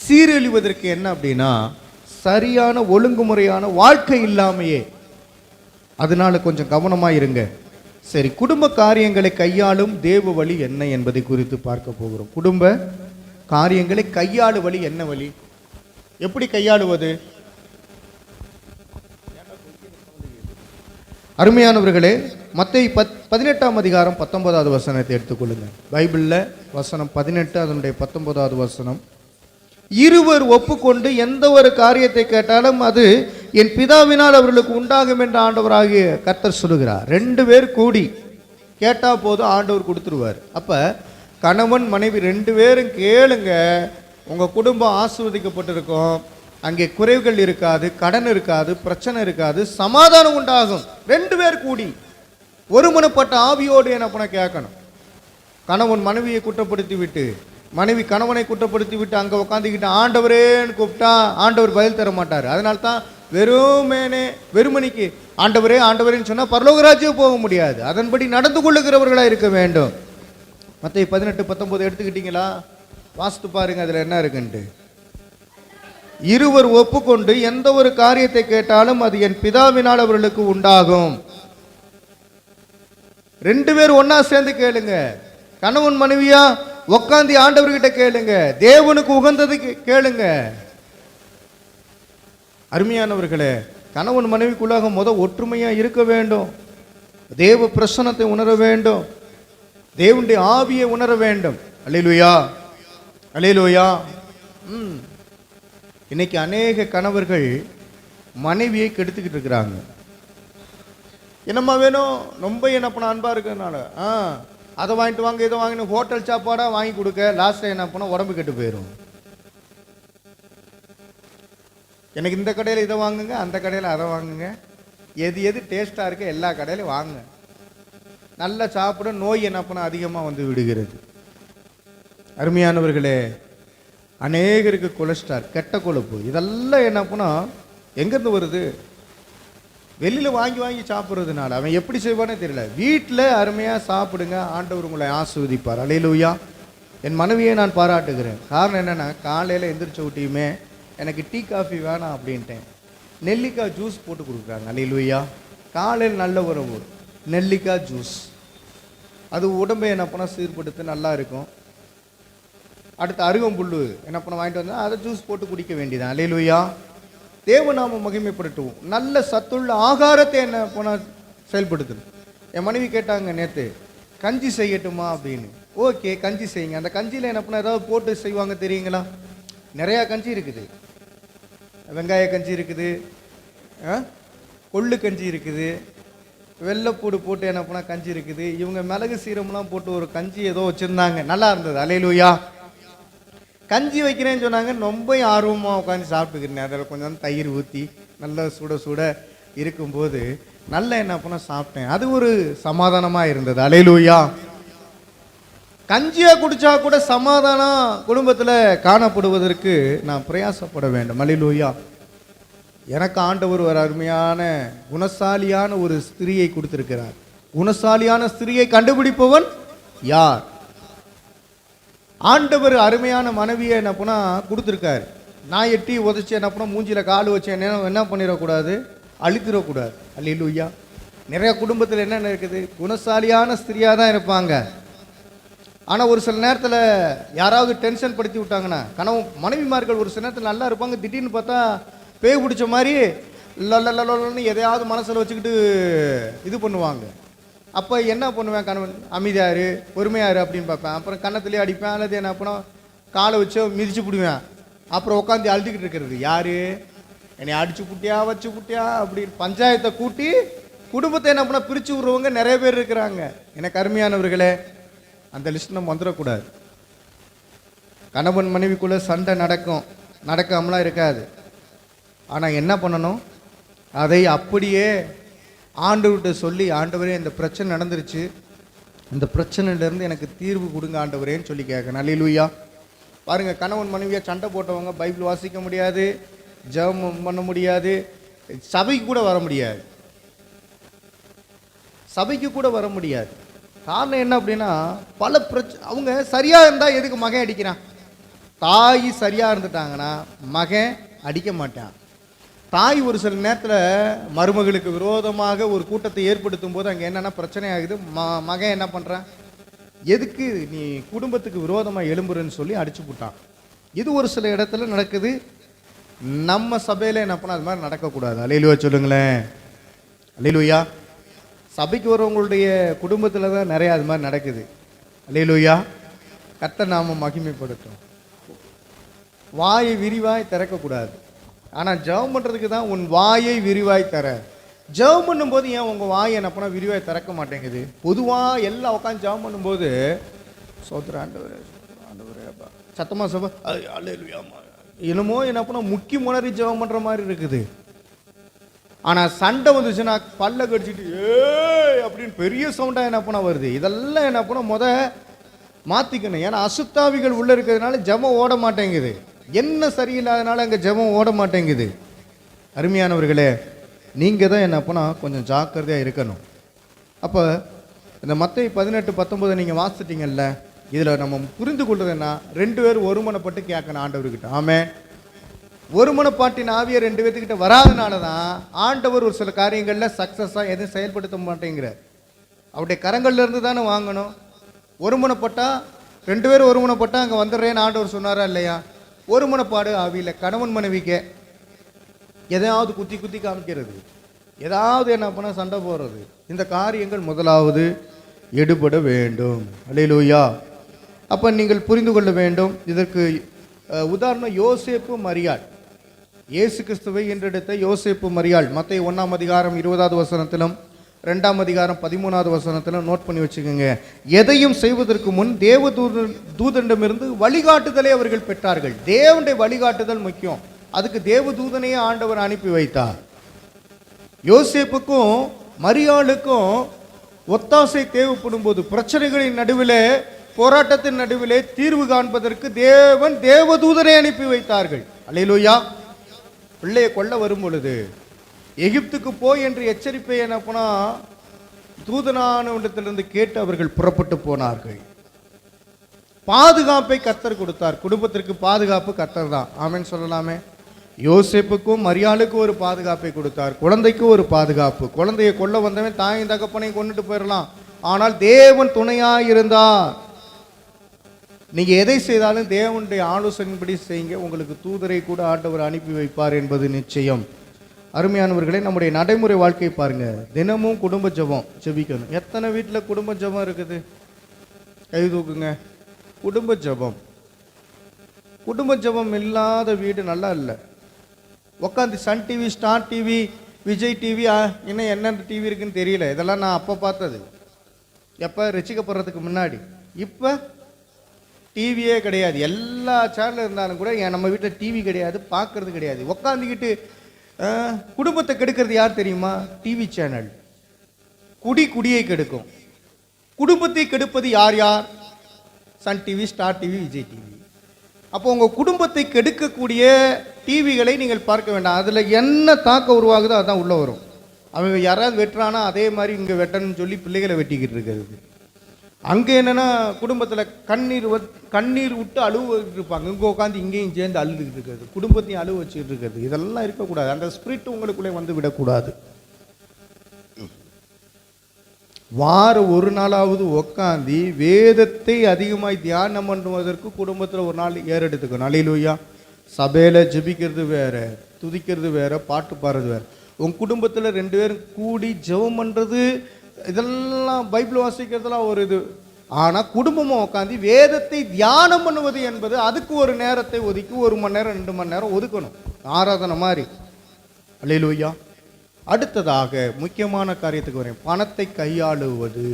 சீரழிவதற்கு என்ன அப்படின்னா, சரியான ஒழுங்குமுறையான வாழ்க்கை இல்லாமையே. அதனால கொஞ்சம் கவனமாக இருங்க. சரி, குடும்ப காரியங்களை கையாளும் தேவ வழி என்ன என்பதை குறித்து பார்க்க போகிறோம். குடும்ப காரியங்களை கையாளு வழி என்ன வழி, எப்படி கையாளுவது? அருமையானவர்களே, மத்தேயு 18ஆம் அதிகாரம் 19வது வசனத்தை எடுத்துக்கொள்ளுங்க. பைபிளில் வசனம் 18, அதனுடைய 19வது வசனம். இருவர் ஒப்புக்கொண்டு எந்த ஒரு காரியத்தை கேட்டாலும் அது என் பிதாவினால் அவர்களுக்கு உண்டாகும் என்று ஆண்டவராகிய கர்த்தர் சொல்லுகிறார். 2 பேர் கூடி கேட்டா போதும், ஆண்டவர் கொடுத்துருவார். அப்ப கணவன் மனைவி 2 பேரும் கேளுங்க, உங்க குடும்பம் ஆசீர்வதிக்கப்பட்டிருக்கும். அங்கே குறைவுகள் இருக்காது, கடன் இருக்காது, பிரச்சனை இருக்காது, சமாதானம் உண்டாகும். 2 பேர் கூடி ஒருமனப்பட்ட ஆவியோடு என்ன பண்ண கேட்கணும். கணவன் மனைவியை குற்றப்படுத்தி விட்டு, மனைவி கணவனை குற்றப்படுத்தி விட்டு அங்கே உட்காந்துக்கிட்டு ஆண்டவரேன்னு கூப்பிட்டா ஆண்டவர் பதில் தர மாட்டார். அதனால தான் வெறுமணிக்கு ஆண்டவரே ஆண்டவரேன்னு சொன்னால் பரலோக ராஜ்யம் போக முடியாது. அதன்படி நடந்து கொள்ளுகிறவர்களாக இருக்க வேண்டும். மத்தேயு 18:19 எடுத்துக்கிட்டீங்களா? வாசித்து பாருங்க, அதில் என்ன இருக்குன்ட்டு. இருவர் ஒப்புக்கொண்டு எந்த ஒரு காரியத்தை கேட்டாலும் அது என் பிதாவினால் அவர்களுக்கு உண்டாகும். 2 பேர் ஒன்னா சேர்ந்து கேளுங்க. கணவன் மனைவியா உட்காந்து ஆண்டவர்கிட்ட கேளுங்க. தேவனுக்கு உகந்தது கேளுங்க. அருமையானவர்களே, கணவன் மனைவிக்குள்ளாக ஒற்றுமையா இருக்க வேண்டும். தேவ பிரசன்னத்தை உணர வேண்டும். தேவனுடைய ஆவியை உணர வேண்டும். அல்லேலூயா, அல்லேலூயா. இன்னைக்கு அநேக கணவர்கள் மனைவியை கெடுத்துக்கிட்டு இருக்கிறாங்க. என்னம்மா வேணும், ரொம்ப என்ன பண்ண அன்பா இருக்கிறதுனால அதை வாங்கிட்டு வாங்க, இதை வாங்கினு ஹோட்டல் சாப்பாடா வாங்கி கொடுக்க, லாஸ்ட்டாக என்ன பண்ண உடம்பு கெட்டு போயிடும். எனக்கு இந்த கடையில் இதை வாங்குங்க, அந்த கடையில் அதை வாங்குங்க, எது எது டேஸ்ட்டாக இருக்கு எல்லா கடையிலும் வாங்க. நல்லா சாப்பிட நோய் என்ன பண்ண அதிகமாக வந்து விடுகிறது. அருமையானவர்களே, அநேகருக்கு கொலஸ்ட்ரால், கெட்ட கொழுப்பு, இதெல்லாம் என்ன பண்ணால் எங்கேருந்து வருது? வெளியில் வாங்கி வாங்கி சாப்பிட்றதுனால. அவன் எப்படி செய்வானே தெரியல. வீட்டில் அருமையாக சாப்பிடுங்க, ஆண்டவர் உங்களை ஆசீர்வதிப்பார். அல்லேலூயா. என் மனைவியை நான் பாராட்டுகிறேன். காரணம் என்னென்னா, காலையில் எந்திரிச்ச ஊட்டியுமே எனக்கு டீ காஃபி வேணாம் அப்படின்ட்டேன். நெல்லிக்காய் ஜூஸ் போட்டு கொடுக்குறாங்க. அல்லேலூயா. காலையில் நல்ல உறவு, நெல்லிக்காய் ஜூஸ், அது உடம்பை என்ன பண்ணால் சீர்படுத்த நல்லா இருக்கும். அடுத்து அருகம்புல் என்ன பண்ண வாங்கிட்டு வந்தால் அதை ஜூஸ் போட்டு குடிக்க வேண்டியதான். அல்லேலூயா. தேவநாம மகிமைப்படுத்துவோம். நல்ல சத்துள்ள ஆகாரத்தை என்ன போனால் செயல்படுத்தணும். என் மனைவி கேட்டாங்க நேற்று, கஞ்சி செய்யட்டுமா அப்படின்னு. ஓகே, கஞ்சி செய்யுங்க. அந்த கஞ்சியில் என்ன பண்ண ஏதாவது போட்டு செய்வாங்க தெரியுங்களா? நிறையா கஞ்சி இருக்குது. வெங்காய கஞ்சி இருக்குது, கொள்ளு கஞ்சி இருக்குது, வெள்ளைப்பூடு போட்டு என்ன பண்ணால் கஞ்சி இருக்குது. இவங்க மிளகு சீரம்லாம் போட்டு ஒரு கஞ்சி ஏதோ வச்சுருந்தாங்க, நல்லா இருந்தது. அல்லேலூயா. கஞ்சி வைக்கிறேன்னு சொன்னாங்க. ரொம்ப ஆர்வமாக உட்காந்து சாப்பிட்டுக்கிறேன். அதில் கொஞ்சம் தயிர் ஊற்றி நல்லா சுட சுட இருக்கும்போது நல்லா என்ன பண்ண சாப்பிட்டேன். அது ஒரு சமாதானமாக இருந்தது. அல்லேலூயா. கஞ்சியாக குடித்தா கூட சமாதானம் குடும்பத்தில் காணப்படுவதற்கு நான் பிரயாசப்பட வேண்டும். அல்லேலூயா. எனக்கு ஆண்டவர் ஒரு அருமையான குணசாலியான ஒரு ஸ்திரியை கொடுத்திருக்கிறார். குணசாலியான ஸ்திரியை கண்டுபிடிப்பவன் யார்? ஆண்டவர் அருமையான மனைவியை என்ன பண்ணா கொடுத்துருக்காரு. நான் எட்டி உதச்சி என்ன பண்ண மூஞ்சியில் கால் வச்சு என்ன பண்ணிடக்கூடாது, அழித்திடக்கூடாது. அல்லேலூயா. நிறைய குடும்பத்தில் என்னென்ன இருக்குது, குணசாலியான ஸ்திரியாக தான் இருப்பாங்க. ஆனால் ஒரு சில நேரத்தில் யாராவது டென்ஷன் படுத்தி விட்டாங்கன்னா, கணவன் மனைவிமார்கள் ஒரு சில நேரத்தில் நல்லா இருப்பாங்க, திடீர்னு பார்த்தா பேய் பிடிச்ச மாதிரி லன்னு எதையாவது மனசில் வச்சுக்கிட்டு இது பண்ணுவாங்க. அப்போ என்ன பண்ணுவேன், கணவன் அமைதியாரு பொறுமையாரு அப்படின்னு பார்ப்பேன். அப்புறம் கன்னத்துலேயே அடிப்பேன், அல்லது என்ன பண்ணோம் காலை வச்சோ மிதிச்சு விடுவேன். அப்புறம் உட்காந்து அழுதுகிட்டு இருக்கிறது, யாரு என்னை அடிச்சு புட்டியா வச்சு புட்டியா அப்படின்னு பஞ்சாயத்தை கூட்டி குடும்பத்தை என்ன பண்ண பிரித்து விடுறவங்க நிறைய பேர் இருக்கிறாங்க. எனக்கு அருமையானவர்களே, அந்த லிஸ்ட் நம்ம வந்துடக்கூடாது. கணவன் மனைவிக்குள்ளே சண்டை நடக்காமலாம் இருக்காது. ஆனால் என்ன பண்ணணும், அதை அப்படியே ஆண்டவர்கிட்ட சொல்லி, ஆண்டவரே இந்த பிரச்சனை நடந்துருச்சு, இந்த பிரச்சனையிலேருந்து எனக்கு தீர்வு கொடுங்க ஆண்டவரேன்னு சொல்லி கேட்கணும். அல்லேலூயா. பாருங்கள், கணவன் மனைவியாக சண்டை போட்டவங்க பைபிள் வாசிக்க முடியாது, ஜெபம் பண்ண முடியாது, சபைக்கு கூட வர முடியாது. காரணம் என்ன அப்படின்னா, பல பிரச்சனை. அவங்க சரியாக இருந்தால் எதுக்கு மகன் அடிக்கிறான்? தாய் சரியாக இருந்துட்டாங்கன்னா மகன் அடிக்க மாட்டான். தாய் ஒரு சில நேரத்தில் மருமகளுக்கு விரோதமாக ஒரு கூட்டத்தை ஏற்படுத்தும் போது அங்கே என்னென்ன பிரச்சனை ஆகுது, மகன் என்ன பண்ணுறான், எதுக்கு நீ குடும்பத்துக்கு விரோதமாக எழும்புறன்னு சொல்லி அடிச்சு போட்டான். இது ஒரு சில இடத்துல நடக்குது. நம்ம சபையில் என்ன பண்ணால் அது மாதிரி நடக்கக்கூடாது. அல்லேலூயா சொல்லுங்களேன். அல்லேலூயா. சபைக்கு வரவங்களுடைய குடும்பத்தில் தான் நிறையா அது மாதிரி நடக்குது. அல்லேலூயா. கர்த்தர் நாம மகிமைப்படுத்தும். வாயை விரிவாய் திறக்கக்கூடாது. ஆனால் ஜெபம் பண்ணுறதுக்கு தான் உன் வாயை விரிவாய் தர. ஜெபம் பண்ணும்போது ஏன் உங்கள் வாயை என்ன பண்ணால் விரிவாய் திறக்க மாட்டேங்குது? பொதுவாக எல்லாம் உட்காந்து ஜெபம் பண்ணும்போது சோத்திர ஆண்டவரே ஆண்டவரே அப்பா சத்தமாக சபை அல்லேலூயா என்னமோ என்ன பண்ண முக்கி முணறி ஜெபம் பண்ற மாதிரி இருக்குது. ஆனா சண்டை வந்துச்சுன்னா பல்ல கடிச்சிட்டு ஏய் அப்படின்னு பெரிய சவுண்டா என்ன பண்ண வருது. இதெல்லாம் என்ன பண்ண மாத்திக்கணும். ஏன்னா அசுத்தாவிகள் உள்ள இருக்கிறதுனால ஜெபம் ஓட மாட்டேங்குது. என்ன சரியில்லாதனால அங்க ஜெபம் ஓட மாட்டேங்குது. அருமையானவர்களே, நீங்க தான் என்ன பண்ணா கொஞ்சம் ஜாக்கிரதையா இருக்கணும். அப்ப இந்த மத்தேயு 18:19 நீங்க வாசிட்டீங்கல்ல, இதுல நம்ம புரிந்து கொள்றது என்ன, 2 பேரும் ஒருமனப்பட்டு கேட்கணும் ஆண்டவர்கிட்ட. ஆமென். ஒருமனப்பாட்டின் ஆவிய 2 பேர்த்துக்கிட்ட வராதனால தான் ஆண்டவர் ஒரு சில காரியங்கள்ல சக்சஸா எதுவும் செயல்படுத்த மாட்டேங்கிறார். அவருடைய கரங்கள்ல இருந்து தானே வாங்கணும். ஒருமனப்பட்டா 2 பேரும் ஒருமனப்பட்டா அங்க வந்துடுறேன்னு ஆண்டவர் சொன்னாரா இல்லையா? ஒருமனப்பாடு ஆவியில கணவன் மனைவிக்க எதையாவது குத்தி குத்தி காமிக்கிறது, ஏதாவது என்ன பண்ண சண்டை போடுறது, இந்த காரியங்கள் முதலாவது எடுபட வேண்டும். அல்லேலூயா. அப்போ நீங்கள் புரிந்து கொள்ள வேண்டும். இதற்கு உதாரணம் யோசேப்பு மரியாள். இயேசு கிறிஸ்துவை என்றெடுத்த யோசேப்பு மரியாள் மத்தேயு 1ஆம் அதிகாரம் 20வது வசனத்திலும் 2ஆம் அதிகாரம் 13வது வசனத்திலும் நோட் பண்ணி வச்சுக்கோங்க. எதையும் செய்வதற்கு முன் தூதனிடமிருந்து வழிகாட்டுதலை அவர்கள் பெற்றார்கள். தேவனுடைய வழிகாட்டுதல் முக்கியம். அதுக்கு தேவதூதனையே ஆண்டவர் அனுப்பி வைத்தார். யோசேப்புக்கும் மரியாளுக்கும் ஒத்தாசை தேவைப்படும் போது, பிரச்சனைகளின் நடுவிலே, போராட்டத்தின் நடுவிலே தீர்வு காண்பதற்கு தேவதூதனை அனுப்பி வைத்தார்கள். அல்லேலூயா. பிள்ளையை கொல்ல வரும் பொழுது எகிப்துக்கு போய் என்று எச்சரிப்பை என்ன பண்ணா தூதனான இடத்திலிருந்து கேட்டு அவர்கள் புறப்பட்டு போனார்கள். பாதுகாப்பை கர்த்தர் கொடுத்தார். குடும்பத்திற்கு பாதுகாப்பு கர்த்தர் தான். ஆமென் சொல்லலாமே. யோசேப்புக்கும் மரியாளுக்கும் ஒரு பாதுகாப்பை கொடுத்தார். குழந்தைக்கு ஒரு பாதுகாப்பு. குழந்தையை கொல்ல வந்தவன் தாயும் தகப்பனையும் கொண்டுட்டு போயிடலாம். ஆனால் தேவன் துணையாக இருந்தார். நீங்க எதை செய்தாலும் தேவனுடைய ஆலோசனைப்படி செய்யுங்க. உங்களுக்கு தூதரை கூட ஆண்டவர் அனுப்பி வைப்பார் என்பது நிச்சயம். அருமையானவர்களே, நம்முடைய நடைமுறை வாழ்க்கை பாருங்க. தினமும் குடும்ப ஜெபம் ஜெபிக்கணும். எத்தனை வீட்டில் குடும்ப ஜெபம் இருக்குது? கை தூக்குங்க. குடும்ப ஜெபம். குடும்ப ஜெபம் இல்லாத வீடு நல்லா இல்லை. உட்காந்து Sun TV, Star TV, Vijay TV, இன்னும் என்னென்ன டிவி இருக்குன்னு தெரியல. இதெல்லாம் நான் அப்போ பார்த்தது. எப்போ ரசிக்கப்படுறதுக்கு முன்னாடி. இப்போ டிவியே கிடையாது. எல்லா சேனலும் இருந்தாலும் கூட நம்ம வீட்டில் டிவி கிடையாது, பார்க்கறது கிடையாது. உட்காந்துக்கிட்டு குடும்பத்தை கெடுக்கிறது யார் தெரியுமா? TV channel. குடியை கெடுக்கும். குடும்பத்தை கெடுப்பது யார் யார்? Sun TV, Star TV, Vijay TV. அப்போ உங்கள் குடும்பத்தை கெடுக்கக்கூடிய டிவிகளை நீங்கள் பார்க்க வேண்டாம். அதில் என்ன தாக்கம் உருவாகுதோ அதுதான் உள்ளே வரும். அவங்க யாராவது வெட்டுறானா அதே மாதிரி இங்கே வெட்டணும்னு சொல்லி பிள்ளைகளை வெட்டிக்கிட்டு இருக்கிறது. அங்கே என்னென்னா குடும்பத்தில் கண்ணீர் விட்டு அழுவிட்டு இருப்பாங்க. இங்கே உட்காந்து இங்கேயும் சேர்ந்து அழுதுகிட்டு இருக்கிறது. குடும்பத்தையும் அழுவ வச்சுக்கிட்டு இருக்கிறது. இதெல்லாம் இருக்கக்கூடாது. அந்த ஸ்பிரிட் உங்களுக்குள்ளே வந்து விடக்கூடாது. வாரம் ஒரு நாளாவது உட்காந்து வேதத்தை அதிகமாய் தியானம் பண்ணுவதற்கு குடும்பத்தில் ஒரு நாள் ஏறெடுத்துக்கணும். அல்லேலூயா. சபையில் ஜெபிக்கிறது வேற, துதிக்கிறது வேற, பாட்டு பாடுறது வேற. உங்கள் குடும்பத்தில் 2 பேரும் கூடி ஜெபம் பண்ணுறது, இதெல்லாம் பைபிள் வாசிக்கிறதுலாம் ஒரு இது. ஆனால் குடும்பமாக உட்காந்து வேதத்தை தியானம் பண்ணுவது என்பது அதுக்கு ஒரு நேரத்தை ஒதுக்கி 1 மணி நேரம் 2 மணி நேரம் ஒதுக்கணும். ஆராதனை மாதிரி. அல்லேலூயா. அடுத்ததாக முக்கியமான காரியத்துக்கு வரேன். பணத்தை கையாளுவது.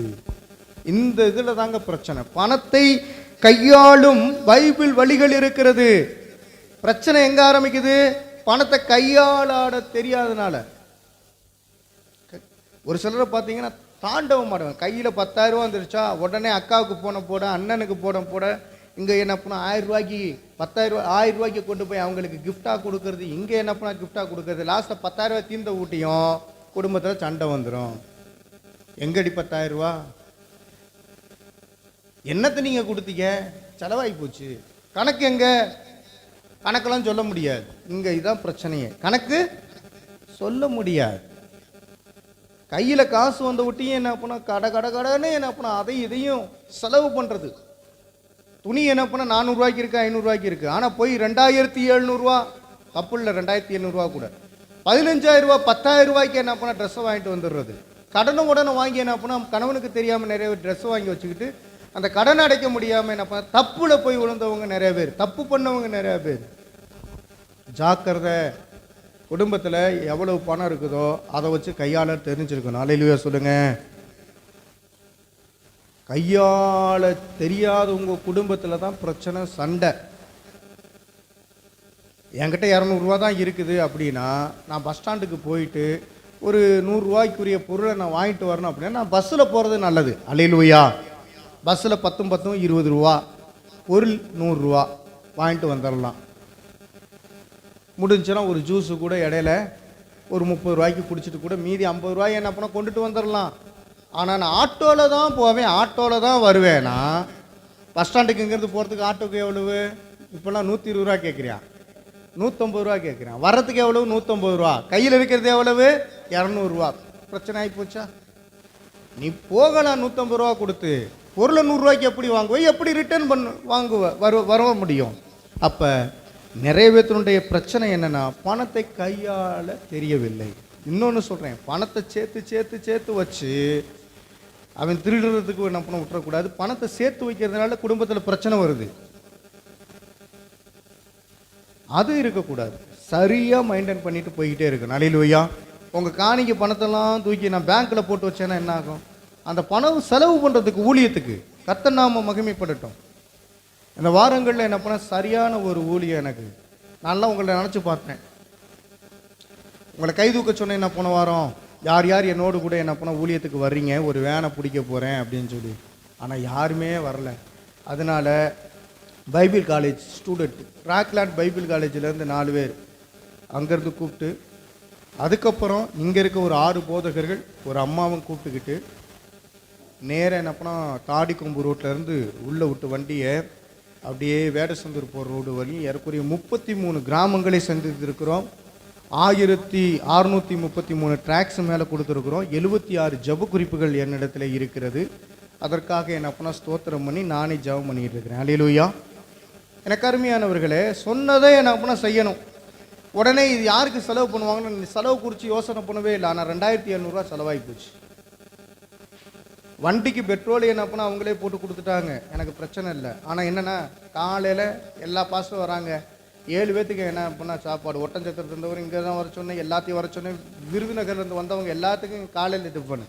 இந்த இதில் தாங்க பிரச்சனை. பணத்தை கையாளும் பைபிள் வழிகள் இருக்கிறது. பிரச்சனை எங்க ஆரம்பிக்குது? பணத்தை கையாளாட தெரியாதனால. ஒரு சிலரை பார்த்தீங்கன்னா தாண்டவம் மாடுவாங்க. கையில் 10,000 ரூபா வந்துருச்சா உடனே அக்காவுக்கு போட, அண்ணனுக்கு போட, இங்கே என்ன பண்ண 1000 ரூபாய்க்கு 10,000 ரூபாய்க்கு கொண்டு போய் அவங்களுக்கு கிஃப்டாக கொடுக்கறது. இங்கே என்ன பண்ணால் கிஃப்டாக கொடுக்கறது. லாஸ்ட்டில் 10,000 ரூபாய் தீர்ந்த ஊட்டியும் குடும்பத்தில் சண்டை வந்துடும். எங்கடி 10,000 ரூபா? என்னத்தை நீங்கள் கொடுத்தீங்க? செலவாகி போச்சு. கணக்கு எங்க? கணக்கெல்லாம் சொல்ல முடியாது. இங்கே இதுதான் பிரச்சனையே. கணக்கு சொல்ல முடியாது. கையில் காசு வந்த ஊட்டியும் என்ன பண்ணால் கடைன்னு என்ன பண்ணால் அதை இதையும் செலவு பண்ணுறது. துணி என்ன பண்ண 400 ரூபாய்க்கு இருக்குது, 500 ரூபாய்க்கு இருக்குது. ஆனால் போய் 2700 ரூபா, தப்பு இல்லை, 2700 ரூபா கூட, 15,000 ரூபா, 10,000 ரூபாய்க்கு என்ன பண்ண ட்ரெஸ்ஸை வாங்கிட்டு வந்துடுறது. உடனே வாங்கி என்ன பண்ணால் கணவனுக்கு தெரியாமல் நிறைய பேர் ட்ரெஸ்ஸை வாங்கி வச்சுக்கிட்டு அந்த கடனை அடைக்க முடியாமல் என்ன பண்ண தப்புல போய் விழுந்தவங்க நிறைய பேர், தப்பு பண்ணவங்க நிறைய பேர். ஜாக்கிரதை. குடும்பத்தில் எவ்வளவு பணம் இருக்குதோ அதை வச்சு கையாள தெரிஞ்சிருக்கணும். அல்லேலூயா சொல்லுங்க. கையாள தெரியாத உங்கள் குடும்பத்தில் தான் பிரச்சனை, சண்டை. என்கிட்ட 200 தான் இருக்குது அப்படின்னா நான் பஸ் ஸ்டாண்டுக்கு போயிட்டு ஒரு 100 பொருளை நான் வாங்கிட்டு வரணும் அப்படின்னா நான் பஸ்ஸில் போகிறது நல்லது. அல்லேலூயா. பஸ்ஸில் 10 20 பொருள் 100 வாங்கிட்டு வந்துடலாம். முடிஞ்சுன்னா ஒரு ஜூஸு கூட இடையில ஒரு 30 குடிச்சிட்டு கூட மீதி 50 என்ன பண்ண கொண்டுட்டு வந்துடலாம். ஆனால் நான் ஆட்டோவில் தான் போவேன், ஆட்டோவில் தான் வருவேன்னா பஸ் ஸ்டாண்டுக்கு இங்கேருந்து போகிறதுக்கு ஆட்டோக்கு எவ்வளவு? இப்போல்லாம் 120 கேட்குறியா, 150 கேட்குறேன். வர்றதுக்கு எவ்வளவு? 150. கையில் இருக்கிறது எவ்வளவு? 200. பிரச்சனை ஆகி போச்சா? நீ போகலாம் 150 கொடுத்து, பொருளை 100 எப்படி வாங்குவ, எப்படி ரிட்டர்ன் வர முடியும்? அப்போ நிறைய பேர்த்தினுடைய பிரச்சனை என்னன்னா பணத்தை கையாள தெரியவில்லை. இன்னொன்று சொல்கிறேன், பணத்தை சேர்த்து வச்சு அவன் திருடுறதுக்கு என்ன பண்ண விட்டுறக்கூடாது. பணத்தை சேர்த்து வைக்கிறதுனால குடும்பத்தில் பிரச்சனை வருது, அது இருக்கக்கூடாது. சரியாக மெயின்டைன் பண்ணிட்டு போய்கிட்டே இருக்கணும். அல்லேலூயா. உங்கள் காணிக்கை பணத்தெல்லாம் தூக்கி நான் பேங்க்கில் போட்டு வச்சேன்னா என்ன ஆகும்? அந்த பணம் செலவு பண்ணுறதுக்கு ஊழியத்துக்கு கர்த்தர் நாம மகிமைப்படட்டும். இந்த வாரங்களில் என்ன பண்ண சரியான ஒரு ஊழியம் எனக்கு நல்லா உங்களை நினச்சி பார்த்தேன். உங்களை கை தூக்க சொன்னேன் என்ன போன வாரம், யார் யார் என்னோடு கூட என்ன பண்ண ஊழியத்துக்கு வர்றீங்க, ஒரு வேனை பிடிக்க போகிறேன் அப்படின்னு சொல்லி. ஆனால் யாருமே வரல. அதனால் Bible college student, Rockland Bible காலேஜிலேருந்து 4 பேர் அங்கேருந்து கூப்பிட்டு, அதுக்கப்புறம் இங்கே இருக்க ஒரு 6 போதகர்கள் ஒரு அம்மாவும் கூப்பிட்டுக்கிட்டு நேராக என்ன பண்ணால் தாடிக்கொம்பு ரோட்லேருந்து உள்ளே விட்டு வண்டியை அப்படியே வேடசந்தூர் போகிற ரோடு வழி ஏறக்குறைய 33 கிராமங்களை சந்தித்திருக்கிறோம். 1633 ட்ராக்ஸ் மேலே கொடுத்துருக்குறோம். 76 ஜப குறிப்புகள் என்னிடத்தில் இருக்கிறது. அதற்காக என்ன பண்ணால் ஸ்தோத்திரம் பண்ணி நானே ஜபம் பண்ணிகிட்டு இருக்கிறேன். அல்லேலூயா. எனக்கு அருமையானவர்களே, சொன்னதை என்ன பண்ணால் செய்யணும். உடனே இது யாருக்கு செலவு பண்ணுவாங்கன்னு செலவு குறித்து யோசனை பண்ணவே இல்லை. ஆனால் 2700 செலவாகி போச்சு. வண்டிக்கு பெட்ரோல் என்ன பண்ணால் அவங்களே போட்டு கொடுத்துட்டாங்க, எனக்கு பிரச்சனை இல்லை. ஆனால் என்னென்னா காலையில் எல்லா பாஸ்டும் வராங்க, 7 பேர்த்துக்கு என்ன பண்ணால் சாப்பாடு. ஒட்டஞ்சத்திரத்து இருந்தவர் இங்கே தான் வர சொன்னேன், எல்லாத்தையும் வர சொன்னேன். விருதுநகர்லேருந்து வந்தவங்க எல்லாத்துக்கும் காலையில் டிஃபன்,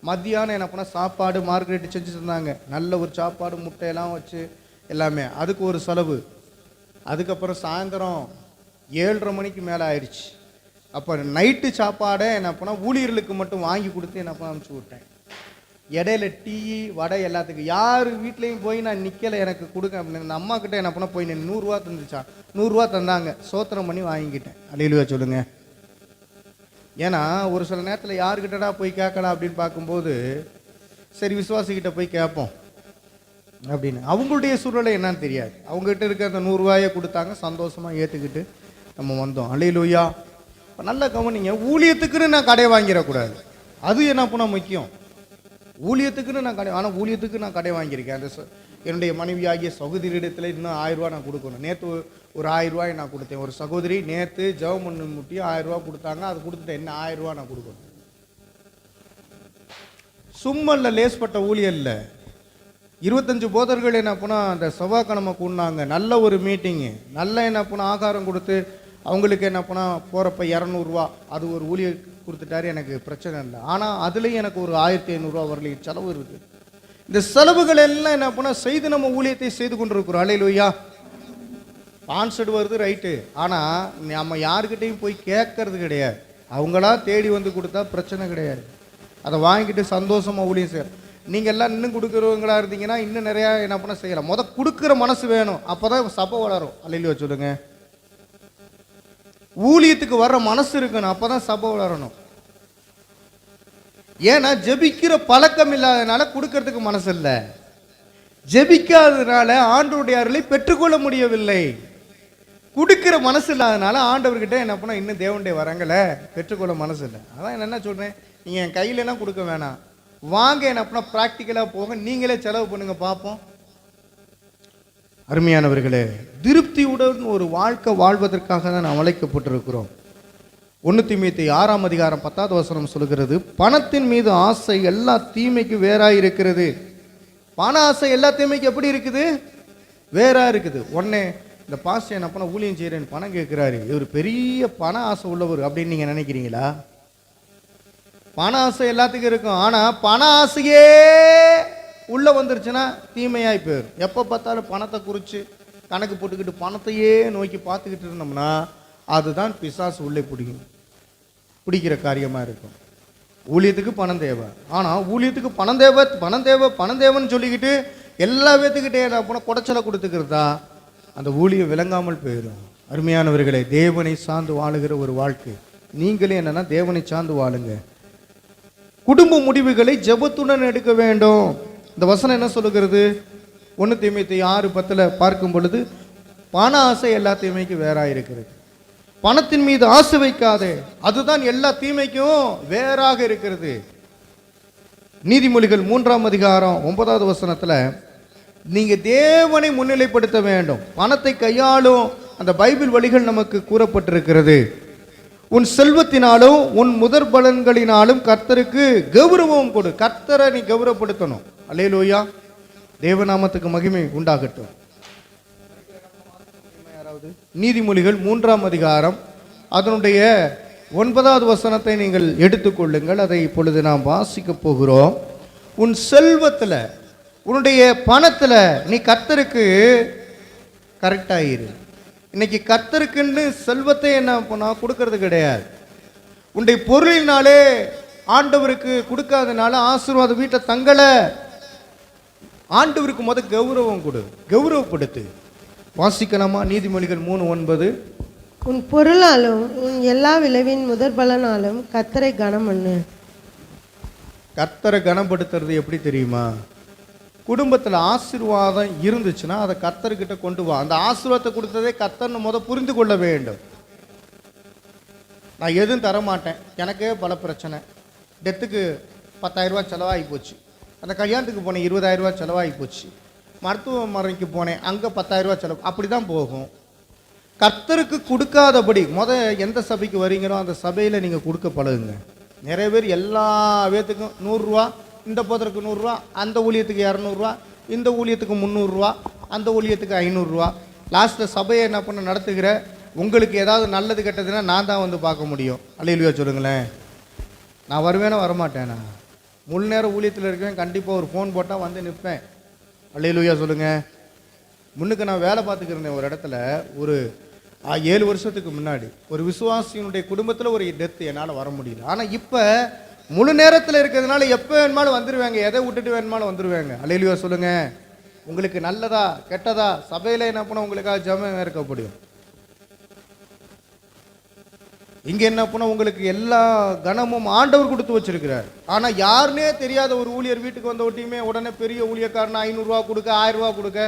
மத்தியானம் என்ன பண்ணால் சாப்பாடு மார்க்கெட்டு செஞ்சு தந்தாங்க. நல்ல ஒரு சாப்பாடு, முட்டையெல்லாம் வச்சு எல்லாமே. அதுக்கு ஒரு செலவு. அதுக்கப்புறம் சாயந்தரம் 7:30 மணிக்கு மேலே ஆயிடுச்சு. அப்போ நைட்டு சாப்பாடை என்ன பண்ணால் ஊழியர்களுக்கு மட்டும் வாங்கி கொடுத்து என்ன பண்ண அனுப்பிச்சி விட்டேன். இடையில டீ வடை எல்லாத்துக்கும் யார் வீட்லேயும் போய் நான் நிற்கலை, எனக்கு கொடுங்க அப்படின்னு. அந்த அம்மா கிட்ட என்ன பண்ண போய் 100 தந்துச்சா, 100 தந்தாங்க. சோத்திரம் பண்ணி வாங்கிக்கிட்டேன். அல்லேலூயா சொல்லுங்க. ஏன்னா ஒரு சில நேரத்தில் யாருக்கிட்டடா போய் கேட்கலாம் அப்படின்னு பார்க்கும்போது சரி விசுவாசிக்கிட்ட போய் கேட்போம் அப்படின்னு. அவங்களுடைய சூழ்நிலை என்னன்னு தெரியாது. அவங்ககிட்ட இருக்க அந்த 100 கொடுத்தாங்க, சந்தோஷமாக ஏற்றுக்கிட்டு நம்ம வந்தோம். அல்லேலூயா. இப்போ நல்ல கவனிங்க, ஊழியத்துக்குன்னு நான் கடை வாங்கிடக்கூடாது. அது என்ன பண்ண முக்கியம். ஊழியத்துக்குன்னு நான் கடை, ஆனால் ஊழியத்துக்கு நான் கடை வாங்கியிருக்கேன். அந்த என்னுடைய மனைவி ஆகிய சகோதரியிடத்தில் இன்னும் 1000 நான் கொடுக்கணும். நேற்று ஒரு 1000 நான் கொடுத்தேன். ஒரு சகோதரி நேற்று ஜெபம் பண்ண முட்டி 1000 கொடுத்தாங்க, அது கொடுத்துட்டேன். என்ன 1000 நான் கொடுக்கணும். சும்மா இல்லை, லேஸ்பட்ட ஊழியம் இல்லை. 25 போதர்கள் என்ன பண்ணால் அந்த செவ்வாய்க்கிழமை கூடினாங்க. நல்ல ஒரு மீட்டிங்கு, நல்ல என்ன பண்ணால் ஆகாரம் கொடுத்து அவங்களுக்கு என்ன பண்ணால் போகிறப்ப 200 அது ஒரு ஊழியர் கொடுத்துட்டாரு, எனக்கு பிரச்சனை இல்லை. ஆனால் அதுலேயும் எனக்கு ஒரு 1500 வரலையும் செலவு இருக்குது. இந்த செலவுகள் எல்லாம் என்ன பண்ணால் செய்து நம்ம ஊழியத்தை செய்து கொண்டிருக்கிறோம். அல்லேலூயா. ஸ்பான்சர்டு வருது ரைட்டு, ஆனால் நம்ம யாருக்கிட்டையும் போய் கேட்கறது கிடையாது. அவங்களா தேடி வந்து கொடுத்தா பிரச்சனை கிடையாது. அதை வாங்கிட்டு சந்தோஷமாக ஊழியம் செய்யலாம். நீங்கள் எல்லாம் இன்னும் கொடுக்குறவங்களா இருந்தீங்கன்னா இன்னும் நிறையா என்ன பண்ண செய்யலாம். கொடுக்குற மனசு வேணும், அப்போ தான் சபை வளரும். அல்லேலூயா சொல்லுங்க. ஊழியத்துக்கு வர்ற மனசு இருக்கணும், அப்பதான் சபை வளரணும். ஏன்னா ஜெபிக்கிற பழக்கம் இல்லாதனால கொடுக்கறதுக்கு மனசு இல்லை. ஜெபிக்காததுனால ஆண்டவருடைய அருளை பெற்றுக்கொள்ள முடியவில்லை. கொடுக்கிற மனசு இல்லாதனால ஆண்டவர்கிட்ட என்ன பண்ண இன்னும் தேவனுடைய வரங்களை பெற்றுக்கொள்ள மனசு இல்லை. அதான் என்ன சொல்றேன், நீங்க என் கையிலலாம் கொடுக்க வேணாம், வாங்க என்ன பண்ண ப்ராக்டிக்கலா போங்க, நீங்களே செலவு பண்ணுங்க பார்ப்போம். அருமையானவர்களே, திருப்தியுடன் ஒரு வாழ்க்கை வாழ்வதற்காக தான் நாம் அழைக்கப்பட்டிருக்கிறோம். 1 தீமோத்தேயு 6ஆம் அதிகாரம் 10வது வசனம் சொல்கிறது, பணத்தின் மீது ஆசை எல்லா தீமைக்கும் வேறாய் இருக்கிறது. பண ஆசை எல்லா தீமைக்கும் எப்படி இருக்குது? வேறா இருக்குது. உடனே இந்த பாஸ்டர் என்ன பண்ண ஊழியம் செய்கிறேன்னு பணம் கேட்குறாரு, இவர் பெரிய பண ஆசை உள்ளவர் அப்படின்னு நீங்கள் நினைக்கிறீங்களா? பண ஆசை எல்லாத்துக்கும் இருக்கும், ஆனால் பண ஆசையே உள்ளே வந்துருச்சுன்னா தீமையாய் போயிடும். எப்போ பார்த்தாலும் பணத்தை குறித்து கணக்கு போட்டுக்கிட்டு பணத்தையே நோக்கி பார்த்துக்கிட்டு இருந்தோம்னா அதுதான் பிசாசு உள்ளே பிடிக்கிற காரியமாக இருக்கும். ஊழியத்துக்கு பணம் தேவை, ஆனால் ஊழியத்துக்கு பணம் தேவை பணம் தேவை பணம் தேவைன்னு சொல்லிக்கிட்டு எல்லா பேத்துக்கிட்டே போனால் குடைச்சலை கொடுத்துக்கிறதா அந்த ஊழியம் விளங்காமல் போயிடும். அருமையானவர்களே, தேவனை சார்ந்து வாழுகிற ஒரு வாழ்க்கை. நீங்களே என்னன்னா தேவனை சார்ந்து வாழுங்க. குடும்ப முடிவுகளை ஜெபத்துடன் எடுக்க வேண்டும். இந்த வசனம் என்ன சொல்லுகிறது? 1 தீமோத்தேயு 6:10 பார்க்கும் பொழுது, பண ஆசை எல்லா தீமைக்கும் வேறாக இருக்கிறது. பணத்தின் மீது ஆசை வைக்காதே, அதுதான் எல்லா தீமைக்கும் வேறாக இருக்கிறது. நீதிமொழிகள் 3ஆம் அதிகாரம் 9வது வசனத்துல நீங்க தேவனை முன்னிலைப்படுத்த வேண்டும். பணத்தை கையாளும் அந்த பைபிள் வழிகள் நமக்கு கூறப்பட்டிருக்கிறது. உன் செல்வத்தினாலும் உன் முதற் பலன்களினாலும் கர்த்தருக்கு கௌரவம் கொடு. கர்த்தரை நீ கௌரவப்படுத்தணும். அல்லேலூயா, தேவநாமத்துக்கு மகிமை உண்டாகட்டும். நீதிமொழிகள் 3ஆம் அதிகாரம் அதனுடைய 9வது வசனத்தை நீங்கள் எடுத்துக்கொள்ளுங்கள். அதை இப்பொழுது நாம் வாசிக்க போகிறோம். உன் செல்வத்தில் உன்னுடைய பணத்தில் நீ கர்த்தருக்கு கரெக்டாயிரு. இன்னைக்கு கர்த்தருக்குன்னு செல்வத்தை என்ன பண்ணா கொடுக்கறது கிடையாது. உன்னுடைய பொருளினாலே ஆண்டவருக்கு கொடுக்காதனால ஆசீர்வாதம் வீட்டை தங்கலை. ஆண்டவருக்கு கௌரவம் கொடு, கௌரவப்படுத்து. வாசிக்கலாமா? நீதிமொழிகள் 3:9. உன் பொருளாலும் உன் எல்லா விளைவின் முதற் பலனாலும் கர்த்தரை கனம் பண்ணு. கர்த்தரை கனப்படுத்துறது எப்படி தெரியுமா? குடும்பத்தில் ஆசீர்வாதம் இருந்துச்சுன்னா அதை கர்த்தர்கிட்ட கொண்டு வா. அந்த ஆசீர்வாதத்தை கொடுத்ததே கர்த்தர்னு புரிந்து கொள்ள வேண்டும். நான் எதுவும் தரமாட்டேன், எனக்கே பல பிரச்சனை, டெத்துக்கு 10,000 ரூபா செலவாகி போச்சு, அந்த கல்யாணத்துக்கு போனேன் 20,000 ரூபா செலவாகி போச்சு, மருத்துவமனைக்கு போனேன் அங்கே 10,000 ரூபா செலவு, அப்படி தான் போகும். கர்த்தருக்கு கொடுக்காதபடி எந்த சபைக்கு வரீங்களோ அந்த சபையில் நீங்கள் கொடுக்க பழகுங்க. நிறைய பேர் எல்லா பேத்துக்கும் 100 ரூபா, இந்த போதற்கு 100 ரூபா, அந்த ஊழியத்துக்கு 200 ரூபா, இந்த ஊழியத்துக்கு 300 ரூபா, அந்த ஊழியத்துக்கு 500 ரூபா. லாஸ்ட்டில் சபையை என்ன பண்ண நடத்துகிற உங்களுக்கு ஏதாவது நல்லது கெட்டதுன்னா நான் தான் பார்க்க முடியும். அல்லேலூயா சொல்லுங்களேன். நான் வருவேனா வரமாட்டேனா? முழு நேரம் ஊழியத்தில் இருக்கேன், கண்டிப்பாக ஒரு ஃபோன் போட்டால் வந்து நிற்பேன். அல்லேலூயா சொல்லுங்க. முன்னுக்கு நான் வேலை பார்த்துக்கிருந்தேன் ஒரு இடத்துல. ஒரு 7 வருஷத்துக்கு முன்னாடி ஒரு விசுவாசியினுடைய குடும்பத்தில் ஒரு டெத்து, என்னால் வர முடியல. ஆனால் இப்போ முழு நேரத்தில் இருக்கிறதுனால எப்போ வேணுமாலும் வந்துடுவேங்க, எதை விட்டுட்டு வேணுமாலும் வந்துடுவேங்க. அல்லேலூயா சொல்லுங்க. உங்களுக்கு நல்லதா கெட்டதா சபையில் என்ன பண்ண உங்களுக்காக ஜெபம் இருக்க முடியும். இங்கே என்ன பண்ண உங்களுக்கு எல்லா கனமும் ஆண்டவர் கொடுத்து வச்சிருக்கிறார். ஆனால் யாருன்னே தெரியாத ஒரு ஊழியர் வீட்டுக்கு வந்த ஒட்டியுமே உடனே பெரிய ஊழியக்காரனா 500 ரூபா கொடுக்க, 1000 ரூபா கொடுக்க,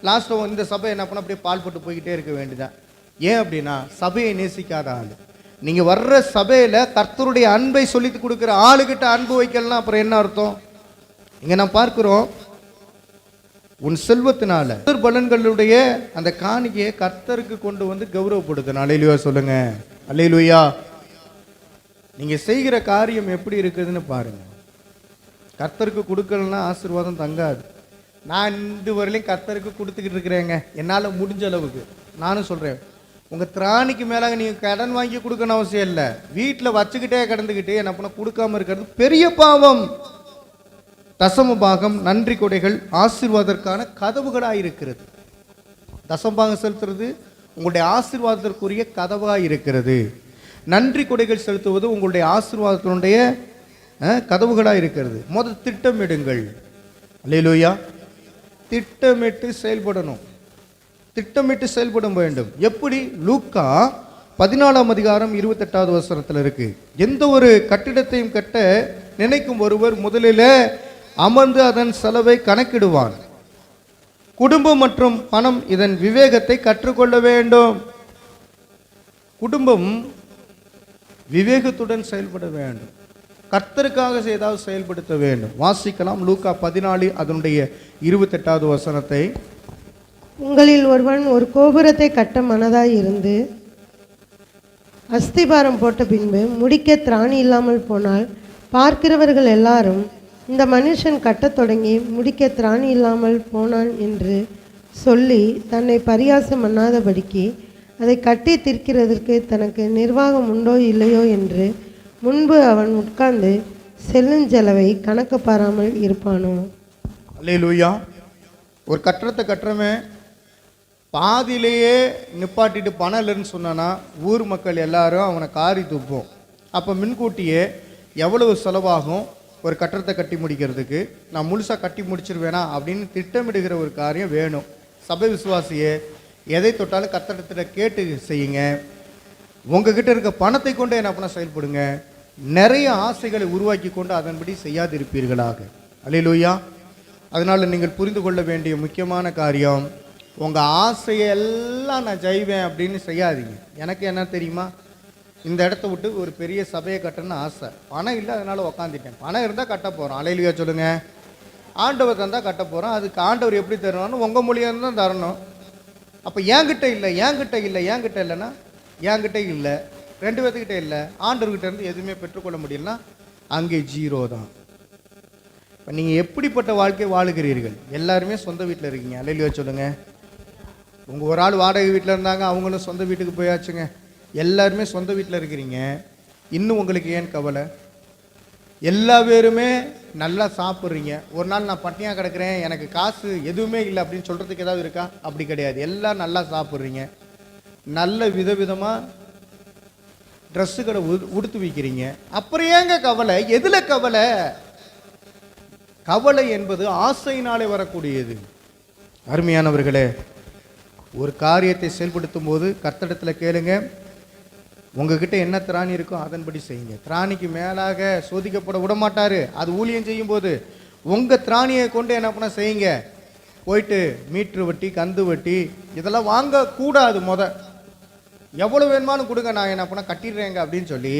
லாஸ்ட்டில் இந்த சபை என்ன பண்ண அப்படியே பால் போட்டு போய்கிட்டே இருக்க வேண்டியதான். ஏன் அப்படின்னா சபையை நேசிக்காத ஆள். நீங்கள் வர்ற சபையில் கர்த்தருடைய அன்பை சொல்லி கொடுக்குற ஆளுகிட்ட அன்பு வைக்கலாம், அப்புறம் என்ன அர்த்தம்? இங்கே நான் பார்க்கிறோம், உன் செல்வத்தினால பலன்களுடைய அந்த காணிக்கையை கர்த்தருக்கு கொண்டு வந்து கௌரவப்படுத்தணும். அல்லேலூயா சொல்லுங்க. அல்லேலூயா. நீங்க செய்கிற காரியம் எப்படி இருக்குதுன்னு பாருங்க. கர்த்தருக்கு கொடுக்கலன்னா ஆசீர்வாதம் தங்காது. நான் இந்த வரையிலையும் கர்த்தருக்கு கொடுத்துக்கிட்டு இருக்கிறேங்க, என்னால் முடிஞ்ச அளவுக்கு. நானும் சொல்றேன், உங்க திராணிக்கு மேலாக நீங்க கடன் வாங்கி கொடுக்கணும் அவசியம் இல்லை. வீட்டில் வச்சுக்கிட்டே கிடந்துக்கிட்டே என்ன பண்ண கொடுக்காம இருக்கிறது பெரிய பாவம். தசம பாகம் நன்றி கொடைகள் ஆசீர்வாதத்திற்கான கதவுகளாக இருக்கிறது. தசம பாகம் செலுத்துறது உங்களுடைய ஆசீர்வாதத்திற்குரிய கதவாக இருக்கிறது. நன்றி கொடைகள் செலுத்துவது உங்களுடைய ஆசீர்வாதத்தினுடைய கதவுகளாக இருக்கிறது. முதல் திட்டமிடுங்கள். அல்லேலூயா. திட்டமிட்டு செயல்படணும், திட்டமிட்டு செயல்பட வேண்டும். எப்படி? லூக்கா 14ஆம் அதிகாரம் 28வது வசனத்தில் இருக்கு. எந்த ஒரு கட்டிடத்தையும் கட்ட நினைக்கும் ஒருவர் முதலில் அமர்ந்து அதன் செலவை கணக்கிடுவான். குடும்பம் மற்றும் பணம் இதன் விவேகத்தை கற்றுக்கொள்ள வேண்டும். குடும்பம் விவேகத்துடன் செயல்பட வேண்டும், கர்த்தருக்காக ஏதாவது செயல்படுத்த வேண்டும். வாசிக்கலாம் லூக்கா 14 அதனுடைய 28வது வசனத்தை. உங்களில் ஒருவன் ஒரு கோபுரத்தை கட்ட மனதாய் இருந்து அஸ்திபாரம் போட்ட பின்பு முடிக்க திராணி இல்லாமல் போனால் பார்க்கிறவர்கள் எல்லாரும் இந்த மனுஷன் கட்டத் தொடங்கி முடிக்க திராணி இல்லாமல் போனான் என்று சொல்லி தன்னை பரியாசம் பண்ணாதபடிக்கு அதை கட்டி தீர்க்கிறதற்கு தனக்கு நிர்வாகம் உண்டோ இல்லையோ என்று முன்பு அவன் உட்கார்ந்து செல்லுஞ்செலவை கணக்கு பாராமல் இருப்பானோ. அல்லேலூயா. ஒரு கட்டடத்தை கட்டுறவன் பாதியிலேயே நிப்பாட்டிட்டு பணம் இல்லைன்னு சொன்னான்னா ஊர் மக்கள் எல்லாரும் அவனை காரி துப்போம். அப்போ முன்கூட்டியே எவ்வளவு செலவாகும் ஒரு கட்டடத்தை கட்டி முடிக்கிறதுக்கு, நான் முழுசாக கட்டி முடிச்சிருவேனா அப்படின்னு திட்டமிடுகிற ஒரு காரியம் வேணும். சபை விசுவாசியே, எதை தொட்டாலும் கட்டடத்தில் கேட்டு செய்யுங்க. உங்ககிட்ட இருக்க பணத்தை கொண்டு என்ன பண்ண செயல்படுங்க. நிறைய ஆசைகளை உருவாக்கி கொண்டு அதன்படி செய்யாதிருப்பீர்களாக. அல்லேலூயா. அதனால் நீங்கள் புரிந்து கொள்ள வேண்டிய முக்கியமான காரியம், உங்கள் ஆசையெல்லாம் நான் செய்வேன் அப்படின்னு செய்யாதீங்க. எனக்கு என்ன தெரியுமா, இந்த இடத்த விட்டு ஒரு பெரிய சபையை கட்டணும்னு ஆசை, பணம் இல்லை அதனால் உக்காந்துட்டேன். பணம் இருந்தால் கட்ட போகிறோம். அல்லேலூயா சொல்லுங்கள். ஆண்டவர் தந்தால் கட்ட போகிறோம். அதுக்கு ஆண்டவர் எப்படி தரணும்னு உங்கள் மூலியம் தான் தரணும். அப்போ என்கிட்ட இல்லை இல்லைன்னா என்கிட்ட இல்லை, 2 பேர்த்துக்கிட்ட இல்லை, ஆண்டவர்கிட்ட இருந்து எதுவுமே பெற்றுக்கொள்ள முடியலன்னா அங்கே 0 தான். இப்போ நீங்கள் எப்படிப்பட்ட வாழ்க்கை வாழுகிறீர்கள்? எல்லாருமே சொந்த வீட்டில் இருக்கீங்க. அல்லேலூயா சொல்லுங்கள். உங்கள் ஒரு ஆள் வாடகை வீட்டில் இருந்தாங்க, அவங்களும் சொந்த வீட்டுக்கு போயாச்சுங்க. எல்லாருமே சொந்த வீட்டில் இருக்கிறீங்க. இன்னும் உங்களுக்கு ஏன் கவலை? எல்லா பேருமே நல்லா சாப்பிட்றீங்க. ஒரு நாள் நான் பட்டினியாக கிடக்கிறேன், எனக்கு காசு எதுவுமே இல்லை அப்படின்னு சொல்கிறதுக்கு ஏதாவது இருக்கா? அப்படி கிடையாது. எல்லாம் நல்லா சாப்பிட்றீங்க, நல்ல விதவிதமாக ட்ரெஸ்ஸுகளை உடுத்து வைக்கிறீங்க. அப்புறம் ஏங்க கவலை? எதில் கவலை? கவலை என்பது ஆசையினாலே வரக்கூடியது. அருமையானவர்களே, ஒரு காரியத்தை செயல்படுத்தும் போது கர்த்தரிடத்தில் கேளுங்க. உங்ககிட்ட என்ன திராணி இருக்கோ அதன்படி செய்யுங்க. திராணிக்கு மேலாக சோதிக்கப்பட விட மாட்டார். அது ஊழியம் செய்யும் போது உங்கள் திராணியை கொண்டு என்ன பண்ண செய்யுங்க. போயிட்டு மீட்ரு வட்டி, கந்து வட்டி இதெல்லாம் வாங்கக்கூடாது. எவ்வளோ வேணுமானு கொடுங்க, நான் என்ன பண்ண கட்டிடுறேங்க அப்படின்னு சொல்லி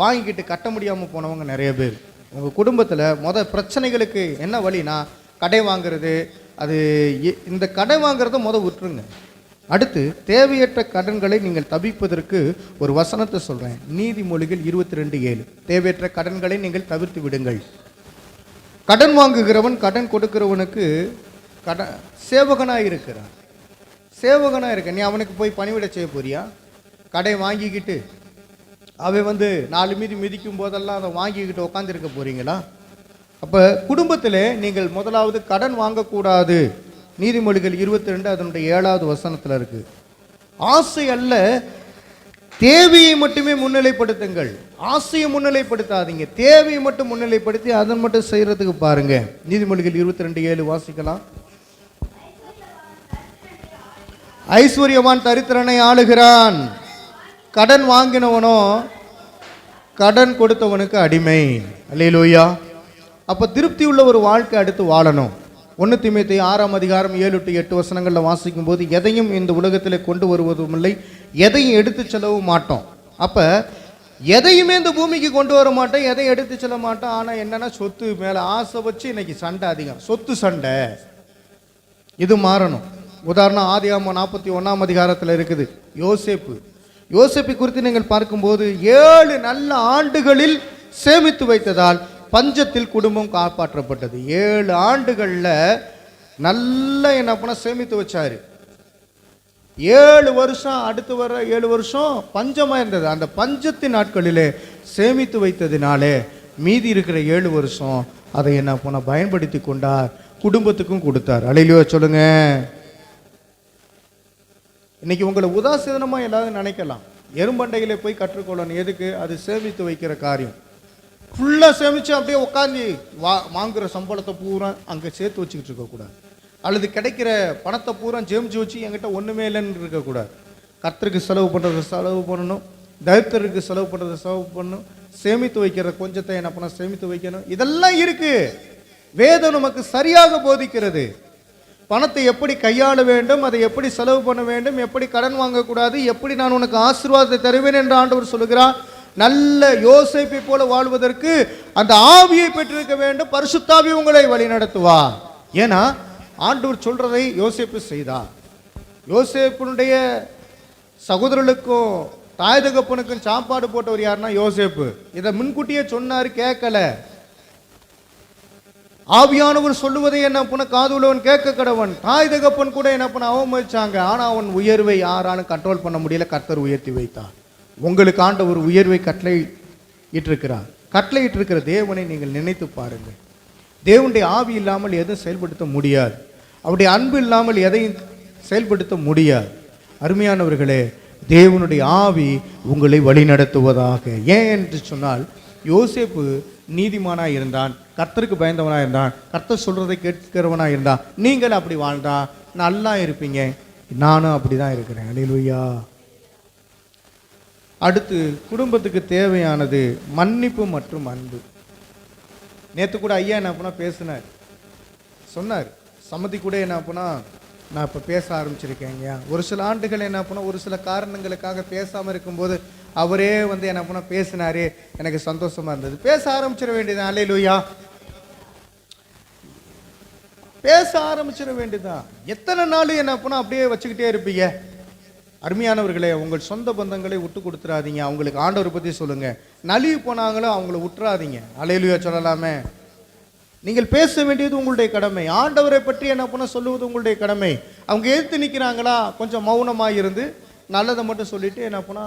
வாங்கிக்கிட்டு கட்ட முடியாமல் போனவங்க நிறைய பேர். உங்கள் குடும்பத்தில் பிரச்சனைகளுக்கு என்ன வழினா கடை வாங்கிறது. அது இந்த கடை வாங்கிறத விட்டுருங்க. அடுத்து தேவையற்ற கடன்களை நீங்கள் தவிர்ப்பதற்கு ஒரு வசனத்தை சொல்கிறேன். நீதிமொழிகள் 22:7. தேவையற்ற கடன்களை நீங்கள் தவிர்த்து விடுங்கள். கடன் வாங்குகிறவன் கடன் கொடுக்கிறவனுக்கு சேவகனாக இருக்கிறான். சேவகனாக இருக்க நீ அவனுக்கு போய் பணிவிட செய்ய போறியா? கடை வாங்கிக்கிட்டு அவன் 4 மீதி மிதிக்கும் போதெல்லாம் அதை வாங்கிக்கிட்டு உட்காந்துருக்க போறீங்களா? அப்போ குடும்பத்தில் நீங்கள் முதலாவது கடன் வாங்கக்கூடாது. நீதிமொழிகள் 22 அதனுடைய 7வது வசனத்தில் இருக்கு. ஆசை அல்ல, தேவையை மட்டுமே முன்னிலைப்படுத்துங்கள். ஆசையை முன்னிலைப்படுத்தாதீங்க, தேவையை மட்டும் முன்னிலைப்படுத்தி அதன் மட்டும் செய்யறதுக்கு பாருங்க. நீதிமொழிகள் 22:7 வாசிக்கலாம். ஐஸ்வர்யவான் தரித்திரனை ஆளுகிறான், கடன் வாங்கினவனோ கடன் கொடுத்தவனுக்கு அடிமை. அல்லேலூயா. அப்போ திருப்தி உள்ள ஒரு வாழ்க்கை அடுத்து வாழணும். 1 தீமோத்தேயு 6:7-8 வசனங்களில் வாசிக்கும் போது, எதையும் இந்த உலகத்தில் கொண்டு வருவதும் இல்லை, எதையும் எடுத்து செல்லவும் மாட்டோம். அப்போ எதையுமே இந்த பூமிக்கு கொண்டு வர மாட்டோம், எதையும் எடுத்து செல்ல மாட்டோம். ஆனால் என்னன்னா சொத்து மேலே ஆசை வச்சு இன்னைக்கு சண்டை அதிகம், சொத்து சண்டை. இது மாறணும். உதாரணம் ஆதியாகமம் 41 இருக்குது. யோசேப்பு குறித்து நீங்கள் பார்க்கும்போது 7 நல்ல ஆண்டுகளில் சேமித்து வைத்ததால் பஞ்சத்தில் குடும்பம் காப்பாற்றப்பட்டது. 7 ஆண்டுகளில் நல்ல என்ன பண்ண சேமித்து வச்சாரு. 7 வருஷம் அடுத்து வர 7 வருஷம் பஞ்சமாக இருந்தது. அந்த பஞ்சத்தின் நாட்களிலே சேமித்து வைத்ததினாலே மீதி இருக்கிற 7 வருஷம் அதை என்ன பண்ண பயன்படுத்தி கொண்டார், குடும்பத்துக்கும் கொடுத்தார். அல்லேலூயா சொல்லுங்க. இன்னைக்கு உங்களை உதாசீனமாக எல்லாரும் நினைக்கலாம். எறும்பண்டையிலே போய் கற்றுக்கொள்ளணும். எதுக்கு? அது சேமித்து வைக்கிற காரியம். ஃபுல்லாக சேமித்து அப்படியே உட்காந்து வாங்குகிற சம்பளத்தை பூரா அங்கே சேர்த்து வச்சுக்கிட்டு இருக்கக்கூடாது. அல்லது கிடைக்கிற பணத்தை பூரா சேமித்து வச்சு என்கிட்ட ஒன்றுமே இல்லைன்னு இருக்கக்கூடாது. கர்த்தருக்கு செலவு பண்ணுறதை செலவு பண்ணணும், தரித்திரருக்கு செலவு பண்ணுறதை செலவு பண்ணணும், சேமித்து வைக்கிற கொஞ்சத்தை என்ன பண்ண சேமித்து வைக்கணும். இதெல்லாம் இருக்கு. வேதம் நமக்கு சரியாக போதிக்கிறது. பணத்தை எப்படி கையாள வேண்டும், அதை எப்படி செலவு பண்ண வேண்டும், எப்படி கடன் வாங்கக்கூடாது, எப்படி நான் உனக்கு ஆசீர்வாதத்தை தருவேன் என்று ஆண்டவர் சொல்லுகிறார். நல்ல யோசேப்பை போல வாழ்வதற்கு அந்த ஆவியை பெற்றிருக்க வேண்டும். பரிசுத்தாவி உங்களை வழி நடத்துவார். ஏன்னா ஆண்டவர் சொல்றதை யோசேப்பு செய்தார். யோசேப்புடைய சகோதரர்களுக்கும் தாய் தகப்பனுக்கும் சாப்பாடு போட்டவர் யாருன்னா யோசேப்பு. இதை முன்கூட்டியே சொன்னார், கேட்கல. ஆவியானவர் சொல்லுவதை என்ன பண்ண காதுள்ளவன் கேட்க கடவன். தாய் தகப்பன் கூட என்ன பண்ண அவமதிச்சாங்க. ஆனா அவன் உயர்வை யாராலும் கண்ட்ரோல் பண்ண முடியல. கர்த்தர் உயர்த்தி வைத்தார். உங்களுக்கு ஆண்டவர் உயர்வை கட்டளை இட்டிருக்கிறார். கட்டளை இட்டிருக்கிற தேவனை நீங்கள் நினைத்து பாருங்கள். தேவனுடைய ஆவி இல்லாமல் எதுவும் செயல்படுத்த முடியாது. அவருடைய அன்பு இல்லாமல் எதையும் செயல்படுத்த முடியாது. அருமையானவர்களே, தேவனுடைய ஆவி உங்களை வழிநடத்துவதாக. ஏன் என்று சொன்னால், யோசேப்பு நீதிமானாக இருந்தான், கர்த்தருக்கு பயந்தவனாக இருந்தான், கர்த்தர் சொல்றதை கேட்கிறவனாக இருந்தான். நீங்கள் அப்படி வாழ்ந்தா நல்லா இருப்பீங்க. நானும் அப்படிதான் இருக்கிறேன். அல்லேலூயா. அடுத்து, குடும்பத்துக்கு தேவையானது மன்னிப்பு மற்றும் அன்பு. நேற்று கூட ஐயா என்ன பண்ணா பேசினார், சொன்னார். சம்மதி கூட என்ன பண்ணா, நான் இப்போ பேச ஆரம்பிச்சிருக்கேங்க. ஒரு சில ஆண்டுகள் என்ன பண்ணா, ஒரு சில காரணங்களுக்காக பேசாமல் இருக்கும்போது அவரே வந்து என்ன பண்ணா பேசினாரு. எனக்கு சந்தோஷமா இருந்தது. பேச ஆரம்பிச்சிட வேண்டியதான். அல்லேலூயா. பேச ஆரம்பிச்சிட வேண்டியதான். எத்தனை நாள் என்ன பண்ணா அப்படியே வச்சுக்கிட்டே இருப்பீங்க? அருமையானவர்களே, உங்கள் சொந்த பந்தங்களை விட்டு கொடுத்துறாதீங்க. அவங்களுக்கு ஆண்டவரை பற்றி சொல்லுங்க. நழுவி போனாங்களோ அவங்கள விட்டுறாதீங்க. அல்லேலூயா சொல்லலாமே. நீங்கள் பேச வேண்டியது உங்களுடைய கடமை. ஆண்டவரை பற்றி என்ன பண்ண சொல்லுவது உங்களுடைய கடமை. அவங்க எதிர்த்து நிற்கிறாங்களா, கொஞ்சம் மௌனமாக இருந்து நல்லதை மட்டும் சொல்லிட்டு என்ன பண்ணா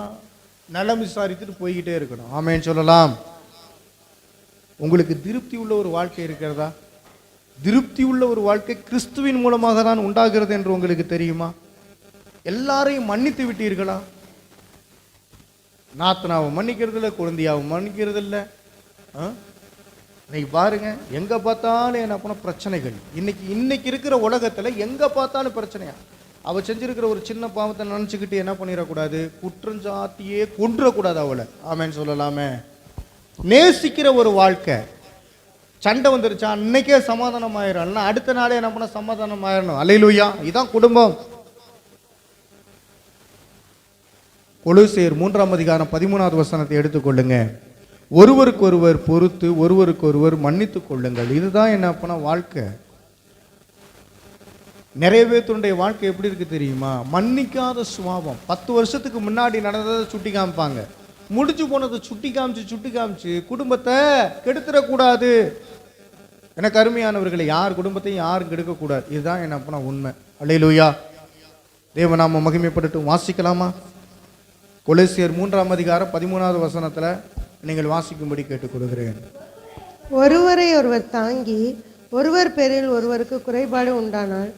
நலம் விசாரித்துட்டு போய்கிட்டே இருக்கணும். ஆமேன்னு சொல்லலாம். உங்களுக்கு திருப்தி உள்ள ஒரு வாழ்க்கை இருக்கிறதா? திருப்தி உள்ள ஒரு வாழ்க்கை கிறிஸ்துவின் மூலமாக தான் உண்டாகிறது என்று உங்களுக்கு தெரியுமா? எல்லாரையும் மன்னித்து விட்டீர்களா? நாத்தனாவை மன்னிக்கிறது இல்லை, குழந்தையாவை மன்னிக்கிறது இல்லை. இன்னைக்கு பாருங்க, எங்க பார்த்தாலும் என்ன பண்ண பிரச்சனைகள். இன்னைக்கு இருக்கிற உலகத்துல எங்க பார்த்தாலும் பிரச்சனையா. அவ செஞ்சிருக்கிற ஒரு சின்ன பாவத்தை நினைச்சுக்கிட்டு என்ன பண்ணிடக்கூடாது, குற்றஞ்சாட்டியே கொன்றக்கூடாது அவளை. ஆமேன்னு சொல்லலாமே. நேசிக்கிற ஒரு வாழ்க்கை. சண்டை வந்துருச்சா அன்னைக்கே சமாதானம் ஆயிரும், அடுத்த நாளே என்ன பண்ண சமாதானம் ஆயிரணும். அல்லேலூயா. இதான் குடும்பம். கொலோசியர் 3:13 எடுத்துக்கொள்ளுங்க. ஒருவருக்கொருவர் பொறுத்து ஒருவருக்கொருவர் மன்னித்துக் கொள்ளுங்கள். இதுதான் என்ன பண்ண வாழ்க்கை. நிறைய பேருடைய வாழ்க்கை எப்படி இருக்கு தெரியுமா? மன்னிக்காத சுபாவம். 10 வருஷத்துக்கு முன்னாடி நடந்ததை சுட்டி காமிப்பாங்க, முடிச்சு போனதை சுட்டி காமிச்சு குடும்பத்தை கெடுத்துடக்கூடாது. எனக்கு அருமையானவர்களை, யார் குடும்பத்தையும் யாரும் கெடுக்கக்கூடாது. இதுதான் என்ன பண்ண உண்மை. அல்லேலூயா. தேவநாம மகிமைப்படட்டும். வாசிக்கலாமா? கொலோசியர் 3:13 நீங்கள் வாசிக்கும்படி கேட்டுக்கொள்கிறேன். ஒருவரை ஒருவர் தாங்கி ஒருவர் பேரில் ஒருவருக்கு குறைபாடு உண்டானால்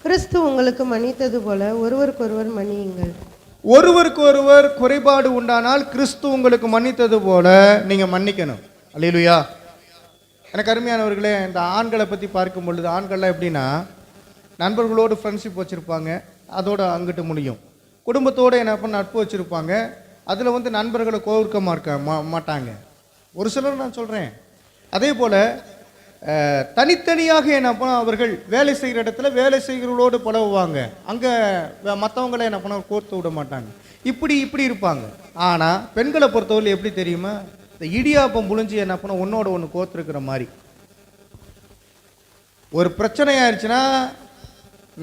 கிறிஸ்து உங்களுக்கு மன்னித்தது போல ஒருவருக்கொருவர் மன்னியுங்கள். ஒருவருக்கு ஒருவர் குறைபாடு உண்டானால் கிறிஸ்து உங்களுக்கு மன்னித்தது போல நீங்க மன்னிக்கணும். அல்லேலூயா. எனக்கு அருமையானவர்களே, இந்த ஆண்களை பற்றி பார்க்கும் பொழுது, ஆண்கள்லாம் எப்படின்னா நண்பர்களோடு ஃப்ரெண்ட்ஷிப் வச்சுருப்பாங்க, அதோட அங்கிட்டு முடியும். குடும்பத்தோடு என்ன பண்ண நட்பு வச்சுருப்பாங்க, அதில் வந்து நண்பர்களை கோர்க்க மாட்டாங்க. ஒரு சிலர் நான் சொல்கிறேன். அதே போல் தனித்தனியாக என்ன பண்ண அவர்கள் வேலை செய்கிற இடத்துல வேலை செய்கிறவர்களோடு பழகுவாங்க, அங்கே மற்றவங்களை என்ன பண்ண கோர்த்து விட மாட்டாங்க. இப்படி இருப்பாங்க. ஆனால் பெண்களை பொறுத்தவரை எப்படி தெரியுமா? இந்த இடியாப்பம் புழிஞ்சு என்ன பண்ண ஒன்னோட ஒன்று கோர்த்துருக்கிற மாதிரி. ஒரு பிரச்சனை ஆயிடுச்சுன்னா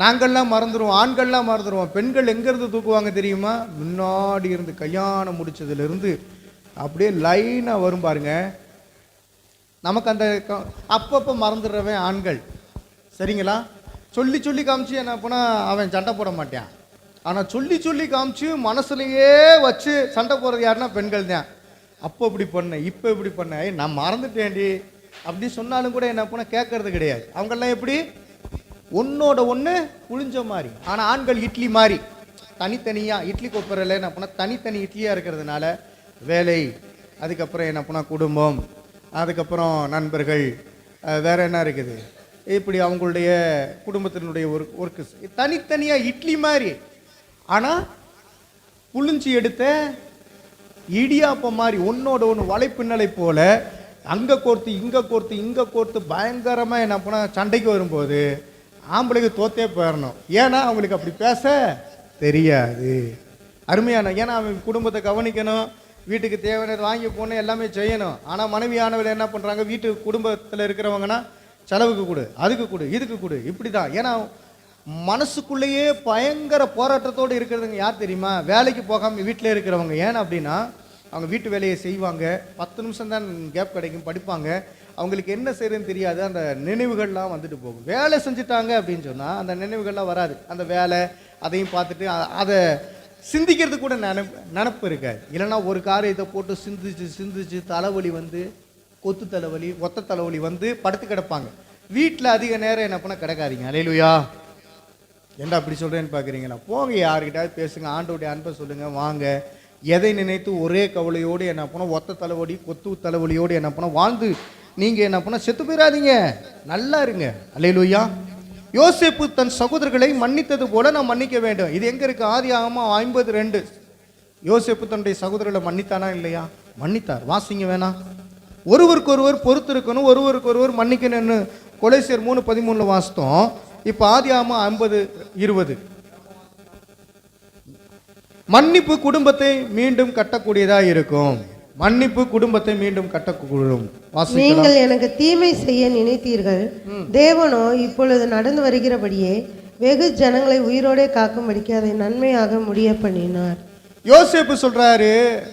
நாங்கள்லாம் மறந்துடுவோம், ஆண்கள்லாம் மறந்துடுவோம். பெண்கள் எங்கேருந்து தூக்குவாங்க தெரியுமா? முன்னாடி இருந்து கல்யாணம் முடிச்சதுலேருந்து அப்படியே லைனாக வரும் பாருங்க. நமக்கு அந்த அப்பப்போ மறந்துடுறவன் ஆண்கள். சரிங்களா? சொல்லி காமிச்சு என்ன பண்ணால் அவன் சண்டை போட மாட்டான். ஆனால் சொல்லி காமிச்சு மனசுலையே வச்சு சண்டை போடுறது யாருன்னா பெண்கள் தான். அப்போ இப்படி பண்ண, இப்போ இப்படி பண்ண, நான் மறந்துட்டேன்டி அப்படி சொன்னாலும் கூட என்ன பண்ண கேட்கறது கிடையாது. அவங்கெல்லாம் எப்படி ஒன்னோட ஒன்று புழிஞ்ச மாதிரி. ஆனால் ஆண்கள் இட்லி மாதிரி தனித்தனியாக இட்லி கொப்பரில் என்ன பண்ணால் தனித்தனி இட்லியாக இருக்கிறதுனால வேலை, அதுக்கப்புறம் என்ன பண்ணால் குடும்பம், அதுக்கப்புறம் நண்பர்கள், வேற என்ன இருக்குது, இப்படி அவங்களுடைய குடும்பத்தினுடைய ஒர்க்கு தனித்தனியாக இட்லி மாதிரி. ஆனால் புழிஞ்சி எடுத்த இடியாப்பம் மாதிரி ஒன்னோட ஒன்று வலைப்பின்னலை போல அங்கே கோர்த்து பயங்கரமாக என்ன பண்ணால் சண்டைக்கு வரும்போது ஆம்பளைக்கு தோத்தே போயிடணும். ஏன்னா அவங்களுக்கு அப்படி பேச தெரியாது. அருமையான, ஏன்னா அவன் குடும்பத்தை கவனிக்கணும், வீட்டுக்கு தேவையானது வாங்கி போகணும், எல்லாமே செய்யணும். ஆனால் மனைவியானவர்கள் என்ன பண்ணுறாங்க, வீட்டு குடும்பத்தில் இருக்கிறவங்கன்னா செலவுக்கு கொடு, அதுக்கு கொடு, இதுக்கு கொடு, இப்படி தான். ஏன்னா மனசுக்குள்ளேயே பயங்கர போராட்டத்தோடு இருக்கிறதுங்க யார் தெரியுமா? வேலைக்கு போகாமல் வீட்டில் இருக்கிறவங்க. ஏன்னா அப்படின்னா அவங்க வீட்டு வேலையை செய்வாங்க, 10 நிமிஷம் தான் கேப் கிடைக்கும், படிப்பாங்க, அவங்களுக்கு என்ன செய்யறதுன்னு தெரியாது. அந்த நினைவுகள்லாம் வந்துட்டு போகும். வேலை செஞ்சுட்டாங்க அப்படின்னு சொன்னால் அந்த நினைவுகள்லாம் வராது. அந்த வேலை அதையும் பார்த்துட்டு அதை சிந்திக்கிறது கூட நினப்பு இருக்காது. இல்லைன்னா ஒரு காரியத்தை போட்டு சிந்திச்சு தலைவலி வந்து கொத்து தலைவலி, ஒத்த தலைவலி வந்து படுத்து கிடப்பாங்க. வீட்டில் அதிக நேரம் என்ன பண்ண கிடக்காதீங்க. அல்லேலூயா. என்ன அப்படி சொல்கிறேன்னு பார்க்குறீங்களா? போங்க, யாருக்கிட்டாவது பேசுங்க, ஆண்டோடைய அன்பை சொல்லுங்கள், வாங்க. எதை நினைத்து ஒரே கவலையோடு என்ன பண்ணோம், ஒத்த தலைவலி கொத்து தலைவலியோடு என்ன பண்ணோம் வாழ்ந்து நீங்கள் என்ன பண்ண செத்து போயிடாதீங்க, நல்லா இருங்க. அல்லேலூயா. யோசேப்பு தன் சகோதரர்களை மன்னித்தது போல நாம் மன்னிக்க வேண்டும். இது எங்கே இருக்குது? ஆதியாகமம் 52. யோசேப்பு தன்னுடைய சகோதரர்களை மன்னித்தானா இல்லையா? மன்னித்தார். வாசிங்க வேணாம். ஒருவருக்கொருவர் பொறுத்து இருக்கணும், ஒருவருக்கொருவர் மன்னிக்கணும்னு கொலைசியர் 3:13 வாசித்தோம். இப்போ ஆதியாகமம் 50:20. மன்னிப்பு குடும்பத்தை மீண்டும் கட்டக்கூடியதா இருக்கும். மன்னிப்பு குடும்பத்தை மீண்டும் கட்டக்கூடும். நீங்கள் எனக்கு தீமை செய்ய நினைத்தீர்கள், தேவனோ இப்பொழுது நடந்து வருகிறபடியே வெகு ஜனங்களை உயிரோடே காக்கும்படிக்கு அதை நன்மையாக முடிய பண்ணினார். யோசேப்பு சொல்றாரு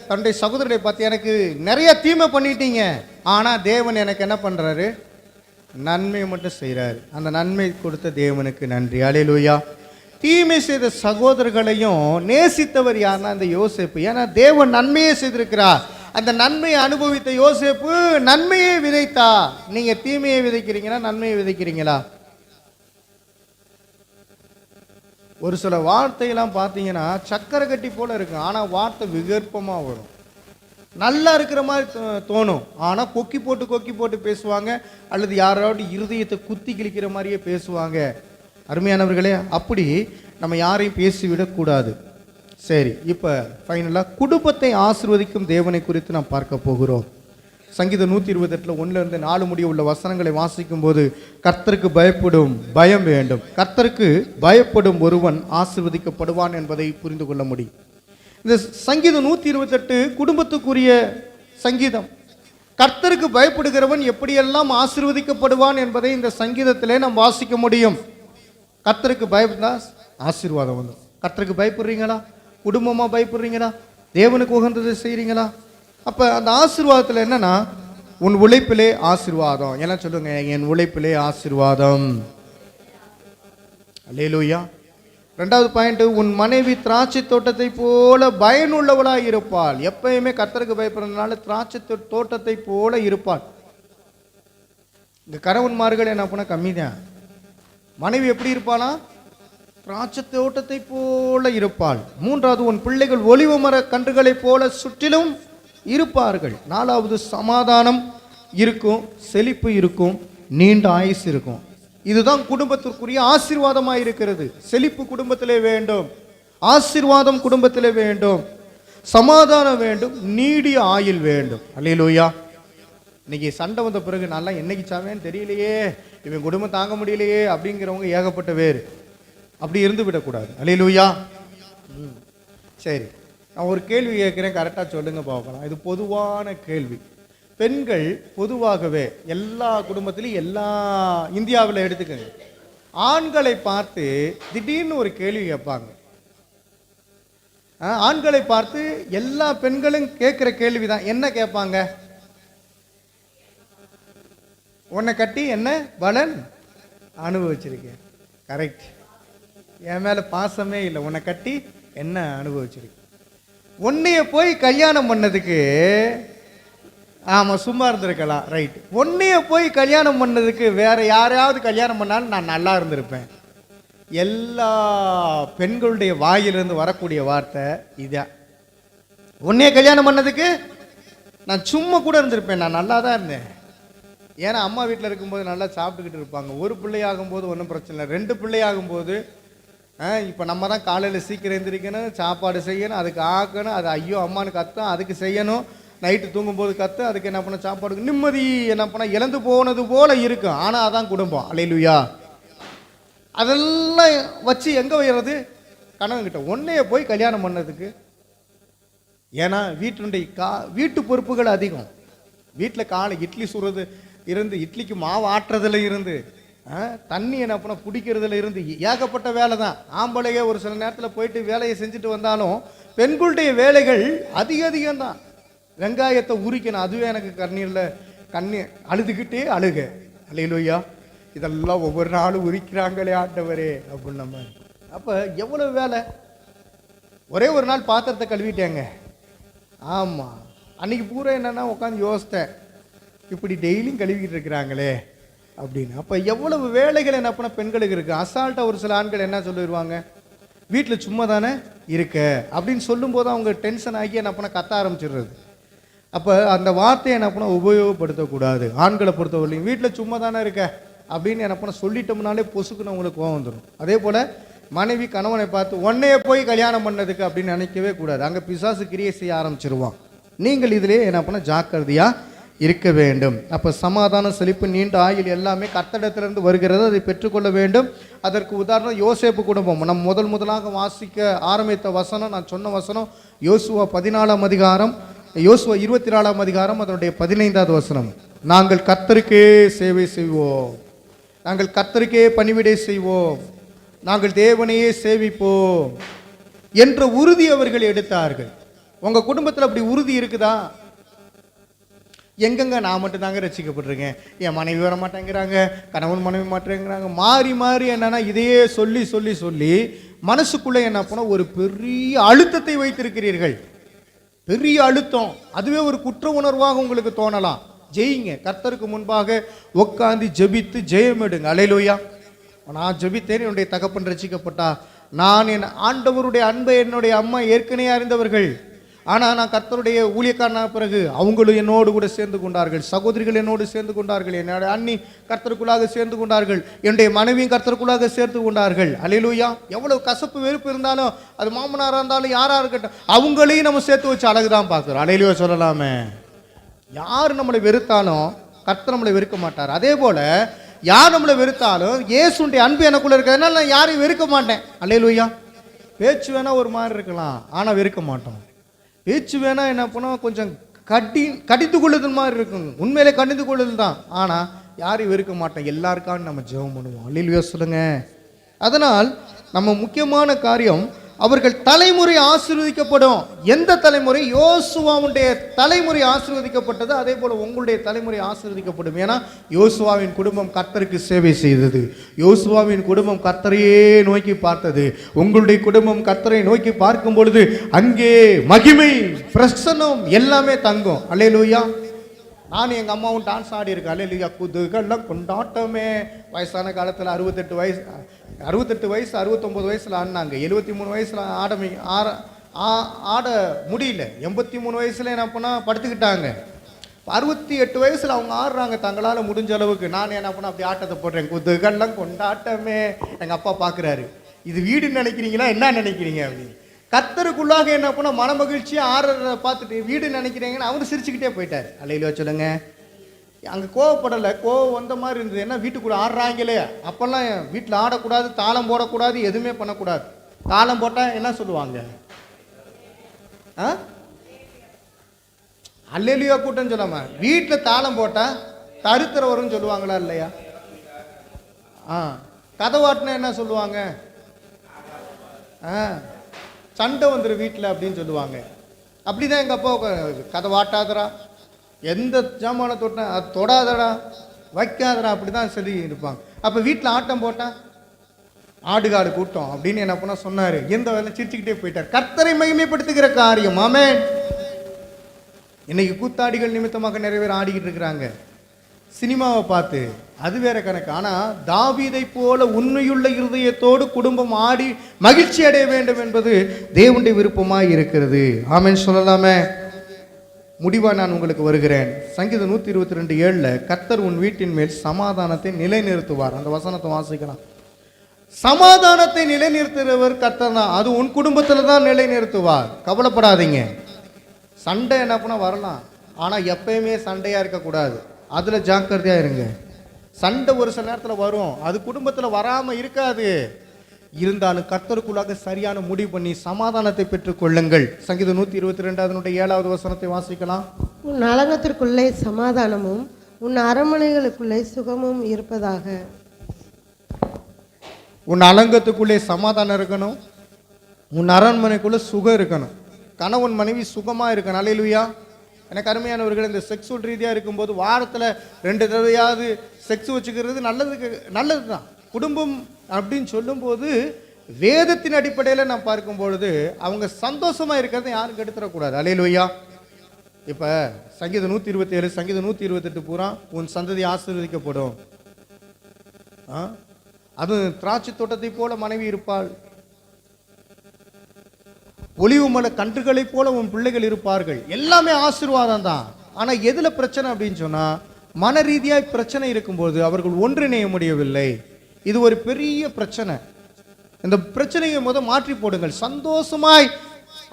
தன்னுடைய சகோதரரை பார்த்து, எனக்கு நிறைய தீமை பண்ணிட்டீங்க, ஆனா தேவன் எனக்கு என்ன பண்றாரு? நன்மையை மட்டும் செய்கிறாரு. அந்த நன்மை கொடுத்த தேவனுக்கு நன்றி. அல்லேலூயா. தீமை செய்த சகோதரர்களையும் நேசித்தவர் யாருன்னா அந்த யோசேப்பு. ஏன்னா தேவன் நன்மையை செய்திருக்கிறார். அந்த நன்மையை அனுபவித்த யோசேப்பு நன்மையை விதைத்தா. நீங்க தீமையை விதைக்கிறீங்களா, நன்மையை விதைக்கிறீங்களா? ஒரு சில வார்த்தையெல்லாம் பார்த்தீங்கன்னா சக்கரை கட்டி போல இருக்கு, ஆனா வார்த்தை விகற்பமாக வரும். நல்லா இருக்கிற மாதிரி தோணும், ஆனால் கொக்கி போட்டு பேசுவாங்க, அல்லது யாராவது இருதயத்தை குத்தி கிழிக்கிற மாதிரியே பேசுவாங்க. அருமையானவர்களே, அப்படி நம்ம யாரையும் பேசிவிடக்கூடாது. சரி, இப்போ ஃபைனலாக குடும்பத்தை ஆசீர்வதிக்கும் தேவனை குறித்து நாம் பார்க்க போகிறோம். சங்கீதம் 128 1-4 முடிய உள்ள வசனங்களை வாசிக்கும் போது, கர்த்தருக்கு பயப்படும் பயம் வேண்டும், கர்த்தருக்கு பயப்படும் ஒருவன் ஆசீர்வதிக்கப்படுவான் என்பதை புரிந்து கொள்ள முடியும். இந்த சங்கீதம் 128 குடும்பத்துக்குரிய சங்கீதம். கர்த்தருக்கு பயப்படுகிறவன் எப்படியெல்லாம் ஆசீர்வதிக்கப்படுவான் என்பதை இந்த சங்கீதத்திலே நாம் வாசிக்க முடியும். கர்த்தருக்கு பயப்படா ஆசீர்வாதம் வந்து. கர்த்தருக்கு பயப்படுறீங்களா? குடும்பமா பயப்படுறீங்களா? தேவனுக்கு உகந்ததை செய்கிறீங்களா? அப்போ அந்த ஆசீர்வாதத்தில் என்னன்னா, உன் உழைப்பிலே ஆசீர்வாதம். என்ன சொல்லுங்க? என் உழைப்பிலே ஆசீர்வாதம். அல்லேலூயா. 2வது பாயிண்ட், உன் மனைவி திராட்சை தோட்டத்தை போல பயனுள்ளவளாக இருப்பாள். எப்பயுமே கர்த்தருக்கு பயப்படுறதுனால திராட்சை தோட்டத்தை போல இருப்பாள். இந்த கணவன்மார்கள் என்ன பண்ண கம்மி தான். மனைவி எப்படி இருப்பாளா? திராட்சை தோட்டத்தை போல இருப்பாள். 3வது, உன் பிள்ளைகள் ஒலிவ மர கன்றுகளை போல சுற்றிலும் இருப்பார்கள். 4வது, சமாதானம் இருக்கும், செழிப்பு இருக்கும், நீண்ட ஆயுசு இருக்கும். இதுதான் குடும்பத்திற்குரிய ஆசீர்வாதமாக இருக்கிறது. செழிப்பு குடும்பத்திலே வேண்டும், ஆசீர்வாதம் குடும்பத்திலே வேண்டும், சமாதானம் வேண்டும், நீடிய ஆயுள் வேண்டும். அல்லேலூயா. இன்னைக்கு சண்டை வந்த பிறகு நல்லா என்னைக்கு சாவேன்னு தெரியலையே, இவன் குடும்பம் தாங்க முடியலையே அப்படிங்கிறவங்க ஏகப்பட்ட பேர். அப்படி இருந்து விடக்கூடாது. அல்லேலூயா. சரி, நான் ஒரு கேள்வி கேட்குறேன், கரெக்டாக சொல்லுங்க பார்க்கலாம். இது பொதுவான கேள்வி. பெண்கள் பொதுவாகவே எல்லா குடும்பத்திலையும் எல்லா இந்தியாவில் எடுத்துக்கங்க, ஆண்களை பார்த்து திடீர்னு ஒரு கேள்வி கேட்பாங்க. ஆண்களை பார்த்து எல்லா பெண்களும் கேட்குற கேள்வி தான். என்ன கேட்பாங்க? உன்னை கட்டி என்ன பலன் அனுபவிச்சிருக்கேன். கரெக்ட். என் மேலே பாசமே இல்லை, உன்னை கட்டி என்ன அனுபவிச்சிருக்கேன். உன்னைய போய் கல்யாணம் பண்ணதுக்கு, ஆமாம் சும்மா இருந்திருக்கலாம், ரைட். உன்னைய போய் கல்யாணம் பண்ணதுக்கு வேற யாரையாவது கல்யாணம் பண்ணாலும் நான் நல்லா இருந்திருப்பேன். எல்லா பெண்களுடைய வாயிலிருந்து வரக்கூடிய வார்த்தை இதான். உன்னைய கல்யாணம் பண்ணதுக்கு நான் சும்மா கூட இருந்திருப்பேன், நான் நல்லா தான் இருந்தேன். ஏன்னா அம்மா வீட்டில் இருக்கும்போது நல்லா சாப்பிட்டுக்கிட்டு இருப்பாங்க. ஒரு பிள்ளையாகும்போது ஒன்றும் பிரச்சனை இல்லை. 2 பிள்ளையாகும்போது இப்போ நம்ம தான் காலையில் சீக்கிரம் எழுந்திரிக்கணும், சாப்பாடு செய்யணும், அதுக்கு ஆக்கணும், அது ஐயோ அம்மானு கத்தும், அதுக்கு செய்யணும். நைட்டு தூங்கும்போது கற்று அதுக்கு என்ன பண்ண சாப்பாடுக்கு நிம்மதி என்ன பண்ண இழந்து போனது போல இருக்கும். ஆனால் அதான் குடும்பம். அல்லேலூயா. அதெல்லாம் வச்சு எங்கே வைக்கிறது? கணவன்கிட்ட. உன்னைய போய் கல்யாணம் பண்ணதுக்கு. ஏன்னா வீட்டு பொறுப்புகள் அதிகம். வீட்டில் காலை இட்லி சுடுறது இருந்து, இட்லிக்கு மாவு ஆட்டுறதுல இருந்து, தண்ணி என்ன பண்ண பிடிக்கிறதுல இருந்து ஏகப்பட்ட வேலை தான். ஆம்பளையே ஒரு சில நேரத்தில் போயிட்டு வேலையை செஞ்சுட்டு வந்தாலும் பெண்களுடைய வேலைகள் அதிகம்தான். வெங்காயத்தை உரிக்கணும், அதுவே எனக்கு கண்ணீர் அழுதுகிட்டே அழுக. அல்லேலூயா. இதெல்லாம் ஒவ்வொரு நாளும் உரிக்கிறாங்களே ஆண்டவரே அப்படின்னு நம்ம. அப்போ எவ்வளவு வேலை. ஒரே ஒரு நாள் பாத்திரத்தை கழுவிட்டேங்க. ஆமாம், அன்னைக்கு பூரா என்னன்னா உட்காந்து யோசித்தேன், இப்படி டெய்லியும் கழுவிக்கிட்டு இருக்கிறாங்களே அப்படின்னு. அப்போ எவ்வளவு வேலைகள் என்ன பண்ண பெண்களுக்கு இருக்குது. அசால்ட்டாக ஒரு சில ஆண்கள் என்ன சொல்லிடுவாங்க, வீட்டில் சும்மா தானே இருக்க அப்படின்னு சொல்லும்போது அவங்க டென்ஷன் ஆகி என்ன பண்ண கத்த ஆரம்பிச்சிடுறது. அப்போ அந்த வார்த்தையை என்ன பண்ண உபயோகப்படுத்தக்கூடாது. ஆண்களை பொறுத்தவரையும் வீட்டில் சும்மா தானே இருக்க அப்படின்னு என்ன பண்ண சொல்லிட்டோம்னாலே பொசுக்குன்னு அவங்களுக்கு கோவம் வந்துடும். அதே போல் மனைவி கணவனை பார்த்து உன்னையே போய் கல்யாணம் பண்ணதுக்கு அப்படின்னு நினைக்கவே கூடாது. அங்கே பிசாசு கிரியை செய்ய ஆரம்பிச்சிருவான். நீங்கள் இதிலே என்ன பண்ண ஜாக்கிரதையாக இருக்க வேண்டும். அப்போ சமாதான செழிப்பு நீண்ட ஆயுள் எல்லாமே கர்த்தரிடத்திலிருந்து வருகிறது, அதை பெற்றுக்கொள்ள வேண்டும். அதற்கு உதாரணம் யோசேப்பு குடும்பம். நம்ம முதலாக வாசிக்க ஆரம்பித்த வசனம், நான் சொன்ன வசனம் யோசுவா 14ஆம் அதிகாரம், யோசுவா 24ஆம் அதிகாரம் அதனுடைய 15வது வசனம். நாங்கள் கர்த்தருக்கே சேவை செய்வோம், நாங்கள் கர்த்தருக்கே பணிவிடை செய்வோம், நாங்கள் தேவனையே சேவிப்போம் என்ற உறுதி அவர்கள் எடுத்தார்கள். உங்கள் குடும்பத்தில் அப்படி உறுதி இருக்குதா? எங்கெங்க நான் மட்டும் தாங்க ரசிக்கப்பட்டிருக்கேன், என் மனைவி வர மாட்டேங்கிறாங்க, கணவன் மனைவி மாட்டேங்கிறாங்க, மாறி மாறி என்னன்னா இதையே சொல்லி சொல்லி சொல்லி மனசுக்குள்ளே என்ன பண்ண ஒரு பெரிய அழுத்தத்தை வைத்திருக்கிறீர்கள். பெரிய அழுத்தம், அதுவே ஒரு குற்ற உணர்வாக உங்களுக்கு தோணலாம். ஜெயிங்க, கர்த்தருக்கு முன்பாக உட்காந்து ஜெபித்து ஜெயம் எடுங்க. அல்லேலூயா. நான் ஜெபித்தேன், என்னுடைய தகப்பன் ரசிக்கப்பட்டா. நான் என் ஆண்டவருடைய அன்பை என்னுடைய அம்மா ஏற்கனவே அறிந்தவர்கள். ஆனால் நான் கர்த்தருடைய ஊழியக்காரன பிறகு அவங்களும் என்னோடு கூட சேர்ந்து கொண்டார்கள், சகோதரிகள் என்னோடு சேர்ந்து கொண்டார்கள், என்னுடைய அண்ணி கர்த்தருக்குள்ளாக சேர்ந்து கொண்டார்கள், என்னுடைய மனைவியும் கர்த்தருக்குள்ளாக சேர்த்து கொண்டார்கள். அல்லேலூயா. எவ்வளவு கசப்பு வெறுப்பு இருந்தாலும், அது மாமனாராக இருந்தாலும் யாராக இருக்கட்டும், அவங்களையும் நம்ம சேர்த்து வச்சு அழகு தான் பார்க்குறோம். அல்லேலூயா சொல்லலாமே. யார் நம்மளை வெறுத்தாலும் கர்த்தர் நம்மளை வெறுக்க மாட்டார். அதே போல யார் நம்மளை வெறுத்தாலும் இயேசுடைய அன்பு எனக்குள்ள இருக்கிறதுனால நான் யாரையும் வெறுக்க மாட்டேன். அல்லேலூயா. பேச்சு வேணா ஒரு மாதிரி இருக்கலாம், ஆனால் வெறுக்க மாட்டோம். பேச்சு வேணா என்ன பண்ணோம், கொஞ்சம் கடிந்து கொள்ளுதல் மாதிரி இருக்கும், உண்மையிலே கடிந்து கொள்ளுதல் தான், ஆனால் யாரையும் வெறுக்க மாட்டோம். எல்லாருக்கான நம்ம ஜெபம் பண்ணுவோம். அல்லேலூயா சொல்லுங்க. அதனால் நம்ம முக்கியமான காரியம், அவர்கள் தலைமுறை ஆசீர்வதிக்கப்படும். எந்த தலைமுறை? யோசுவாவுடைய தலைமுறை ஆசீர்வதிக்கப்பட்டது. அதே போல உங்களுடைய தலைமுறை ஆசீர்வதிக்கப்படும். ஏன்னா யோசுவாவின் குடும்பம் கர்த்தருக்கு சேவை செய்தது, யோசுவாவின் குடும்பம் கர்த்தரையே நோக்கி பார்த்தது. உங்களுடைய குடும்பம் கர்த்தரை நோக்கி பார்க்கும் பொழுது அங்கே மகிமை, பிரசன்னம் எல்லாமே தங்கும். அல்லேலூயா. நான் எங்கள் அம்மாவும் டான்ஸ் ஆடி இருக்கேன். அல்லேலூயா. குதுகெல்லாம் கொண்டாட்டமே. வயசான காலத்தில் 68 வயசு 69 வயசில் ஆடினாங்க. 73 வயசில் ஆட முடியல. 83 வயசில் என்ன பண்ணால் படுத்துக்கிட்டாங்க. 68 வயசில் அவங்க ஆடுறாங்க தங்களால் முடிஞ்ச அளவுக்கு. நான் என்ன பண்ண அப்படி ஆட்டத்தை போடுறேன். குதுகெல்லாம் கொண்டாட்டமே. எங்கள் அப்பா பார்க்குறாரு, இது வீடுன்னு நினைக்கிறீங்களா, என்ன நினைக்கிறீங்க அப்படின்னு. கர்த்தருக்குள்ளாக என்ன பண்ண மன மகிழ்ச்சியாக ஆடுறத பார்த்துட்டு வீடு நினைக்கிறீங்கன்னு அவர் சிரிச்சுக்கிட்டே போயிட்டார். அல்லேலூயா சொல்லுங்க. அங்கே கோவப்படலை, கோவம் வந்த மாதிரி இருந்தது. என்ன வீட்டுக்குள்ளே ஆடுறாங்களே, அப்போல்லாம் வீட்டில் ஆடக்கூடாது, தாளம் போடக்கூடாது, எதுவுமே பண்ணக்கூடாது. தாளம் போட்டால் என்ன சொல்லுவாங்க? அல்லேலூயா கூட்டம் சொல்லாம வீட்டில் தாளம் போட்டால் தருத்திர வரும்னு சொல்லுவாங்களா இல்லையா? கதவாட்டினா என்ன சொல்லுவாங்க? சண்டை வந்துடும் வீட்டில் அப்படின்னு சொல்லுவாங்க. அப்படிதான் எங்கள் அப்பா கதை வாட்டாதடா, எந்த ஜாமான தொட்டா அது தொடாதடா, வைக்காதடா, அப்படி தான் சொல்லி இருப்பாங்க. அப்போ வீட்டில் ஆட்டம் போட்டால் ஆடுகாடு கூட்டம் அப்படின்னு என்ன பண்ண சொன்னார். எந்த வேலை சிரிச்சுக்கிட்டே போயிட்டார். கர்த்தரை மகிமைப்படுத்துகிற காரியம். ஆமென். இன்னைக்கு கூத்தாடிகள் நிமித்தமாக நிறைய பேர் ஆடிக்கிட்டு இருக்கிறாங்க சினிமாவை பார்த்து, அது வேற கணக்கு. ஆனால் தாவீதை போல உண்மையுள்ள இருதயத்தோடு குடும்பம் ஆடி மகிழ்ச்சி அடைய வேண்டும் என்பது தேவனுடைய விருப்பமாக இருக்கிறது. ஆமென் சொல்லலாமே. முடிவா நான் உங்களுக்கு வருகிறேன். சங்கீதம் 122:7 கர்த்தர் உன் வீட்டின் மேல் சமாதானத்தை நிலைநிறுத்துவார். அந்த வசனத்தை வாசிக்கலாம். சமாதானத்தை நிலைநிறுத்துகிறவர் கர்த்தர் தான். அது உன் குடும்பத்தில் தான் நிலைநிறுத்துவார். கவலைப்படாதீங்க. சண்டை என்ன பண்ண வரலாம், ஆனால் எப்பயுமே சண்டையாக இருக்கக்கூடாது. அதில் ஜாக்கிரதையாக இருங்க. சண்டை ஒரு சில நேரத்தில் வரும், அது குடும்பத்தில் வராமல் இருக்காது. இருந்தாலும் கர்த்தருக்குள்ளாக சரியான முடிவு பண்ணி சமாதானத்தை பெற்றுக் கொள்ளுங்கள். சங்கீதம் 122 அதனுடைய 7வது வசனத்தை வாசிக்கலாம். உன் அலங்கத்திற்குள்ளே சமாதானமும் உன் அரண்மனைகளுக்குள்ளே சுகமும் இருப்பதாக. உன் அலங்கத்துக்குள்ளே சமாதானம் இருக்கணும், உன் அரண்மனைக்குள்ளே சுகம் இருக்கணும். கணவன் மனைவி சுகமாக இருக்கணும். அல்லேலூயா. எனக்கு அருமையானவர்கள், இந்த செக்ஸுவல் ரீதியாக இருக்கும்போது வாரத்தில் 2 தடவையாவது செக்ஸ் வச்சுக்கிறது நல்லது தான். குடும்பம் அப்படின்னு சொல்லும்போது வேதத்தின் அடிப்படையில் நான் பார்க்கும் பொழுது அவங்க சந்தோஷமாக இருக்கிறத யாரும் கெடுத்துடக்கூடாது. அல்லேலூயா. இப்போ சங்கீதம் 127 சங்கீதம் 128 பூரா உன் சந்ததி ஆசீர்வதிக்கப்படும், அது திராட்சை தோட்டத்தை போல மனைவி இருப்பாள், ஒலிவு மலை கன்றுகளைப் போல உன் பிள்ளைகள் இருப்பார்கள். எல்லாமே ஆசீர்வாதம் தான். ஆனா எதுல பிரச்சனை அப்படின்னு சொன்னா, மன ரீதியாய் பிரச்சனை இருக்கும்போது அவர்கள் ஒன்றிணைய முடியவில்லை. இது ஒரு பெரிய பிரச்சனை. இந்த பிரச்சனையை மாற்றி போடுங்கள், சந்தோஷமாய்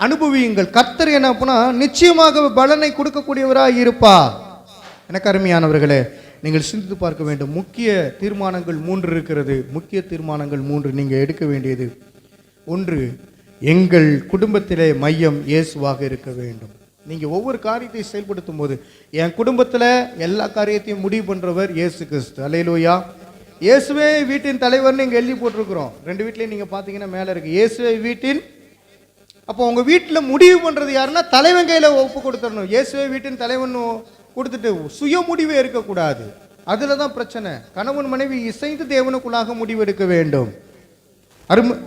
அனுபவியுங்கள். கர்த்தர் என்ன பண்ணா நிச்சயமாக பலனை கொடுக்கக்கூடியவராய் இருப்பா. எனக்கு அருமையானவர்களே, நீங்கள் சிந்தித்து பார்க்க வேண்டும். முக்கிய தீர்மானங்கள் 3 இருக்கிறது. முக்கிய தீர்மானங்கள் 3 நீங்க எடுக்க வேண்டியது. 1, எங்கள் குடும்பத்திலே மையம் இயேசுவாக இருக்க வேண்டும். நீங்க ஒவ்வொரு காரியத்தை செயல்படுத்தும் போது, என் குடும்பத்துல எல்லா காரியத்தையும் முடிவு பண்றவர் இயேசு கிறிஸ்து. அல்லேலூயா. இயேசுவே வீட்டின் தலைவர்னு இங்க எழுதி போட்டிருக்கிறோம். 2 வீட்லயும் நீங்க பாத்தீங்கன்னா மேல இருக்கு இயேசுவே வீட்டின். அப்போ உங்க வீட்டுல முடிவு பண்றது யாருன்னா தலைவன் கையில ஒப்பு கொடுத்துடணும். இயேசுவே வீட்டின் தலைவன் கொடுத்துட்டு சுய முடிவே இருக்கக்கூடாது. அதுலதான் பிரச்சனை. கணவன் மனைவி இசைந்து தேவனுக்குள்ளாக முடிவு எடுக்க வேண்டும்.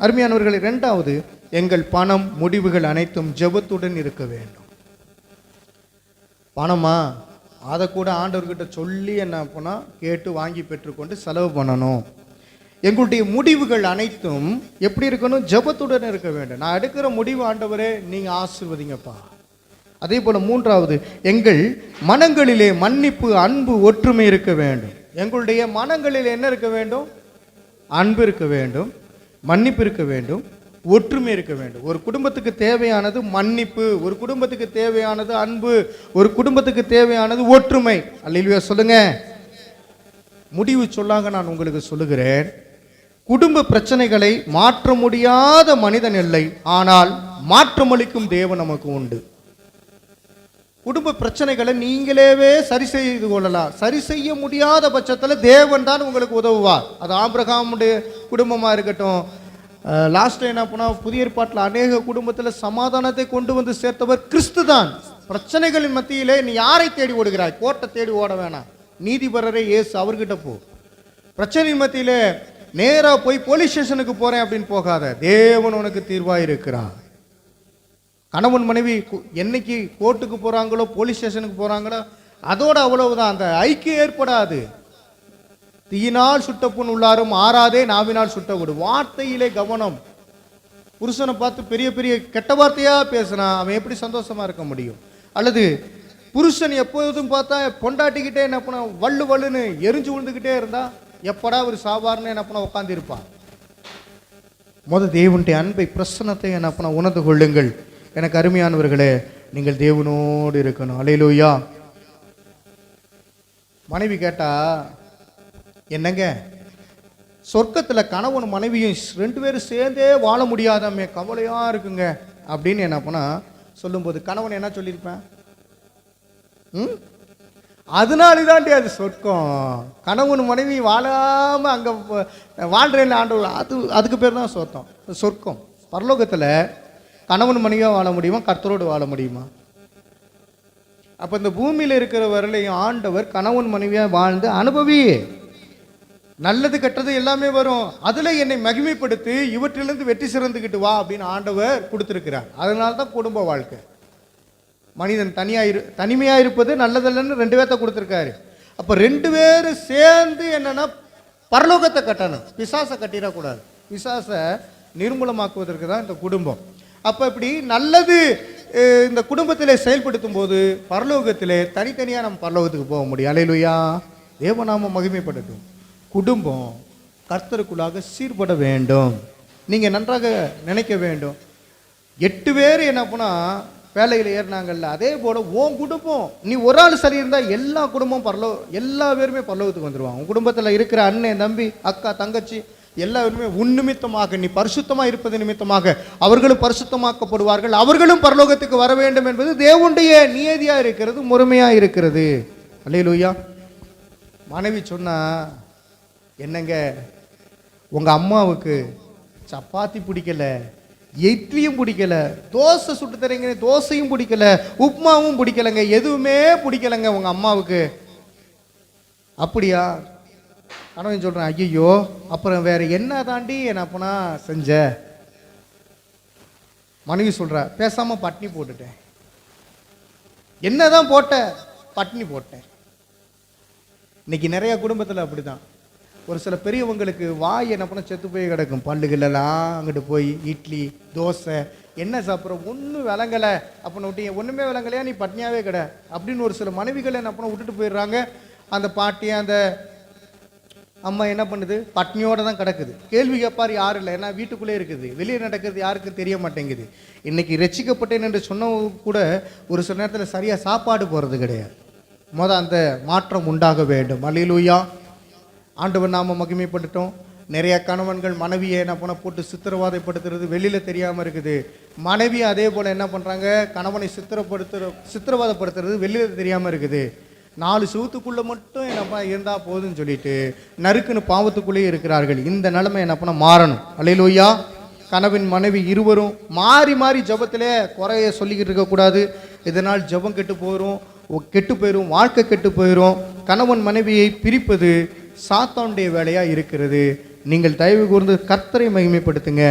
அருமையானவர்களை, 2வது, எங்கள் பணம் முடிவுகள் அனைத்தும் ஜெபத்துடன் இருக்க வேண்டும். பணமா அதை கூட ஆண்டவர்கிட்ட சொல்லி என்ன பண்ணா கேட்டு வாங்கி பெற்றுக்கொண்டு செலவு பண்ணணும். எங்களுடைய முடிவுகள் அனைத்தும் எப்படி இருக்கணும்? ஜெபத்துடன் இருக்க வேண்டும். நான் எடுக்கிற முடிவு ஆண்டவரே நீங்க ஆசீர்வதிங்கப்பா. அதே போல 3வது, எங்கள் மனங்களிலே மன்னிப்பு, அன்பு, ஒற்றுமை இருக்க வேண்டும். எங்களுடைய மனங்களில் என்ன இருக்க வேண்டும்? அன்பு இருக்க வேண்டும், மன்னிப்பு இருக்க வேண்டும், ஒற்றுமை இருக்க வேண்டும். ஒரு குடும்பத்துக்கு தேவையானது மன்னிப்பு, ஒரு குடும்பத்துக்கு தேவையானது அன்பு, ஒரு குடும்பத்துக்கு தேவையானது ஒற்றுமை. அல்லேலூயா சொல்லுங்க. முடிவு சொல்லாக நான் உங்களுக்கு சொல்லுகிறேன், குடும்ப பிரச்சனைகளை மாற்ற முடியாத மனிதன் இல்லை, ஆனால் மாற்றமளிக்கும் தேவன் நமக்கு உண்டு. குடும்ப பிரச்சனைகளை நீங்களே சரி செய்து கொள்ளலாம். சரி செய்ய முடியாத பட்சத்தில் தேவன் தான் உங்களுக்கு உதவுவார். அது ஆபிரகாமுடைய குடும்பமாக இருக்கட்டும். லாஸ்ட் என்ன பண்ணா, புதிய ஏற்பாட்டில் அநேக குடும்பத்தில் சமாதானத்தை கொண்டு வந்து சேர்த்தவர் கிறிஸ்து தான். பிரச்சனைகளின் மத்தியிலே நீ யாரை தேடி ஓடுகிறாய்? கோட்டை தேடி ஓட வேணாம், நீதிபரரே இயேசு அவர்கிட்ட போ. பிரச்சனையின் மத்தியிலே நேராக போய் போலீஸ் ஸ்டேஷனுக்கு போறேன் அப்படின்னு போகாத, தேவன் உனக்கு தீர்வாக இருக்கிறார். கணவன் மனைவி என்னைக்கு கோர்ட்டுக்கு போறாங்களோ போலீஸ் ஸ்டேஷனுக்கு போறாங்களோ அதோட அவ்வளவுதான், அந்த ஐக்கியம் ஏற்படாது. தீயினால் சுட்ட புண் உள்ளாரும் ஆறாதே நாவினால் சுட்ட விடு. வார்த்தையிலே கவனம். புருஷனை பார்த்து பெரிய பெரிய கெட்ட வார்த்தையா பேசினா அவன் எப்படி சந்தோஷமா இருக்க முடியும்? அல்லது புருஷன் எப்போதும் பார்த்தா பொண்டாட்டிக்கிட்டே என்ன பண்ண வள்ளு வள்ளுன்னு எரிஞ்சு விழுந்துக்கிட்டே இருந்தா எப்படா ஒரு சாபார்னு என்ன பண்ண உட்காந்து இருப்பான். தேவனுடைய அன்பை பிரசன்னத்தை என்ன பண்ண உணர்ந்து கொள்ளுங்கள். எனக்கு அருமையானவர்களே, நீங்கள் தேவனோடு இருக்கணும். அல்லேலூயா. மனைவி கேட்டா, என்னங்க சொர்க்கத்துல கணவன் மனைவியும் 2 பேரும் சேர்ந்தே வாழ முடியாதாமே, கவலையா இருக்குங்க அப்படின்னு என்ன பண்ணா சொல்லும்போது கணவன் என்ன சொல்லியிருப்பேன்? அதனாலதாண்டி அது சொர்க்கம். கணவன் மனைவி வாழாம அங்க வாழ்றேன் ஆண்டவர், அதுக்கு பேர் தான் சொர்க்கம். பரலோகத்துல கணவன் மனைவியா வாழ முடியுமா? கர்த்தரோடு வாழ முடியுமா? அப்ப இந்த பூமியில இருக்கிற வரலையும் ஆண்டவர் கணவன் மனைவியா வாழ்ந்து அனுபவி, நல்லது கெட்டது எல்லாமே வரும், அதுல என்னை மகிமைப்படுத்தி இவற்றிலிருந்து வெற்றி சிறந்துக்கிட்டு வா அப்படின்னு ஆண்டவர் கொடுத்திருக்கிறார். அதனால தான் குடும்ப வாழ்க்கை. மனிதன் தனிமையா இருப்பது நல்லதல்லன்னு 2 பேர்த்த கொடுத்திருக்காரு. அப்ப 2 பேரும் சேர்ந்து என்னன்னா பரலோகத்தை கட்டணும், பிசாசை கட்டிடக்கூடாது. பிசாசை நிர்மூலமாக்குவதற்கு தான் இந்த குடும்பம். அப்ப இப்படி நல்லது இந்த குடும்பத்திலே செயல்படுத்தும் போது பரலோகத்திலே தனித்தனியா நம்ம பரலோகத்துக்கு போக முடியும். அல்லேலூயா. தேவநாமம் மகிமைப்படட்டும். குடும்பம் கர்த்தருக்குள்ளாக சீர்பட வேண்டும். நீங்க நன்றாக நினைக்க வேண்டும். 8 பேர் என்ன பண்ணா வேலையில் ஏறினாங்கல்ல, அதே போல உன் குடும்பம் நீ ஒரு ஆள் சரி இருந்தா எல்லா குடும்பம் எல்லா பேருமே பரலோகத்துக்கு வந்துருவாங்க. உன் குடும்பத்தில் இருக்கிற அண்ணன் தம்பி அக்கா தங்கச்சி எல்லாருமே உன் நிமித்தமாக, நீ பரிசுத்தமா இருப்பது நிமித்தமாக அவர்களும் பரிசுத்தமாக்கப்படுவார்கள், அவர்களும் பரலோகத்துக்கு வர வேண்டும் என்பது தேவனுடைய நியதியா இருக்கிறது, முறைமையா இருக்கிறது. அல்லேலூயா. மனைவி சொன்னா, என்னங்க உங்க அம்மாவுக்கு சப்பாத்தி பிடிக்கல, இட்லியும் பிடிக்கல, தோசை சுட்டு தரீங்க, தோசையும் பிடிக்கல, உப்புமாவும் பிடிக்கலங்க, எதுவுமே பிடிக்கலங்க உங்க அம்மாவுக்கு. அப்படியா? கணவன் சொல்றேன், ஐயோ அப்புறம் வேற என்ன தாண்டி என்ன அப்பனா செஞ்ச? மனைவி சொல்ற, பேசாம பட்னி போட்டுட்டேன். என்னதான் போட்ட? பட்னி போட்டேன். இன்னைக்கு நிறைய குடும்பத்தில் அப்படிதான். ஒரு சில பெரியவங்களுக்கு வாய் என்ன பண்ண செத்து போய் கிடக்கும், பல்லுகளெல்லாம் அங்கிட்டு போய் இட்லி தோசை என்ன சாப்பிட்றோம் ஒன்றும் விளங்கலை அப்படின்னு விட்டீங்க, ஒன்றுமே விளங்கலையா நீ பட்னியாவே கிட அப்படின்னு ஒரு சில மனைவிகளை என்ன பண்ண விட்டுட்டு போயிடுறாங்க. அந்த பாட்டி அந்த அம்மா என்ன பண்ணுது, பட்னியோடு தான் கிடக்குது. கேள்வி கேட்பார் யாரும் இல்லை, ஏன்னா வீட்டுக்குள்ளே இருக்குது, வெளியே நடக்கிறது யாருக்கும் தெரிய மாட்டேங்குது. இன்றைக்கி ரட்சிக்கப்பட்டேன் என்று சொன்னவங்க கூட ஒரு சில நேரத்தில் சரியாக சாப்பாடு போகிறது கிடையாது. அந்த மாற்றம் உண்டாக வேண்டும். அல்லேலூயா. ஆண்டவர் நாம மகிமைப்பட்டுட்டோம். நிறைய கணவன்கள் மனைவியை என்ன பண்ண போட்டு சித்திரவதைப்படுத்துறது வெளியில் தெரியாமல் இருக்குது. மனைவி அதே போல் என்ன பண்ணுறாங்க, கணவனை சித்திரவதைப்படுத்துறது வெளியில் தெரியாமல் இருக்குது. 4 செவுத்துக்குள்ளே மட்டும் என்னப்பா இருந்தால் போதுன்னு சொல்லிட்டு நறுக்குன்னு பாவத்துக்குள்ளேயே இருக்கிறார்கள். இந்த நிலைமை என்ன பண்ண மாறணும். அல்லேலூயா. கணவன் மனைவி இருவரும் மாறி மாறி ஜெபத்திலே குறைய சொல்லிக்கிட்டு இருக்கக்கூடாது. இதனால் ஜெபம் கெட்டு போயிடும், வாழ்க்கை கெட்டு போயிடும். கணவன் மனைவியை பிரிப்பது சாத்தானுடைய வேலையாக இருக்கிறது. நீங்கள் தயவு கூர்ந்து கர்த்தரை மகிமைப்படுத்துங்க.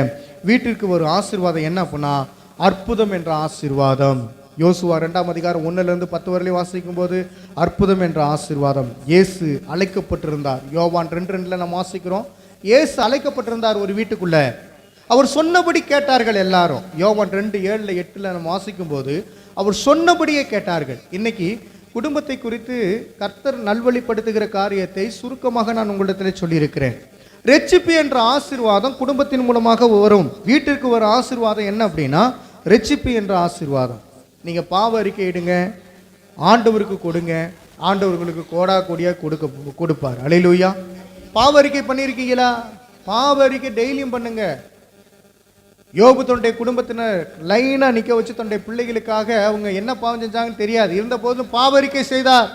வீட்டிற்கு ஒரு ஆசீர்வாதம் என்ன அப்படின்னா அற்புதம் என்ற ஆசீர்வாதம். யோசுவா 2ஆம் அதிகாரம் 1லிருந்து 10 வரையிலும் வாசிக்கும் போது அற்புதம் என்ற ஆசீர்வாதம். இயேசு அழைக்கப்பட்டிருந்தார். யோவான் 2:2 நம்ம வாசிக்கிறோம். இயேசு அழைக்கப்பட்டிருந்தார் ஒரு வீட்டுக்குள்ள. அவர் சொன்னபடி கேட்டார்கள் எல்லாரும். யோவான் 2:7-8 நம்ம வாசிக்கும் போது அவர் சொன்னபடியே கேட்டார்கள். இன்னைக்கு குடும்பத்தை குறித்து கர்த்தர் நல்வழிப்படுத்துகிற காரியத்தை சுருக்கமாக நான் உங்களிடத்தில் சொல்லியிருக்கிறேன். ரட்சிப்பு என்ற ஆசீர்வாதம் குடும்பத்தின் மூலமாக வரும். வீட்டிற்கு ஒரு ஆசீர்வாதம் என்ன அப்படின்னா ரட்சிப்பு என்ற ஆசீர்வாதம். நீங்கள் பாவ அறிக்கை இடுங்க, ஆண்டவருக்கு கொடுங்க, ஆண்டவர்களுக்கு கோடா கோடியாக கொடுப்பார். அல்லேலூயா. பாவ அறிக்கை பண்ணியிருக்கீங்களா? பாவ அறிக்கை டெய்லியும் பண்ணுங்க. யோபு தன்னுடைய குடும்பத்தினர் லைனாக நிற்க வச்சு தன்னுடைய பிள்ளைகளுக்காக அவங்க என்ன பாவம் செஞ்சாங்கன்னு தெரியாது, இருந்த போதும் பாவரிக்கை செய்தார்.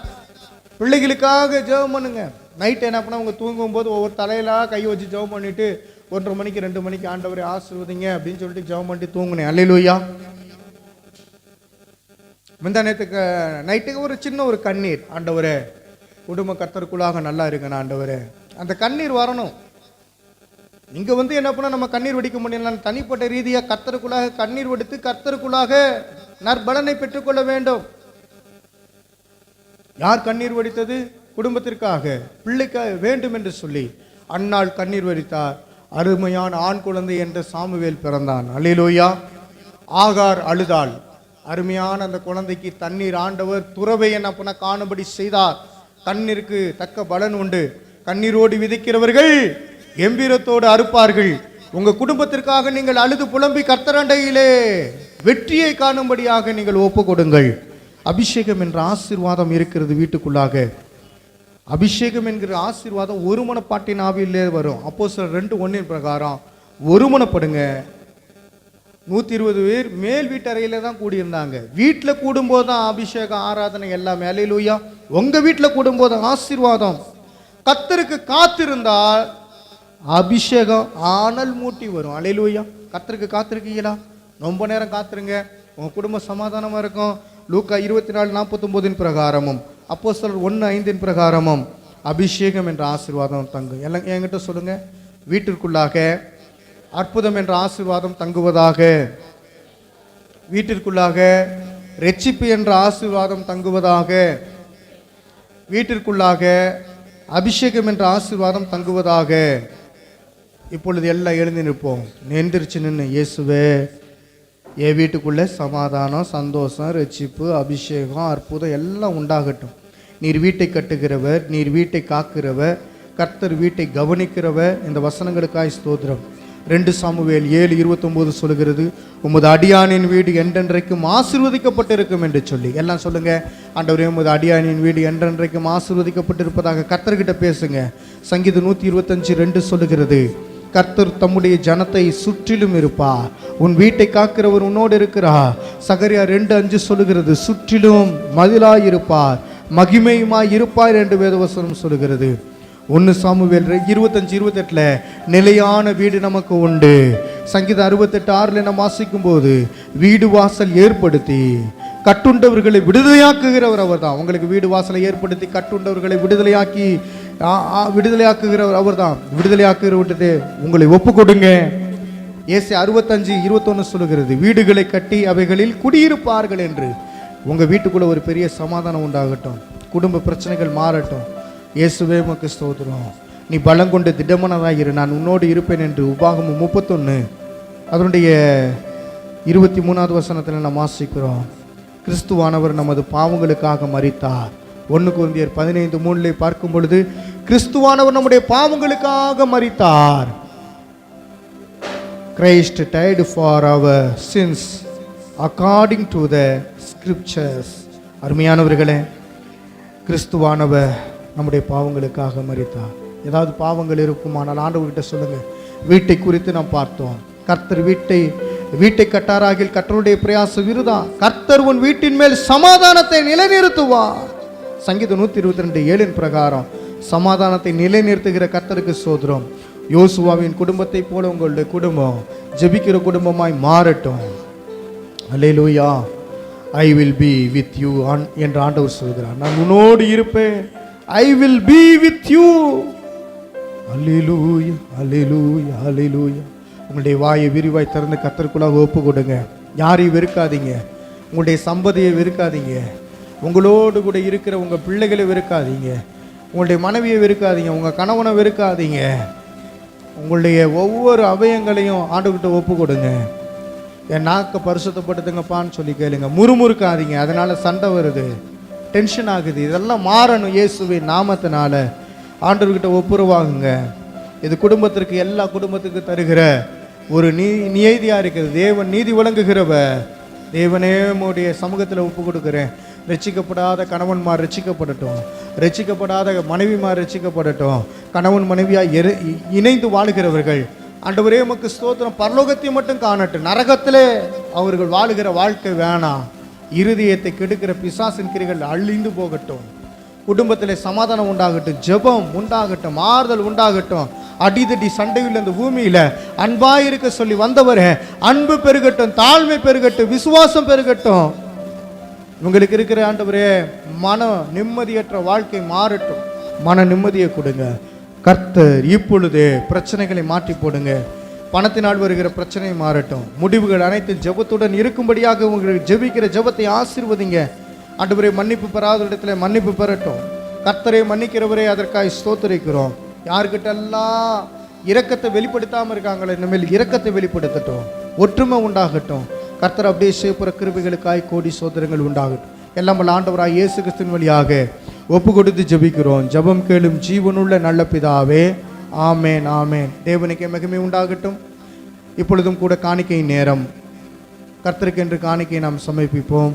பிள்ளைகளுக்காக ஜெபம் பண்ணுங்க. நைட்டு என்ன பண்ண அவங்க தூங்கும்போது ஒவ்வொரு தலையிலாக கை வச்சு ஜெபம் பண்ணிட்டு 1:30 மணிக்கு 2 மணிக்கு ஆண்டவரை ஆசீர்வதிங்க அப்படின்னு சொல்லிட்டு ஜெபம் பண்ணிட்டு தூங்குனேன். அல்லேலூயா. முந்தா நேற்றுக்கு நைட்டுக்கு ஒரு சின்ன ஒரு கண்ணீர், ஆண்டவரே குடும்ப கர்த்தருக்குள்ளாக நல்லா இருக்கணும் ஆண்டவரே, அந்த கண்ணீர் வரணும். இங்கே என்ன பண்ணால் நம்ம கண்ணீர் வடிக்க முடியல. தனிப்பட்ட ரீதியாக கர்த்தருக்குள்ளாக கண்ணீர் வடித்து கர்த்தருக்குள்ளாக நற்பலனை பெற்றுக்கொள்ள வேண்டும். யார் கண்ணீர் வடித்தது? குடும்பத்திற்காக, பிள்ளைக்காக வேண்டும் என்று சொல்லி அன்னாள் கண்ணீர் வடித்தார். அருமையான ஆண் குழந்தை என்ற சாமுவேல் பிறந்தான். அல்லேலூயா. ஆகார் அழுதாள். அருமையான அந்த குழந்தைக்கு தண்ணீர் ஆண்டவர் துறவை என்ன பண்ண காணும்படி செய்தார். கண்ணீருக்கு தக்க பலன் உண்டு. கண்ணீரோடு விதைக்கிறவர்கள் கம்பீரத்தோடு அறுப்பார்கள். உங்க குடும்பத்திற்காக நீங்கள் அழுது புலம்பி கர்த்தரண்டையிலே வெற்றியை காணும்படியாக நீங்கள் ஒப்பு கொடுங்கள். அபிஷேகம் என்ற ஆசீர்வாதம் இருக்கிறது வீட்டுக்குள்ளாக. அபிஷேகம் என்கிற ஆசீர்வாதம் ஒருமனப்பாட்டின் ஆவியிலே வரும். அப்போஸ்தலர் 2:1 பிரகாரம் ஒருமனப்படுங்க. 120 பேர் மேல் வீட்டறையில தான் கூடியிருந்தாங்க. வீட்டில் கூடும்போது தான் அபிஷேகம் ஆராதனை எல்லாமே. அல்லேலூயா. உங்க வீட்டில் கூடும்போது ஆசீர்வாதம். கர்த்தருக்கு காத்திருந்தால் அபிஷேகம் ஆனல் மூட்டி வரும். அல்லேலூயா. கர்த்தருக்கு காத்திருக்கீங்களா? ரொம்ப நேரம் காத்துருங்க, உங்க குடும்பம் சமாதானமா இருக்கும். லூக்கா 24:49 பிரகாரமும் அப்போஸ்தலர் 1:5 பிரகாரமும் அபிஷேகம் என்ற ஆசீர்வாதம் தங்கும். எல்லாம் என்கிட்ட சொல்லுங்க. வீட்டிற்குள்ளாக அற்புதம் என்ற ஆசீர்வாதம் தங்குவதாக. வீட்டிற்குள்ளாக ரட்சிப்பு என்ற ஆசீர்வாதம் தங்குவதாக. வீட்டிற்குள்ளாக அபிஷேகம் என்ற ஆசீர்வாதம் தங்குவதாக. இப்பொழுது எல்லாம் எழுந்து நிற்போம். எந்திரிச்சு நின்று, இயேசுவே என் வீட்டுக்குள்ளே சமாதானம், சந்தோஷம், ரட்சிப்பு, அபிஷேகம், அற்புதம் எல்லாம் உண்டாகட்டும். நீர் வீட்டை கட்டுகிறவர், நீர் வீட்டை காக்கிறவர், கர்த்தர் வீட்டை கவனிக்கிறவர். இந்த வசனங்களுக்காய் ஸ்தோத்திரம். 2 சாமுவேல் 7:29 சொல்லுகிறது, உமது அடியானின் வீடு என்றென்றைக்கும் ஆசீர்வதிக்கப்பட்டிருக்கும் என்று சொல்லி. எல்லாம் சொல்லுங்க. ஆண்டவரே உமது அடியானின் வீடு என்றென்றைக்கும் ஆசீர்வதிக்கப்பட்டிருப்பதாக கர்த்தர்கிட்ட பேசுங்க. சங்கீதம் 125:2 சொல்லுகிறது, கர்த்தர் தம்முடைய ஜனத்தை சுற்றிலும் இருப்பார், உன் வீட்டை காக்கிறவர் உன்னோடு இருக்கிறார். சகரியா 2:5 சொல்லுகிறது, சுற்றிலும் மதிலாய் இருப்பார், மகிமையுமாய் இருப்பார் என்று வேதவசனம் சொல்லுகிறது. 1 சாமுவேல் 25:28 நிலையான வீடு நமக்கு உண்டு. சங்கீதம் 68:6 நம்ம வாசிக்கும் போது வீடு வாசல் ஏற்படுத்தி கட்டுண்டவர்களை விடுதலையாக்குகிறவர் அவர் தான். உங்களுக்கு வீடு வாசலை ஏற்படுத்தி கட்டுண்டவர்களை விடுதலையாக்குகிறவர் அவர் தான். விடுதலையாக்குகிறவர்கிட்ட உங்களை ஒப்பு கொடுங்க. ஏசாயா 65:21 சொல்லுகிறது, வீடுகளை கட்டி அவைகளில் குடியிருப்பார்கள் என்று. உங்கள் வீட்டுக்குள்ளே ஒரு பெரிய சமாதானம் உண்டாகட்டும், குடும்ப பிரச்சனைகள் மாறட்டும். இயேசுவே உமக்கு ஸ்தோத்திரம். நீ பலங்கொண்டு திடமனதாக இரு, நான் உன்னோடு இருப்பேன் என்று உபாகமம் 31 அதனுடைய 23வது வசனத்தில் நாம் வாசிக்கிறோம். கிறிஸ்துவானவர் நமது பாவங்களுக்காக மரித்தார். 1 கொரிந்தியர் 15:3 பார்க்கும் பொழுது கிறிஸ்துவானவர் நம்முடைய பாவங்களுக்காக மரித்தார். Christ died for our sins according to the scriptures. அருமையானவர்களே, கிறிஸ்துவானவர் நம்முடைய பாவங்களுக்காக மரித்தார். ஏதாவது பாவங்கள் இருக்குமானால் ஆண்டவர்கிட்ட சொல்லுங்க. வீட்டை குறித்து நாம் பார்த்தோம். கர்த்தர் வீட்டை கட்டாராகில் கர்த்தருடைய பிரயாசம் விருதா, கர்த்தர் உன் வீட்டின் மேல் சமாதானத்தை நிலைநிறுத்துவார். சங்கீதம் 122:7 பிரகாரம் சமாதானத்தை நிலைநிறுத்துகிற கர்த்தருக்கு சோதரம். யோசுவாவின் குடும்பத்தை போல உங்களுடைய குடும்பம் ஜெபிக்கிற குடும்பமாய் மாறட்டும். அல்லேலூயா. I will be with you என்று ஆண்டவர் சொல்கிறார். நான் உன்னோடு இருப்பேன். I will be with you. அல்லேலூயா, அல்லேலூயா, அல்லேலூயா. உங்களுடைய வாயை விரிவாய் திறந்து கர்த்தருக்குள்ளாக ஒப்பு கொடுங்க. யாரையும் வெறுக்காதீங்க. உங்களுடைய சம்பதியை வெறுக்காதீங்க. உங்களோடு கூட இருக்கிற உங்கள் பிள்ளைகளை வெறுக்காதீங்க. உங்களுடைய மனைவியை வெறுக்காதீங்க. உங்கள் கணவனை வெறுக்காதீங்க. உங்களுடைய ஒவ்வொரு அவயங்களையும் ஆண்டவர்கிட்ட ஒப்பு கொடுங்க. என் நாக்கை பரிசுத்தப்படுத்துங்கப்பான்னு சொல்லி கேளுங்க. முறுமுறுக்காதீங்க. அதனால் சண்டை வருது, டென்ஷன் ஆகுது. இதெல்லாம் மாறணும் இயேசுவின் நாமத்தினால. ஆண்டவர்கிட்ட ஒப்புரவாகுங்க. இது குடும்பத்திற்கு, எல்லா குடும்பத்துக்கு தருகிற ஒரு நியதியாக இருக்குது. தேவன் நீதி வழங்குகிறவ. தேவனே உம்முடைய சமூகத்தில் ஒப்பு கொடுக்குறேன். ரட்சிக்கப்படாத கணவன்மார் ரட்சிக்கப்படட்டும். ரட்சிக்கப்படாத மனைவிமார் ரட்சிக்கப்படட்டும். கணவன் மனைவியாக இணைந்து வாழுகிறவர்கள் ஆண்டவரே உமக்கு ஸ்தோத்திரம், பரலோகத்தை மட்டும் காணட்டும். நரகத்திலே அவர்கள் வாழுகிற வாழ்க்கை வேணாம். இருதயத்தை கெடுக்கிற பிசாசின் கிரிகள் அழிந்து போகட்டும். குடும்பத்தில் சமாதானம் உண்டாகட்டும், ஜெபம் உண்டாகட்டும், ஆறுதல் உண்டாகட்டும். அடிதடி சண்டையில் இந்த பூமியில அன்பாயிருக்க சொல்லி வந்தவரே, அன்பு பெருகட்டும், தாழ்மை பெருகட்டும், விசுவாசம் பெருகட்டும். உங்களுக்கு இருக்கிற ஆண்டவரே மன நிம்மதியற்ற வாழ்க்கை மாறட்டும். மன நிம்மதியை கொடுங்க. கர்த்தர் இப்பொழுதே பிரச்சனைகளை மாற்றி போடுங்க. பணத்தினால் வருகிற பிரச்சனை மாறட்டும். முடிவுகள் அனைத்து ஜெபத்துடன் இருக்கும்படியாக உங்களுக்கு ஜெபிக்கிற ஜெபத்தை ஆசீர்வதிங்க. ஆண்டவரே மன்னிப்பு பெறாத இடத்துல மன்னிப்பு பெறட்டும். கர்த்தரை மன்னிக்கிறவரே அதற்காக ஸ்தோத்திரிக்கிறோம். யாருக்கிட்டெல்லாம் இரக்கத்தை வெளிப்படுத்தாமல் இருக்காங்களே, இனிமேல் இரக்கத்தை வெளிப்படுத்தட்டும். ஒற்றுமை உண்டாகட்டும். கர்த்தர் அப்படியே செய்யப்புற கிருபைகளுக்காய் கோடி சோதரங்கள் உண்டாகட்டும். எல்லாம் வல்ல ஆண்டவராய் இயேசு கிறிஸ்துவின் வழியாக ஒப்பு கொடுத்து ஜெபிக்கிறோம். ஜெபம் கேளும் ஜீவனுள்ள நல்ல பிதாவே, ஆமேன், ஆமேன். தேவனுக்கு மகிமை உண்டாகட்டும். இப்பொழுதும் கூட காணிக்கை நேரம். கர்த்தருக்கு என்று காணிக்கை நாம் சமர்ப்பிப்போம்.